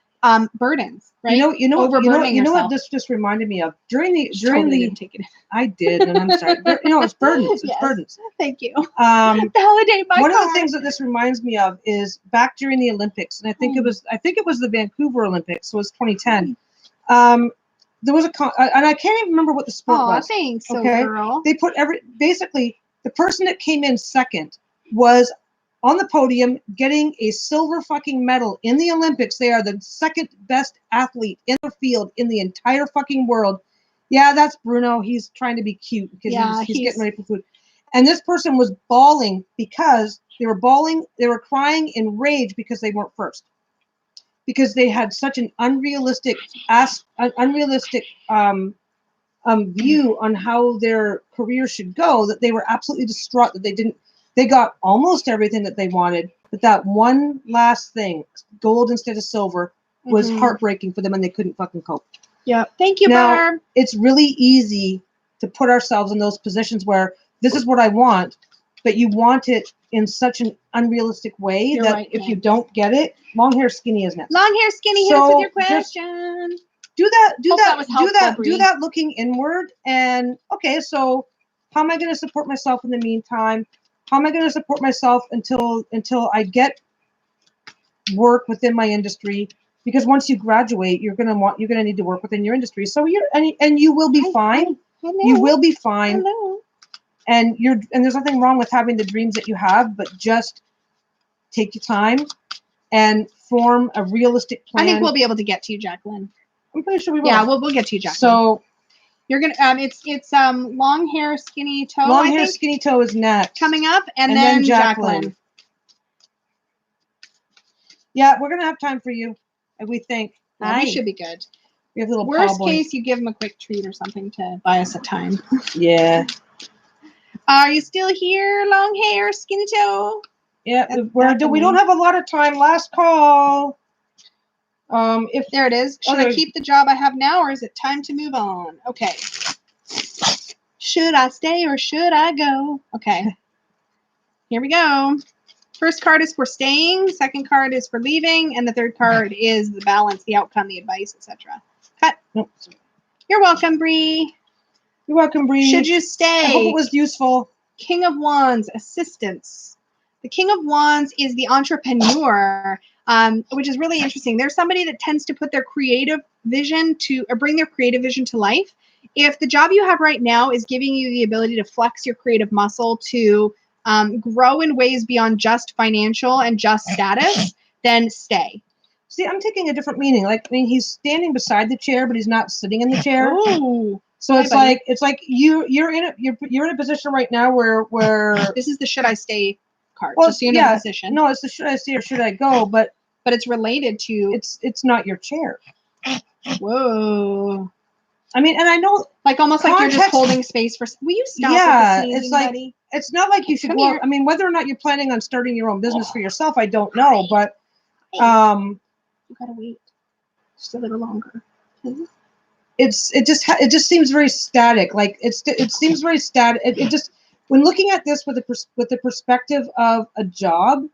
burdens, right? You know what this just reminded me of during the didn't take it. I did, and I'm sorry. It's burdens. It's burdens. Thank you. Validate my one of the things that this reminds me of is back during the Olympics, and I think it was the Vancouver Olympics, so it was 2010. There was and I can't even remember what the sport was. Thanks, girl. They put basically the person that came in second was on the podium getting a silver fucking medal in the Olympics. They are the second best athlete in the field in the entire fucking world. Yeah, that's Bruno. He's trying to be cute because he's getting ready for food. And this person was bawling because they were crying in rage because they weren't first. Because they had such an unrealistic view on how their career should go that they were absolutely distraught that they got almost everything that they wanted, but that one last thing, gold instead of silver, was heartbreaking for them and they couldn't fucking cope. Yeah. Thank you, Barb. It's really easy to put ourselves in those positions where this is what I want, but you want it in such an unrealistic way if you don't get it, long hair skinny is next. Long hair skinny, hit us with your question. Do that looking inward, and okay, so how am I going to support myself in the meantime? How am I going to support myself until I get work within my industry? Because once you graduate, you're going to need to work within your industry. So you will be fine. You will be fine. Hello. And there's nothing wrong with having the dreams that you have, but just take your time and form a realistic plan. I think we'll be able to get to you, Jacqueline. I'm pretty sure we will. Yeah, we'll get to you, Jacqueline. So you're gonna it's long hair, skinny toe. Long hair, skinny toe is next. Coming up, and then Jacqueline. Yeah, we're gonna have time for you, we think. Yeah, we should be good. We have a little worst case, you give them a quick treat or something to buy us a time. Yeah. Are you still here? Long hair, skinny toe. Yeah, we don't have a lot of time. Last call. If there it is. Should I keep the job I have now, or is it time to move on? Okay. Should I stay or should I go? Okay. Here we go. First card is for staying. Second card is for leaving, and the third card is the balance, the outcome, the advice, etc. Cut. Nope. You're welcome, Bree. You're welcome, Bree. Should you stay? I hope it was useful. King of Wands, assistance. The King of Wands is the entrepreneur, which is really interesting. There's somebody that tends to put their creative vision or bring their creative vision to life. If the job you have right now is giving you the ability to flex your creative muscle to grow in ways beyond just financial and just status, then stay. See, I'm taking a different meaning. Like, I mean, he's standing beside the chair, but he's not sitting in the chair. Ooh. So it's like you're in a position right now where this is the should I stay card. Well, just so you know the position. No, it's the should I stay or should I go, but it's related to it's not your chair. Whoa. I mean, and I know like almost like you're just holding space for. Will you stop? Yeah, with the it's like buddy? It's not like you should. Well, I mean, whether or not you're planning on starting your own business for yourself, I don't know, but you gotta wait just a little longer. It just seems very static. Like it seems very static. It just when looking at this with the perspective of a job,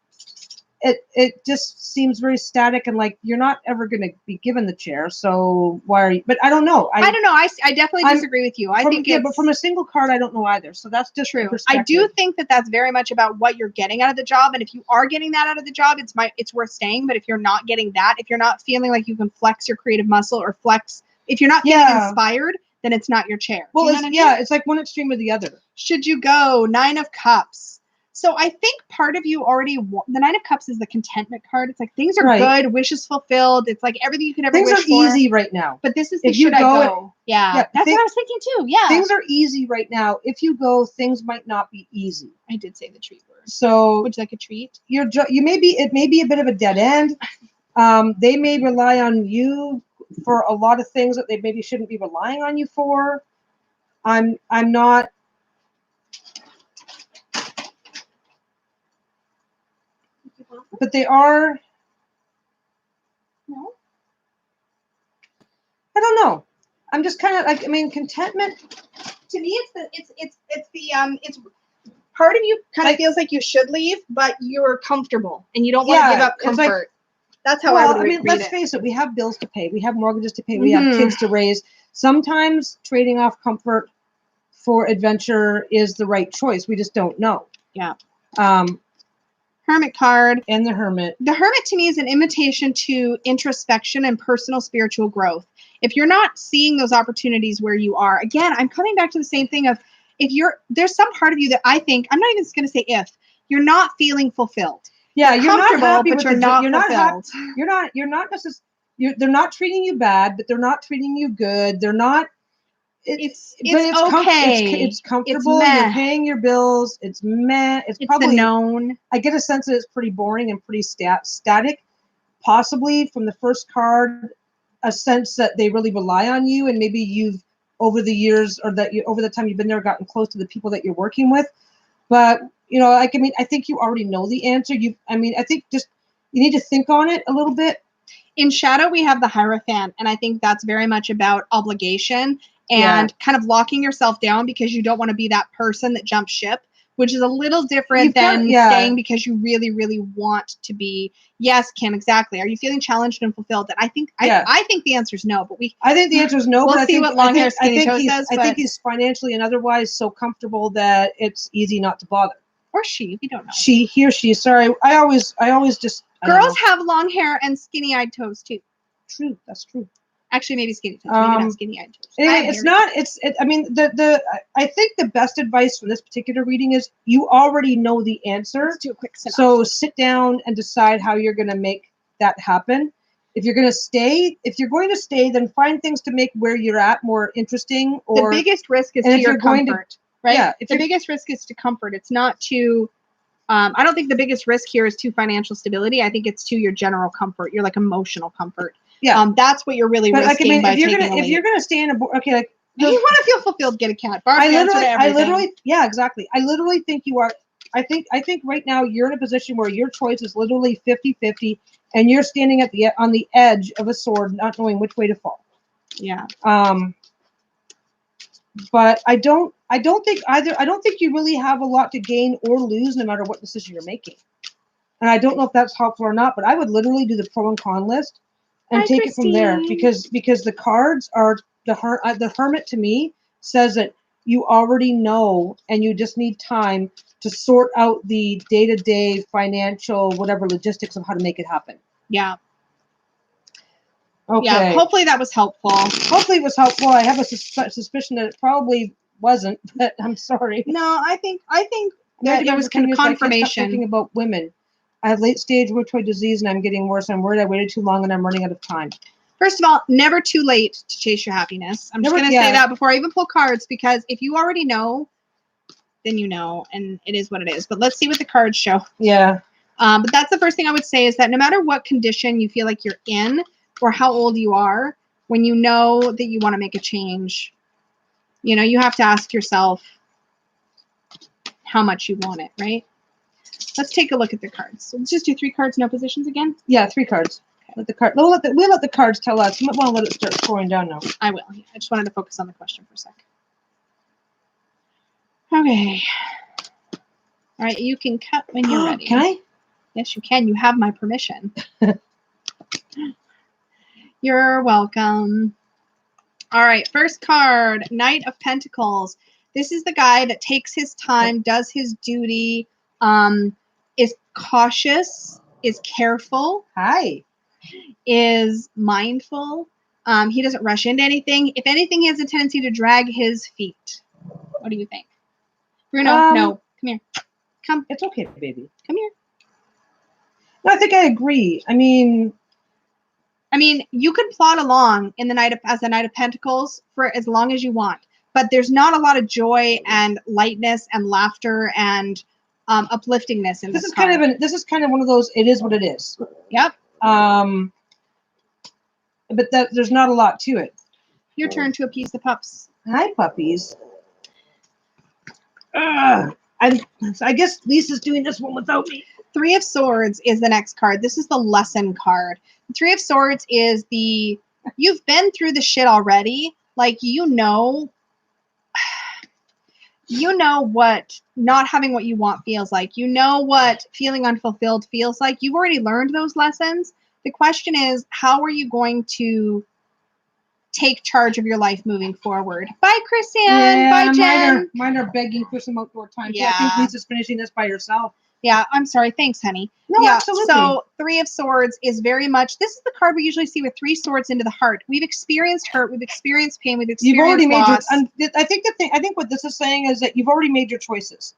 it just seems very static and like you're not ever going to be given the chair. So why are you? But I don't know. I don't know. I definitely disagree with you. I think but from a single card, I don't know either. So that's just true. I do think that that's very much about what you're getting out of the job. And if you are getting that out of the job, it's worth staying. But if you're not getting that, if you're not feeling like you can flex your creative muscle or if you're not feeling inspired, then it's not your chair. Well, it's like one extreme or the other. Should you go? 9 of Cups. So I think part of you already the 9 of Cups is the contentment card. It's like things are good, wishes fulfilled. It's like everything you could ever wish for. Things are easy right now. But this is the should I go? Yeah, that's what I was thinking too. Yeah. Things are easy right now. If you go, things might not be easy. I did say the treat word. So would you like a treat? It may be a bit of a dead end. They may rely on you for a lot of things that they maybe shouldn't be relying on you for. I'm not. But they are. No. I don't know. I'm just kind of like, I mean, contentment. To me, it's part of you kind of feels like you should leave, but you're comfortable and you don't want to give up comfort. That's how I would read it. Let's face it. We have bills to pay. We have mortgages to pay. We have kids to raise. Sometimes trading off comfort for adventure is the right choice. We just don't know. Yeah. Hermit card. And the Hermit. The Hermit to me is an invitation to introspection and personal spiritual growth. If you're not seeing those opportunities where you are, again, I'm coming back to the same thing of there's some part of you that I think, I'm not even going to say if, you're not feeling fulfilled. Yeah, you're not happy, but you're not fulfilled. You're not necessarily, they're not treating you bad, but they're not treating you good. They're not. It's okay. It's comfortable. You're paying your bills. It's meh. It's probably the known. I get a sense that it's pretty boring and pretty static. Possibly from the first card, a sense that they really rely on you, and maybe you've over the years or over the time you've been there gotten close to the people that you're working with. But I think you already know the answer. I think just you need to think on it a little bit. In Shadow, we have the Hierophant, and I think that's very much about obligation and kind of locking yourself down because you don't want to be that person that jumps ship, which is a little different than staying because you really, really want to be. Yes, Kim, exactly. Are you feeling challenged and fulfilled? And I think the answer is no. But I think the answer is no. We'll see what long hair skinny toe says. I think he's financially and otherwise so comfortable that it's easy not to bother. Or she. We don't know. He or she. Sorry, I always just. Girls have long hair and skinny-eyed toes too. True. That's true. Actually, maybe skinny toes. Maybe not skinny-eyed toes. It's not. I mean, I think the best advice for this particular reading is you already know the answer. Let's do a quick synopsis. So sit down and decide how you're going to make that happen. If you're going to stay, then find things to make where you're at more interesting. Or the biggest risk is to your comfort, right? Yeah. The biggest risk is to comfort. It's not to. I don't think the biggest risk here is to financial stability. I think it's to your general comfort, your like emotional comfort. Yeah. That's what you're really risking by taking a leap. If you're gonna stay in a okay, like if you want to feel fulfilled, get a cat. Yeah, exactly. I literally think you are. I think right now you're in a position where your choice is literally 50-50, and you're standing on the edge of a sword, not knowing which way to fall. Yeah. But I don't think you really have a lot to gain or lose no matter what decision you're making. And I don't know if that's helpful or not, but I would literally do the pro and con list and take it from there, because the cards are the Hermit to me says that you already know and you just need time to sort out the day-to-day financial whatever logistics of how to make it happen. Yeah. Okay. Yeah, hopefully that was helpful. Hopefully it was helpful. I have a suspicion that it probably wasn't, but I'm sorry. No, I think that it was kind of confirmation. I can't stop thinking about women. I have late-stage rheumatoid disease, and I'm getting worse. I'm worried I waited too long, and I'm running out of time. First of all, never too late to chase your happiness. I'm just going to say that before I even pull cards, because if you already know, then you know, and it is what it is. But let's see what the cards show. Yeah. But that's the first thing I would say, is that no matter what condition you feel like you're in or how old you are, when you know that you want to make a change, you know, you have to ask yourself how much you want it, right? Let's take a look at the cards. So let's just do 3 cards, no positions again. Yeah, 3 cards. We'll let the cards tell us. You might want to let it start scoring down now. I will. Yeah, I just wanted to focus on the question for a sec. Okay. All right, you can cut when you're ready. Can I? Yes, you can. You have my permission. You're welcome. All right, first card, Knight of Pentacles. This is the guy that takes his time, does his duty, is cautious, is careful. Hi. Is mindful. He doesn't rush into anything. If anything, he has a tendency to drag his feet. What do you think? Bruno, no. Come here. Come. It's okay, baby. Come here. No, I think I agree. I mean, you could plod along in as the Knight of Pentacles for as long as you want, but there's not a lot of joy and lightness and laughter and upliftingness in this. This is kind of one of those. It is what it is. Yep. But there's not a lot to it. Your turn to appease the pups. Hi, puppies. I guess Lisa's doing this one without me. 3 of Swords is the next card. This is the lesson card. The 3 of Swords is you've been through the shit already. Like, you know what not having what you want feels like. You know what feeling unfulfilled feels like. You've already learned those lessons. The question is, how are you going to take charge of your life moving forward? Bye, Chrisanne. Yeah, bye, Jen. Mine are begging for some outdoor time. Yeah. I think Lisa's finishing this by herself. Yeah, I'm sorry. Thanks, honey. No, yeah, absolutely. So 3 of Swords is very much, this is the card we usually see with 3 swords into the heart. We've experienced hurt, we've experienced pain, we've experienced You've already loss. I think what this is saying is that you've already made your choices.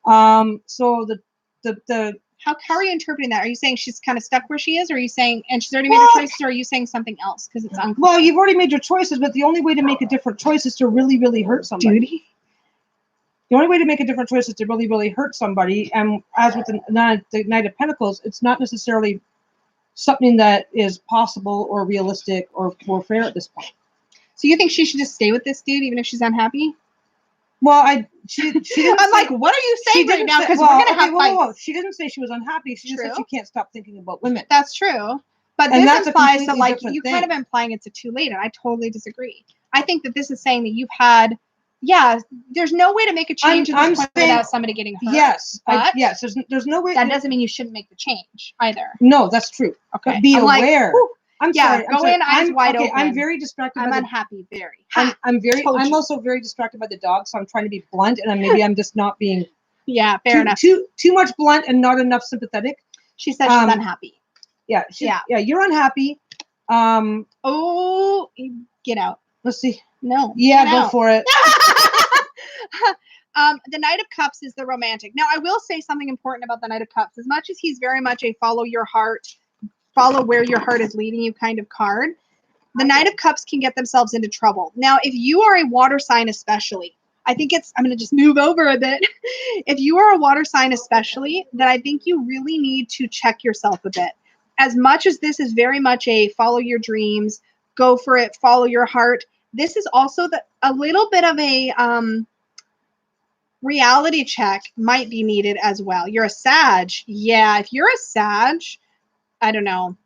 So the how are you interpreting that? Are you saying she's kind of stuck where she is, or are you saying, and she's already made her choices, or are you saying something else? Because it's unclear. Well, you've already made your choices, but the only way to make a different choice is to really, really hurt somebody. Duty? The only way to make a different choice is to really, really hurt somebody. And as with the Knight of Pentacles, it's not necessarily something that is possible or realistic or fair at this point. So you think she should just stay with this dude even if she's unhappy? Well, she didn't I'm like, what are you saying right now? Because we're going to have fights. She didn't say she was unhappy. She just said she can't stop thinking about women. That's true. But this implies that, like, you kind of implying it's a too late, and I totally disagree. I think that this is saying that you've had, there's no way to make a change at this point without somebody getting hurt. Yes. Yes. There's no way. That doesn't mean you shouldn't make the change either. No, that's true. Okay. But be aware. I'm sorry. Go in eyes wide open. I'm very distracted. I'm unhappy. Very. I'm also very distracted by the dog, so I'm trying to be blunt, and maybe I'm just not being Yeah, fair enough. Too much blunt and not enough sympathetic. She said she's unhappy. Yeah, you're unhappy. Oh, get out. Let's see. No. Yeah, go for it. The Knight of Cups is the romantic. Now, I will say something important about the Knight of Cups. As much as he's very much a follow your heart, follow where your heart is leading you kind of card, the Knight of Cups can get themselves into trouble. Now, if you are a water sign especially, I'm going to just move over a bit. If you are a water sign especially, then I think you really need to check yourself a bit. As much as this is very much a follow your dreams, go for it, follow your heart, this is also a little bit of a reality check might be needed as well. You're a Sag. Yeah, if you're a Sag, I don't know.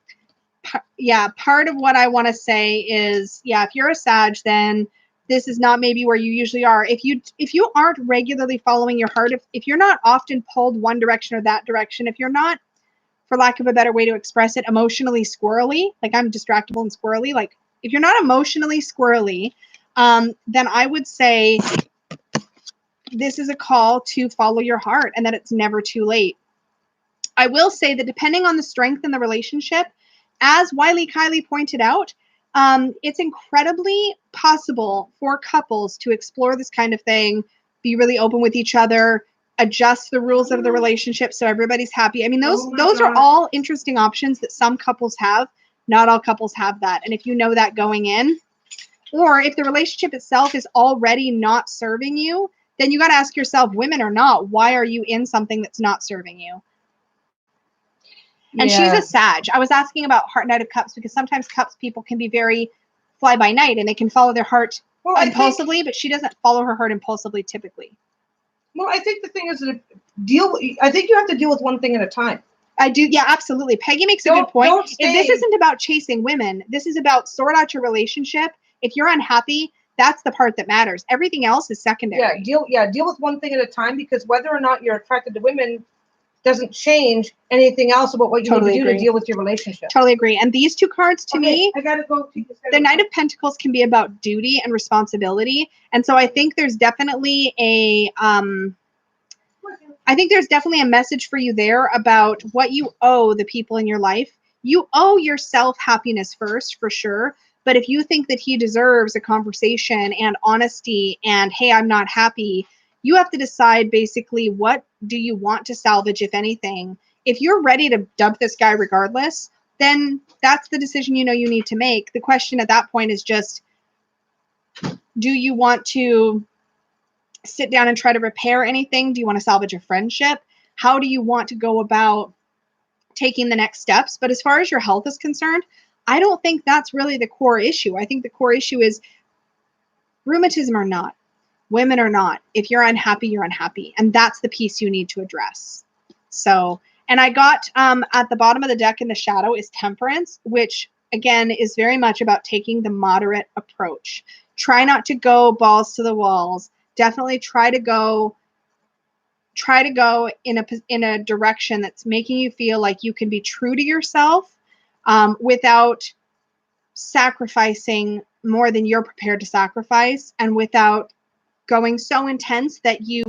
Part of what I want to say is, if you're a Sag, then this is not maybe where you usually are. If you aren't regularly following your heart, if you're not often pulled one direction or that direction, if you're not, for lack of a better way to express it, emotionally squirrely, like I'm distractible and squirrely, like if you're not emotionally squirrely, then I would say this is a call to follow your heart and that it's never too late. I will say that depending on the strength in the relationship, as Wiley Kiley pointed out, it's incredibly possible for couples to explore this kind of thing, be really open with each other, adjust the rules of the relationship so everybody's happy. I mean, those are all interesting options that some couples have. Not all couples have that. And if you know that going in, or if the relationship itself is already not serving you, then you got to ask yourself, women or not, why are you in something that's not serving you? And she's a Sag. I was asking about Knight of Cups because sometimes Cups people can be very fly by night and they can follow their heart impulsively, but she doesn't follow her heart impulsively typically. Well, I think the thing is that I think you have to deal with one thing at a time. I do. Yeah, absolutely. Peggy makes a good point. If this isn't about chasing women, this is about sort out your relationship. If you're unhappy, that's the part that matters. Everything else is secondary. Deal with one thing at a time, because whether or not you're attracted to women doesn't change anything else about what you need to do to deal with your relationship. Totally agree. And these two cards to me, I gotta go. The Knight of Pentacles can be about duty and responsibility. And so I think there's definitely a message for you there about what you owe the people in your life. You owe yourself happiness first, for sure. But if you think that he deserves a conversation and honesty and, hey, I'm not happy, you have to decide basically what do you want to salvage, if anything. If you're ready to dump this guy regardless, then that's the decision you need to make. The question at that point is just, do you want to sit down and try to repair anything? Do you want to salvage a friendship? How do you want to go about taking the next steps? But as far as your health is concerned, I don't think that's really the core issue. I think the core issue is rheumatism or not, women or not. If you're unhappy, you're unhappy. And that's the piece you need to address. So, and I got at the bottom of the deck in the shadow is Temperance, which again is very much about taking the moderate approach. Try not to go balls to the walls. Definitely try to go in a direction that's making you feel like you can be true to yourself without sacrificing more than you're prepared to sacrifice, and without going so intense that you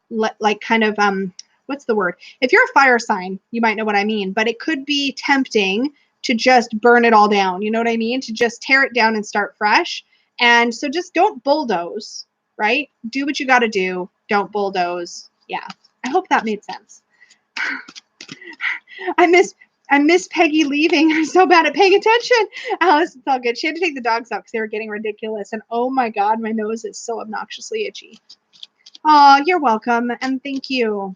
what's the word? If you're a fire sign, you might know what I mean, but it could be tempting to just burn it all down. You know what I mean? To just tear it down and start fresh. And so just don't bulldoze, right? Do what you got to do. Don't bulldoze. Yeah. I hope that made sense. I miss Peggy leaving. I'm so bad at paying attention. Alice, it's all good. She had to take the dogs out because they were getting ridiculous. And oh my God, my nose is so obnoxiously itchy. Oh, you're welcome. And thank you.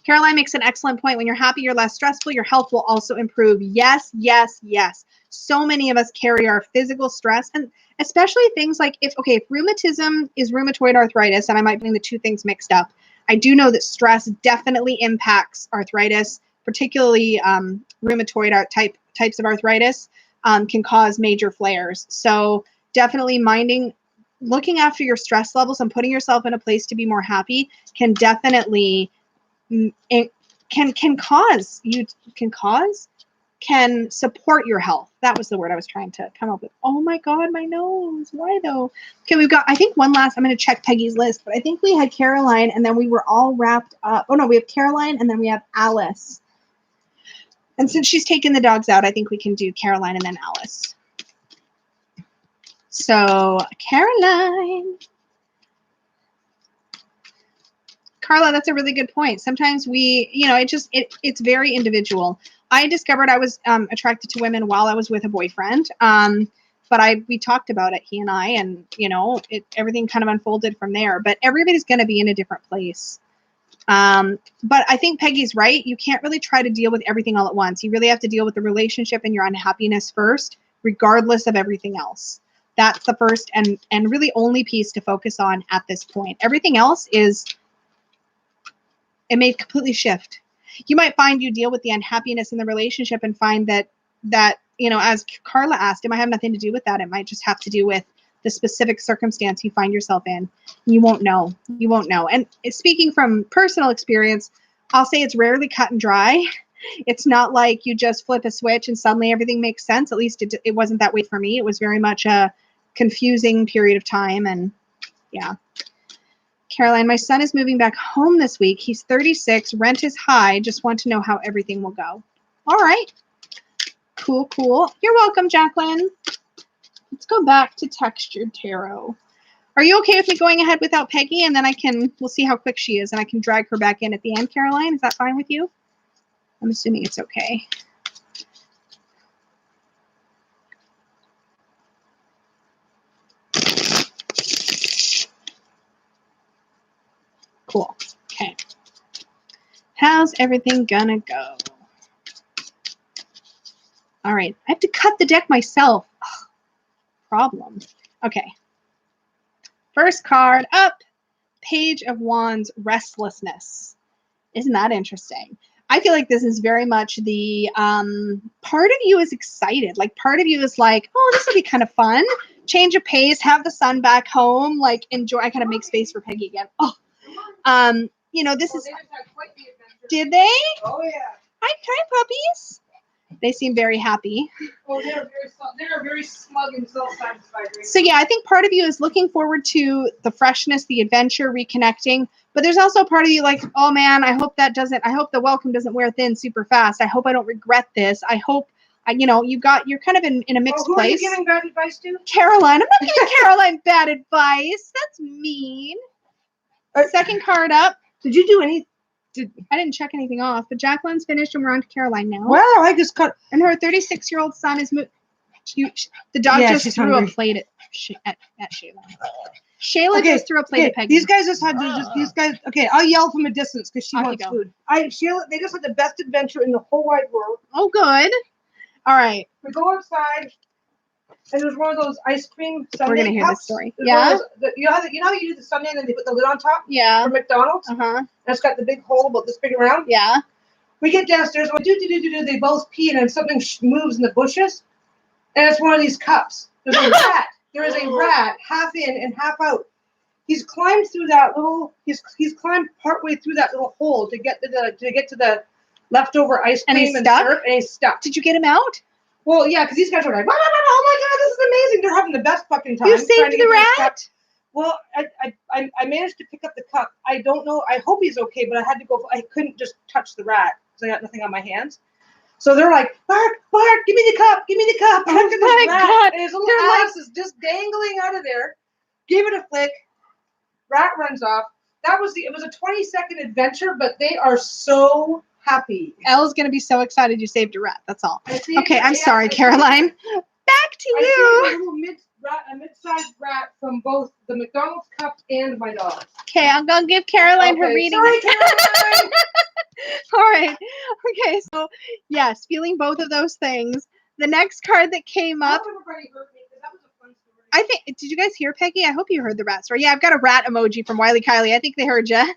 Caroline makes an excellent point. When you're happy, you're less stressful. Your health will also improve. Yes, yes, yes. So many of us carry our physical stress, and especially things like if rheumatism is rheumatoid arthritis, and I might bring the two things mixed up. I do know that stress definitely impacts arthritis, particularly rheumatoid types of arthritis can cause major flares. So definitely looking after your stress levels and putting yourself in a place to be more happy can definitely can cause can support your health. That was the word I was trying to come up with. Oh my God, my nose. Why though? Okay, we've got, I think one last, I'm going to check Peggy's list, but I think we had Caroline and then we were all wrapped up. Oh no, we have Caroline and then we have Alice. And since she's taken the dogs out, I think we can do Caroline and then Alice. So Caroline. Carla, that's a really good point. Sometimes we, you know, it's very individual. I discovered I was attracted to women while I was with a boyfriend. But we talked about it, he and I, and, you know, everything kind of unfolded from there. But everybody's going to be in a different place. But I think Peggy's right. You can't really try to deal with everything all at once. You really have to deal with the relationship and your unhappiness first, regardless of everything else. That's the first and really only piece to focus on at this point. Everything else it may completely shift. You might find you deal with the unhappiness in the relationship and find that, you know, as Carla asked, it might have nothing to do with that. It might just have to do with the specific circumstance you find yourself in. You won't know. You won't know. And speaking from personal experience, I'll say it's rarely cut and dry. It's not like you just flip a switch and suddenly everything makes sense. At least it wasn't that way for me. It was very much a confusing period of time. And yeah. Caroline, my son is moving back home this week. He's 36. Rent is high. Just want to know how everything will go. All right. Cool, cool. You're welcome, Jacqueline. Let's go back to textured tarot. Are you okay with me going ahead without Peggy? And then we'll see how quick she is and I can drag her back in at the end, Caroline. Is that fine with you? I'm assuming it's okay. Cool. Okay. How's everything gonna go? All right. I have to cut the deck myself. Ugh, problem. Okay. First card up. Page of Wands, Restlessness. Isn't that interesting? I feel like this is very much the part of you is excited. Like part of you is like, oh, this will be kind of fun. Change of pace, have the son back home, like enjoy. I kind of make space for Peggy again. Oh. You know, this is. Did they? Oh yeah. Hi, puppies. They seem very happy. Oh, they're very smug and self-satisfied. Right? So yeah, I think part of you is looking forward to the freshness, the adventure, reconnecting. But there's also part of you like, oh man, I hope the welcome doesn't wear thin super fast. I hope I don't regret this. I hope. You know, you're kind of in a mixed who place. Are you giving bad advice to? Caroline. I'm not giving Caroline bad advice. That's mean. Second card up. Did you do any? I didn't check anything off, but Jacqueline's finished and we're on to Caroline now. Wow, I just cut. And her 36-year-old son is the dog just threw a plate at Shayla. Shayla just threw a plate at Peggy. These guys just had these guys. Okay, I'll yell from a distance because she wants food. Shayla, they just had the best adventure in the whole wide world. Oh, good. All right. We go outside. And there's one of those ice cream sundae We're gonna hear cups. This story. Yeah. You know how you do the sundae and then they put the lid on top? Yeah. For McDonald's? Uh-huh. And it's got the big hole about this big around? Yeah. We get downstairs, they both pee and then something moves in the bushes. And it's one of these cups. There's a rat. There is a rat, half in and half out. He's climbed through that little. He's climbed partway through that little hole to get to the leftover ice cream and syrup, and he's stuck. Did you get him out? Well, yeah, because these guys are like, oh my God, this is amazing. They're having the best fucking time. You saved the rat? Well, I managed to pick up the cup. I don't know. I hope he's okay, but I had to go. I couldn't just touch the rat because I got nothing on my hands. So they're like, Bark, give me the cup. And Oh my God. And his little ass is just dangling out of there. Gave it a flick. Rat runs off. It was a 20-second adventure, but they are so happy. Elle's going to be so excited you saved a rat. That's all. Okay, I'm sorry, Caroline. Back to you. A little mid-sized rat from both the McDonald's cup and my dog. Okay, I'm going to give Caroline her reading. Sorry, Caroline. All right. Okay, so yes, feeling both of those things. The next card that came up. I think, did you guys hear Peggy? I hope you heard the rat story. Yeah, I've got a rat emoji from Wiley Kiley. I think they heard you.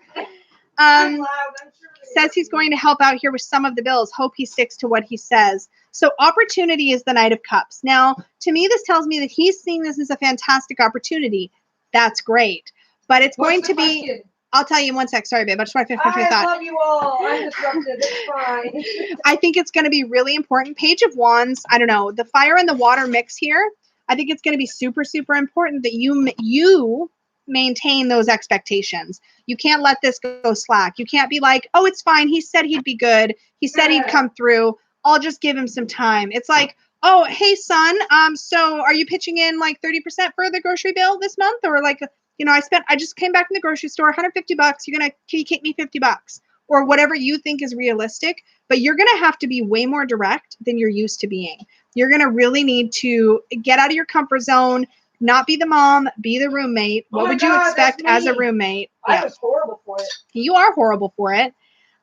Says he's going to help out here with some of the bills. Hope he sticks to what he says. So opportunity is the Knight of Cups. Now, to me, this tells me that he's seeing this as a fantastic opportunity. That's great. But it's going to be I'll tell you in one sec. Sorry, babe. I just want to finish my thought. I love you all. I'm disrupted. It's fine. I think it's going to be really important. Page of Wands. I don't know. The fire and the water mix here. I think it's going to be super, super important that you maintain those expectations. You can't let this go slack. You can't be like, oh, it's fine. He said he'd be good. He said he'd come through. I'll just give him some time. It's like, oh, hey, son. So are you pitching in like 30% for the grocery bill this month? Or like, I just came back from the grocery store, $150. Can you kick me $50? Or whatever you think is realistic. But you're going to have to be way more direct than you're used to being. You're going to really need to get out of your comfort zone, not be the mom, be the roommate. What would you expect as a roommate? I was horrible for it. You are horrible for it.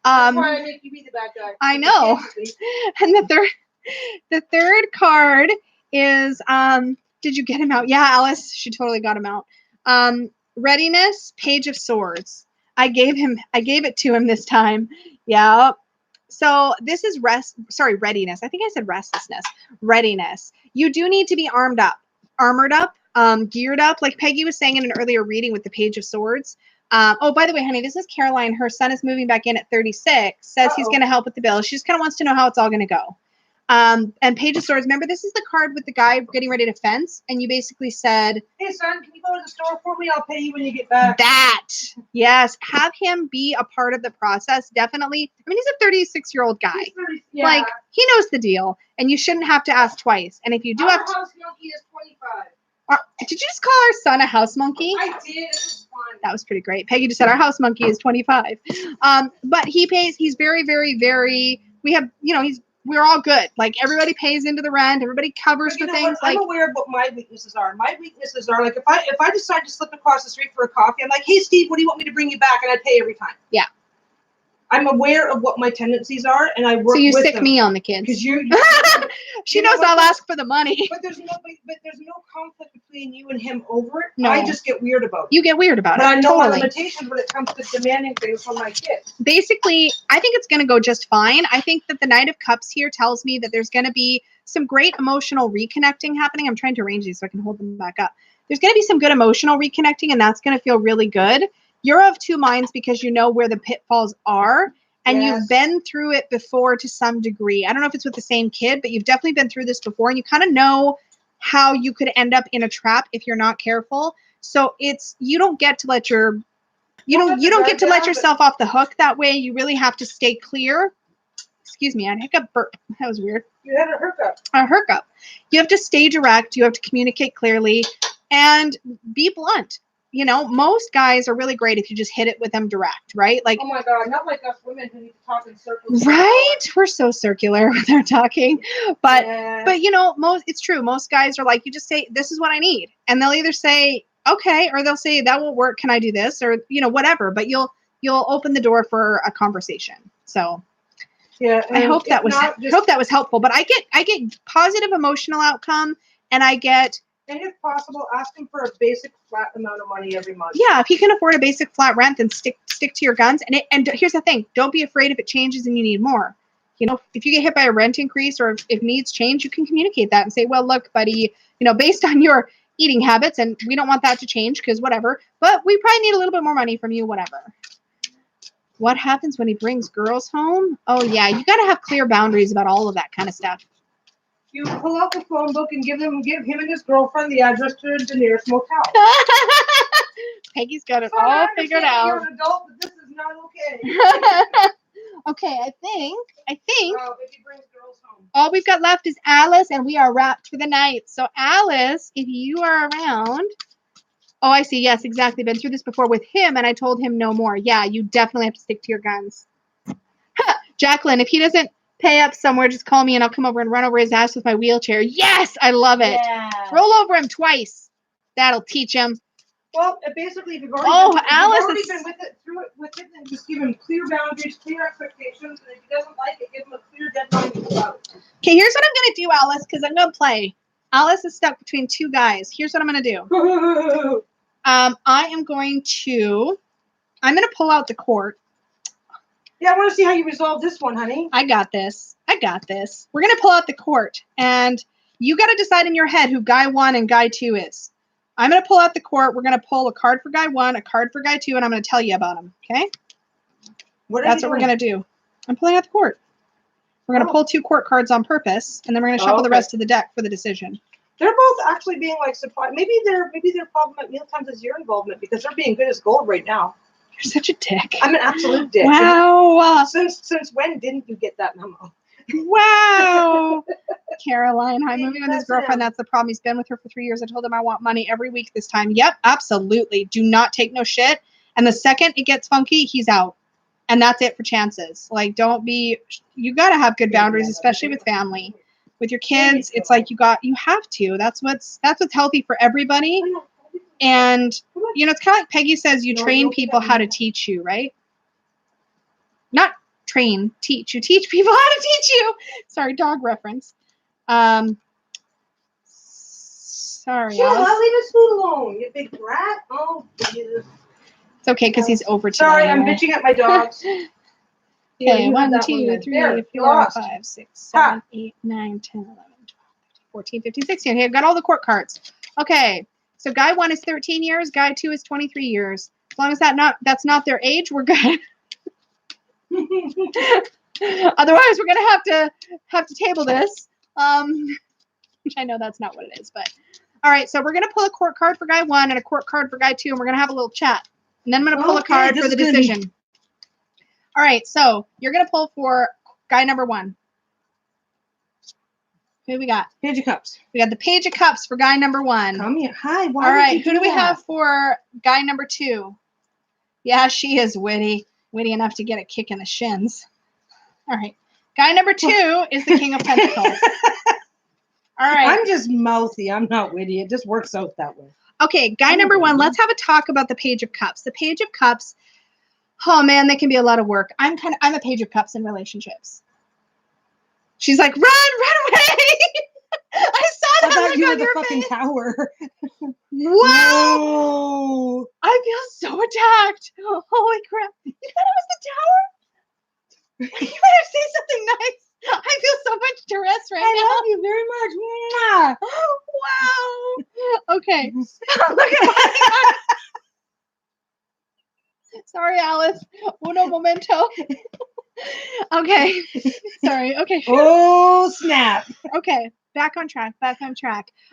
That's why I make you be the bad guy. I know. And the third card is, did you get him out? Yeah, Alice, she totally got him out. Readiness, Page of Swords. I gave it to him this time. Yeah. So this is readiness. I think I said restlessness. Readiness. You do need to be armored up, geared up, like Peggy was saying in an earlier reading with the Page of Swords. Oh, by the way, honey, this is Caroline. Her son is moving back in at 36, says he's going to help with the bill. She just kind of wants to know how it's all going to go. And Page of Swords, remember, this is the card with the guy getting ready to fence, and you basically said, hey, son, can you go to the store for me? I'll pay you when you get back. That. Yes. Have him be a part of the process. Definitely. I mean, he's a 36-year-old guy. Yeah. Like, he knows the deal, and you shouldn't have to ask twice. And if you do have to... house monkey is 25. Did you just call our son a house monkey? I did. It was fun. That was pretty great. Peggy just said our house monkey is 25. But he pays. He's very, very, very. We have, we're all good. Like, everybody pays into the rent. Everybody covers for things. I'm aware of what my weaknesses are. My weaknesses are, like, if I decide to slip across the street for a coffee, I'm like, hey, Steve, what do you want me to bring you back? And I pay every time. Yeah. I'm aware of what my tendencies are, and I work with them. So you sick me on the kids. Because you she knows I'll ask for the money. But there's no conflict between you and him over it. No. I just get weird about it. You get weird about it. But I know my limitations when it comes to demanding things from my kids. Basically, I think it's going to go just fine. I think that the Knight of Cups here tells me that there's going to be some great emotional reconnecting happening. I'm trying to arrange these so I can hold them back up. There's going to be some good emotional reconnecting, and that's going to feel really good. You're of two minds because you know where the pitfalls are. And you've been through it before to some degree. I don't know if it's with the same kid, but you've definitely been through this before. And you kind of know how you could end up in a trap if you're not careful. So you don't get to let yourself off the hook that way. You really have to stay clear. Excuse me, I had a hiccup burp. That was weird. You had a hiccup. A hiccup. You have to stay direct. You have to communicate clearly and be blunt. Most guys are really great if you just hit it with them direct, right? Like, oh my God, not like us women who need to talk in circles. Right? We're so circular with our talking. But it's true. Most guys are like, you just say, this is what I need. And they'll either say, okay, or they'll say, that won't work. Can I do this? Or, whatever. But you'll open the door for a conversation. So yeah, I hope that was helpful. But I get positive emotional outcome, and I get. And if possible, ask him for a basic flat amount of money every month. Yeah, if you can afford a basic flat rent, then stick to your guns. And here's the thing: don't be afraid if it changes and you need more. If you get hit by a rent increase or if needs change, you can communicate that and say, "Well, look, buddy, based on your eating habits, and we don't want that to change because whatever. But we probably need a little bit more money from you, whatever." What happens when he brings girls home? Oh yeah, you got to have clear boundaries about all of that kind of stuff. You pull out the phone book and give him and his girlfriend the address to the nearest motel. Peggy's got it all figured out. You're an adult, but this is not okay. Okay, I think. If he brings girls home. All we've got left is Alice, and we are wrapped for the night. So Alice, if you are around. Oh, I see. Yes, exactly. Been through this before with him, and I told him no more. Yeah, you definitely have to stick to your guns. Jacqueline, if he doesn't pay up somewhere, just call me and I'll come over and run over his ass with my wheelchair. Yes, I love it. Yeah. Roll over him twice. That'll teach him. Well, basically, if you've already been with it, then just give him clear boundaries, clear expectations, and if he doesn't like it, give him a clear deadline to go out. Okay, here's what I'm going to do, Alice, because I'm going to play. Alice is stuck between two guys. Here's what I'm going to do. I'm going to pull out the court. Yeah, I want to see how you resolve this one, honey. I got this. We're going to pull out the court, and you got to decide in your head who guy 1 and guy 2 is. I'm going to pull out the court. We're going to pull a card for guy 1, a card for guy 2, and I'm going to tell you about them. Okay? That's what we're going to do. I'm pulling out the court. We're going to pull 2 court cards on purpose, and then we're going to shuffle the rest of the deck for the decision. They're both actually being like surprised. Maybe their problem at mealtimes is your involvement because they're being good as gold right now. You're such a dick. I'm an absolute dick. Wow. Since when didn't you get that memo? Wow. Caroline, I'm moving with his girlfriend. That's the problem. He's been with her for 3 years. I told him I want money every week this time. Yep, absolutely. Do not take no shit. And the second it gets funky, he's out. And that's it for chances. Like, don't be, you got to have good boundaries, especially with family. With your kids, it's like you have to. That's what's healthy for everybody. And, you know, it's kind of like Peggy says, you train people how to teach you, right? Not train, teach. You teach people how to teach you. Sorry, dog reference. Sorry, Alice. I'll leave his food alone, you big brat. Oh, Jesus. It's okay because he's over today. Sorry, I'm bitching at my dogs. Okay, 1, 2, 3, 4, 5, 6, 7, 8, 9, 10, 11, 12, 14, 15, 16. Okay, I've got all the court cards. Okay, so guy 1 is 13 years, guy 2 is 23 years. As long as that's not their age, we're good. Otherwise, we're gonna have to table this. Which I know that's not what it is, but all right. So we're gonna pull a court card for guy 1 and a court card for guy 2, and we're gonna have a little chat. And then I'm gonna pull a card for the decision. All right, so you're going to pull for guy number 1. Who we got? Page of Cups. We got the Page of Cups for guy number 1. Come here. Hi. All right, who do we have for guy number 2? Yeah, she is witty. Witty enough to get a kick in the shins. All right. Guy number 2 is the King of Pentacles. All right. I'm just mouthy. I'm not witty. It just works out that way. Okay, guy number 1, let's have a talk about the Page of Cups. The Page of Cups, oh man, they can be a lot of work. I'm a Page of Cups in relationships. She's like, run away! I saw that look on your fucking face. Tower. Wow! No. I feel so attacked. Oh, holy crap! You thought it was the tower? You better say something nice. I feel so much duress right now. I love you very much. Wow. Okay. Look at my Sorry, Alice. Uno momento. Okay. Sorry. Okay. Oh, snap. Okay. Back on track.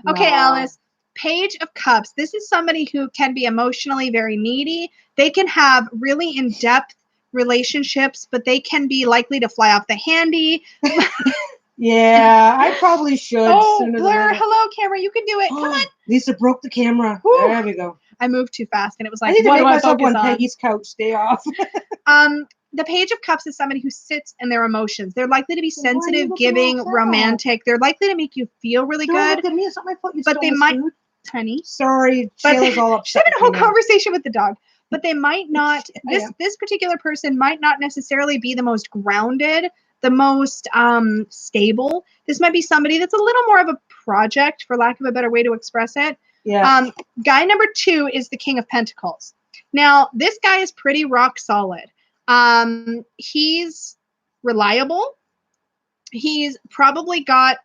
Okay, Alice. Page of Cups. This is somebody who can be emotionally very needy. They can have really in-depth relationships, but they can be likely to fly off the handy. Yeah, I probably should. Oh, Blur. Hello, camera. You can do it. Come on. Lisa broke the camera. Whew. There we go. I moved too fast, and it was like, I need to make myself on on? Peggy's couch. Stay off. The Page of Cups is somebody who sits in their emotions. They're likely to be sensitive, giving, romantic. They're likely to make you feel really good. Look at me. It's not my fault. You but stole they this might, food. honey. Sorry, Shayla's all upset. Having a whole conversation with the dog. But they might not. This particular person might not necessarily be the most grounded, the most stable. This might be somebody that's a little more of a project, for lack of a better way to express it. Yeah. Guy number 2 is the King of Pentacles. Now, this guy is pretty rock solid. He's reliable. He's probably got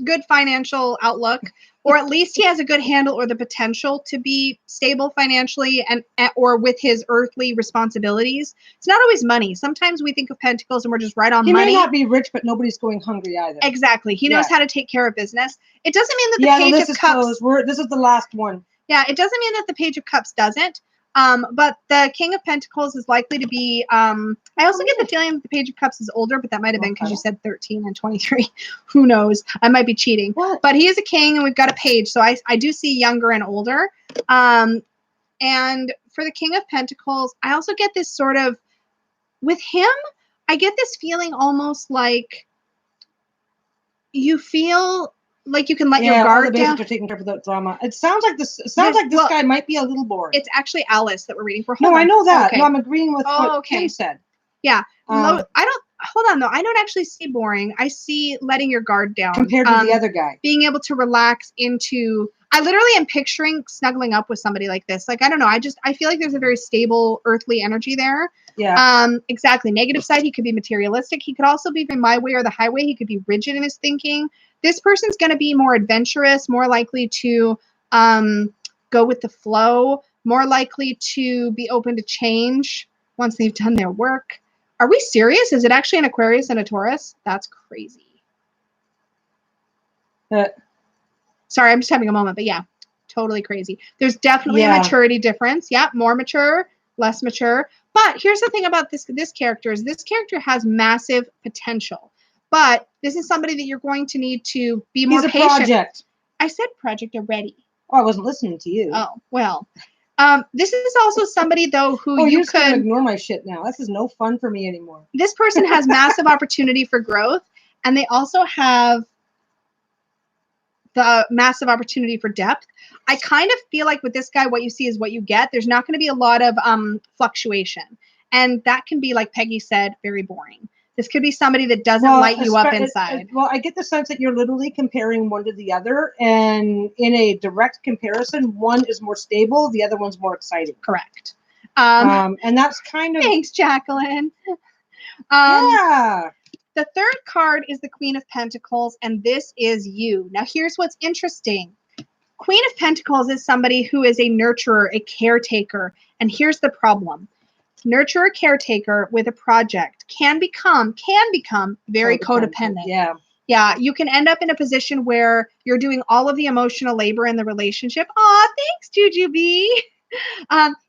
good financial outlook, or at least he has a good handle or the potential to be stable financially and or with his earthly responsibilities. It's not always money. Sometimes we think of Pentacles and we're just right on money. He may not be rich, but nobody's going hungry either. Exactly. He knows how to take care of business. It doesn't mean that the Page of Cups... This is the last one. Yeah, it doesn't mean that the Page of Cups doesn't. But the King of Pentacles is likely to be, I also get the feeling that the Page of Cups is older, but that might have been because you said 13 and 23. Who knows? I might be cheating. What? But he is a king and we've got a page. So I do see younger and older. And for the King of Pentacles, I also get this sort of, with him, I get this feeling almost like you feel like you can let your guard down. Are taken care of without drama. It sounds like this. This guy might be a little bored. It's actually Alice that we're reading for. I know that. Okay. No, I'm agreeing with what Kim said. Yeah. I don't. Hold on though. I don't actually see boring. I see letting your guard down compared to the other guy. Being able to relax into. I literally am picturing snuggling up with somebody like this. Like I don't know. I feel like there's a very stable earthly energy there. Yeah. Exactly. Negative side. He could be materialistic. He could also be my way or the highway. He could be rigid in his thinking. This person's going to be more adventurous, more likely to go with the flow, more likely to be open to change once they've done their work. Are we serious? Is it actually an Aquarius and a Taurus? That's crazy. Sorry, I'm just having a moment, but yeah, totally crazy. There's definitely a maturity difference. Yeah, more mature, less mature. But here's the thing about this character is this character has massive potential. But this is somebody that you're going to need to be more patient. Project. I said project already. Oh, I wasn't listening to you. Oh, well. This is also somebody, though, who you could ignore my shit now. This is no fun for me anymore. This person has massive opportunity for growth, and they also have the massive opportunity for depth. I kind of feel like with this guy, what you see is what you get. There's not going to be a lot of fluctuation, and that can be, like Peggy said, very boring. This could be somebody that doesn't light you up inside. Well, I get the sense that you're literally comparing one to the other, and in a direct comparison, one is more stable, the other one's more exciting. Correct. And that's kind of... Thanks, Jacqueline. Yeah. The third card is the Queen of Pentacles, and this is you. Now, here's what's interesting. Queen of Pentacles is somebody who is a nurturer, a caretaker, and here's the problem. Nurturer, caretaker with a project can become very codependent. Yeah. Yeah, you can end up in a position where you're doing all of the emotional labor in the relationship. Aw, thanks, Jujubee.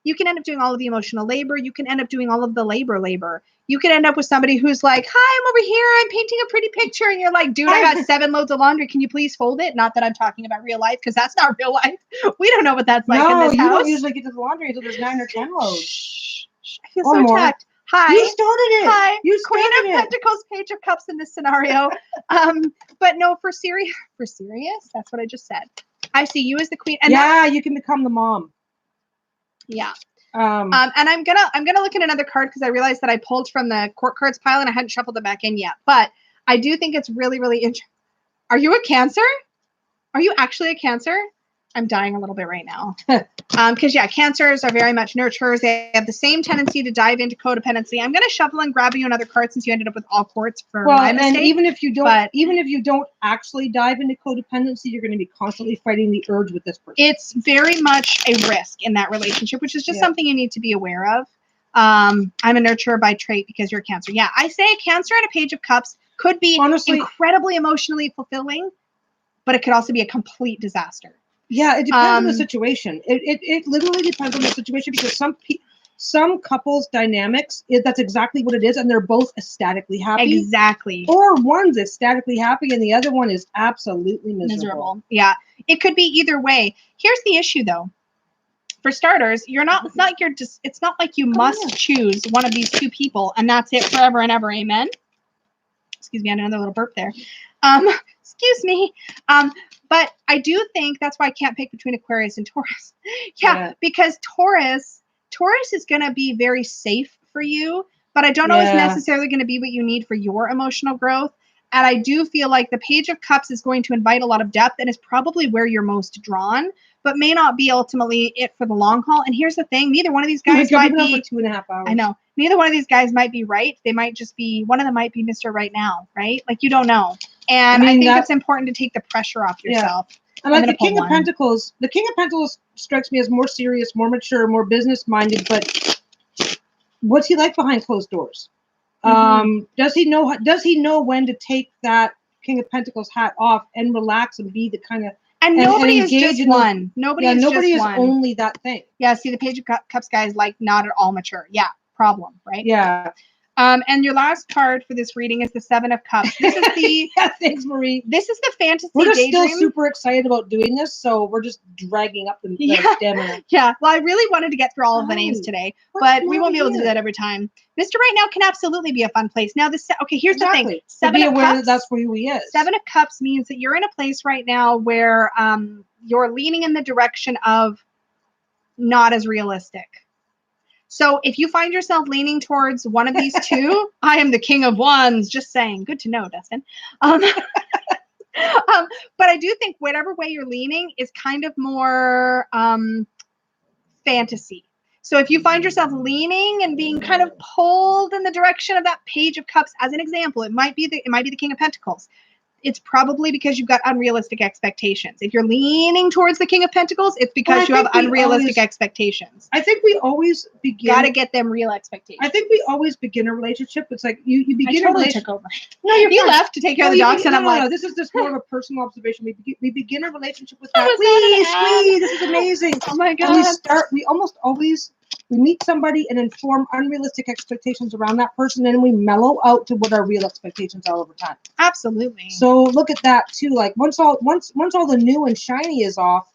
You can end up doing all of the emotional labor. You can end up doing all of the labor. You can end up with somebody who's like, hi, I'm over here. I'm painting a pretty picture. And you're like, dude, I got 7 loads of laundry. Can you please fold it? Not that I'm talking about real life, because that's not real life. We don't know what that's like in this house. No, you don't usually get to the laundry until there's 9 or 10 loads. Shh. I feel so attacked. Hi. You started it. Hi. You Queen of Pentacles, Page of Cups in this scenario. But no, for serious, that's what I just said. I see you as the queen. And you can become the mom. Yeah. And I'm gonna look at another card because I realized that I pulled from the court cards pile and I hadn't shuffled it back in yet. But I do think it's really, really interesting. Are you a Cancer? Are you actually a Cancer? I'm dying a little bit right now. Because Cancers are very much nurturers. They have the same tendency to dive into codependency. I'm gonna shuffle and grab you another card since you ended up with all courts for my mistake. And even if you don't actually dive into codependency, you're going to be constantly fighting the urge with this person. It's very much a risk in that relationship, which is just something you need to be aware of. I'm a nurturer by trait because you're a Cancer. Yeah, I say a Cancer and a Page of Cups could be incredibly emotionally fulfilling, but it could also be a complete disaster. Yeah, it depends on the situation. It literally depends on the situation because some couples dynamics, that's exactly what it is, and they're both ecstatically happy. Exactly. Or one's ecstatically happy and the other one is absolutely miserable. Yeah, it could be either way. Here's the issue, though. For starters, it's not like you must choose one of these two people, and that's it forever and ever. Amen. Excuse me, I had another little burp there. Excuse me. But I do think that's why I can't pick between Aquarius and Taurus. Because Taurus is going to be very safe for you, but I don't know it's necessarily going to be what you need for your emotional growth. And I do feel like the Page of Cups is going to invite a lot of depth and is probably where you're most drawn, but may not be ultimately it for the long haul. And here's the thing, neither one of these guys might be for 2.5 hours. I know. Neither one of these guys might be right. They might just be, one of them might be Mr. Right Now, right? Like, you don't know. And I think it's important to take the pressure off yourself. And like the King of Pentacles strikes me as more serious, more mature, more business-minded, but what's he like behind closed doors? Does he know when to take that King of Pentacles hat off and relax and be the kind of nobody is just one. Nobody is only that thing. Yeah, see, the Page of Cups guy is like not at all mature. Yeah, problem, right? Yeah. And your last card for this reading is the Seven of Cups. This is the thanks, Marie. This is the fantasy We're just daydream. Still super excited about doing this, so we're just dragging up the stamina. Yeah. Well, I really wanted to get through all of the names today, but we won't be able to do that every time. Mr. Right Now can absolutely be a fun place. Now, here's the thing. Be aware that that's where he is. 7 of Cups means that you're in a place right now where you're leaning in the direction of not as realistic. So if you find yourself leaning towards one of these two, I am the King of Wands, just saying. Good to know, Dustin. But I do think whatever way you're leaning is kind of more fantasy. So if you find yourself leaning and being kind of pulled in the direction of that Page of Cups, as an example, it might be the King of Pentacles. it's probably because you've got unrealistic expectations. If you're leaning towards the King of Pentacles, it's because you have unrealistic expectations. I think we always begin. Gotta get them real expectations. I think we always begin a relationship. It's like you begin a relationship. Took over. No, you left to take care of the dogs, and I'm like, no, this is just more of a personal observation. We begin a relationship with that. Wee, this is amazing. Oh my god. And we almost always meet somebody and inform unrealistic expectations around that person, and then we mellow out to what our real expectations are over time. Absolutely. So look at that too. Like once all the new and shiny is off,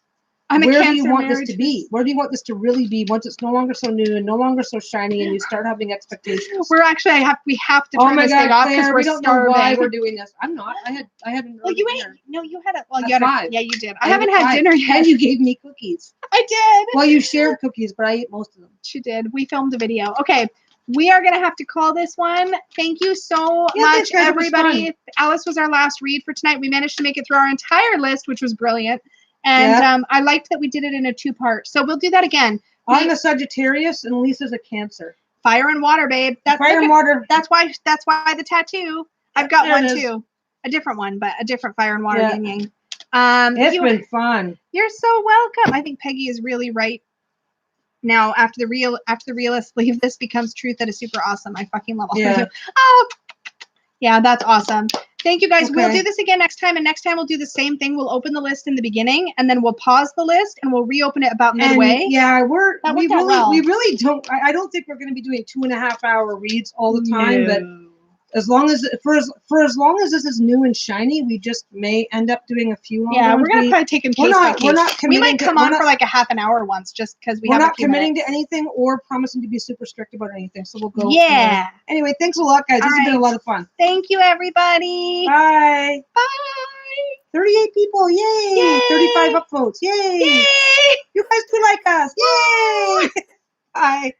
where do you want this to be? Where do you want this to really be once it's no longer so new and no longer so shiny, and you start having expectations? We're actually we have to turn this thing off because we're starving. Know why we're doing this. I'm not. I haven't. Well, you ate. No, you had a. Well, you had 5. Yeah, you did. I haven't had 5. dinner yet. And you gave me cookies. I did. Well, you shared cookies, but I ate most of them. She did. We filmed a video. Okay. We are going to have to call this one. Thank you so much, everybody. Alice was our last read for tonight. We managed to make it through our entire list, which was brilliant. And I liked that we did it in a 2-part. So we'll do that again. I'm a Sagittarius and Lisa's a Cancer. Fire and water, babe. Fire and water. That's why the tattoo. I've got one too. A different one, but a different fire and water yin yang. It's been fun. You're so welcome. I think Peggy is really right. Now, after the realist leave, this becomes truth that is super awesome. I fucking love all of you. Oh, yeah, that's awesome. Thank you, guys. Okay. We'll do this again next time, and next time we'll do the same thing. We'll open the list in the beginning, and then we'll pause the list, and we'll reopen it about midway. And yeah, we really don't. I don't think we're going to be doing 2.5-hour reads all the time, but as long as as long as this is new and shiny, we just may end up doing a few. Yeah, we're gonna probably take them case by case. We might come on for like a half an hour once, just because we're not committing to anything or promising to be super strict about anything. So we'll go. Yeah. Anyway, thanks a lot, guys. This has been a lot of fun. Thank you, everybody. Bye. Bye. 38 people. Yay. Yay. 35 upvotes. Yay. Yay. You guys do like us. Yay. Bye.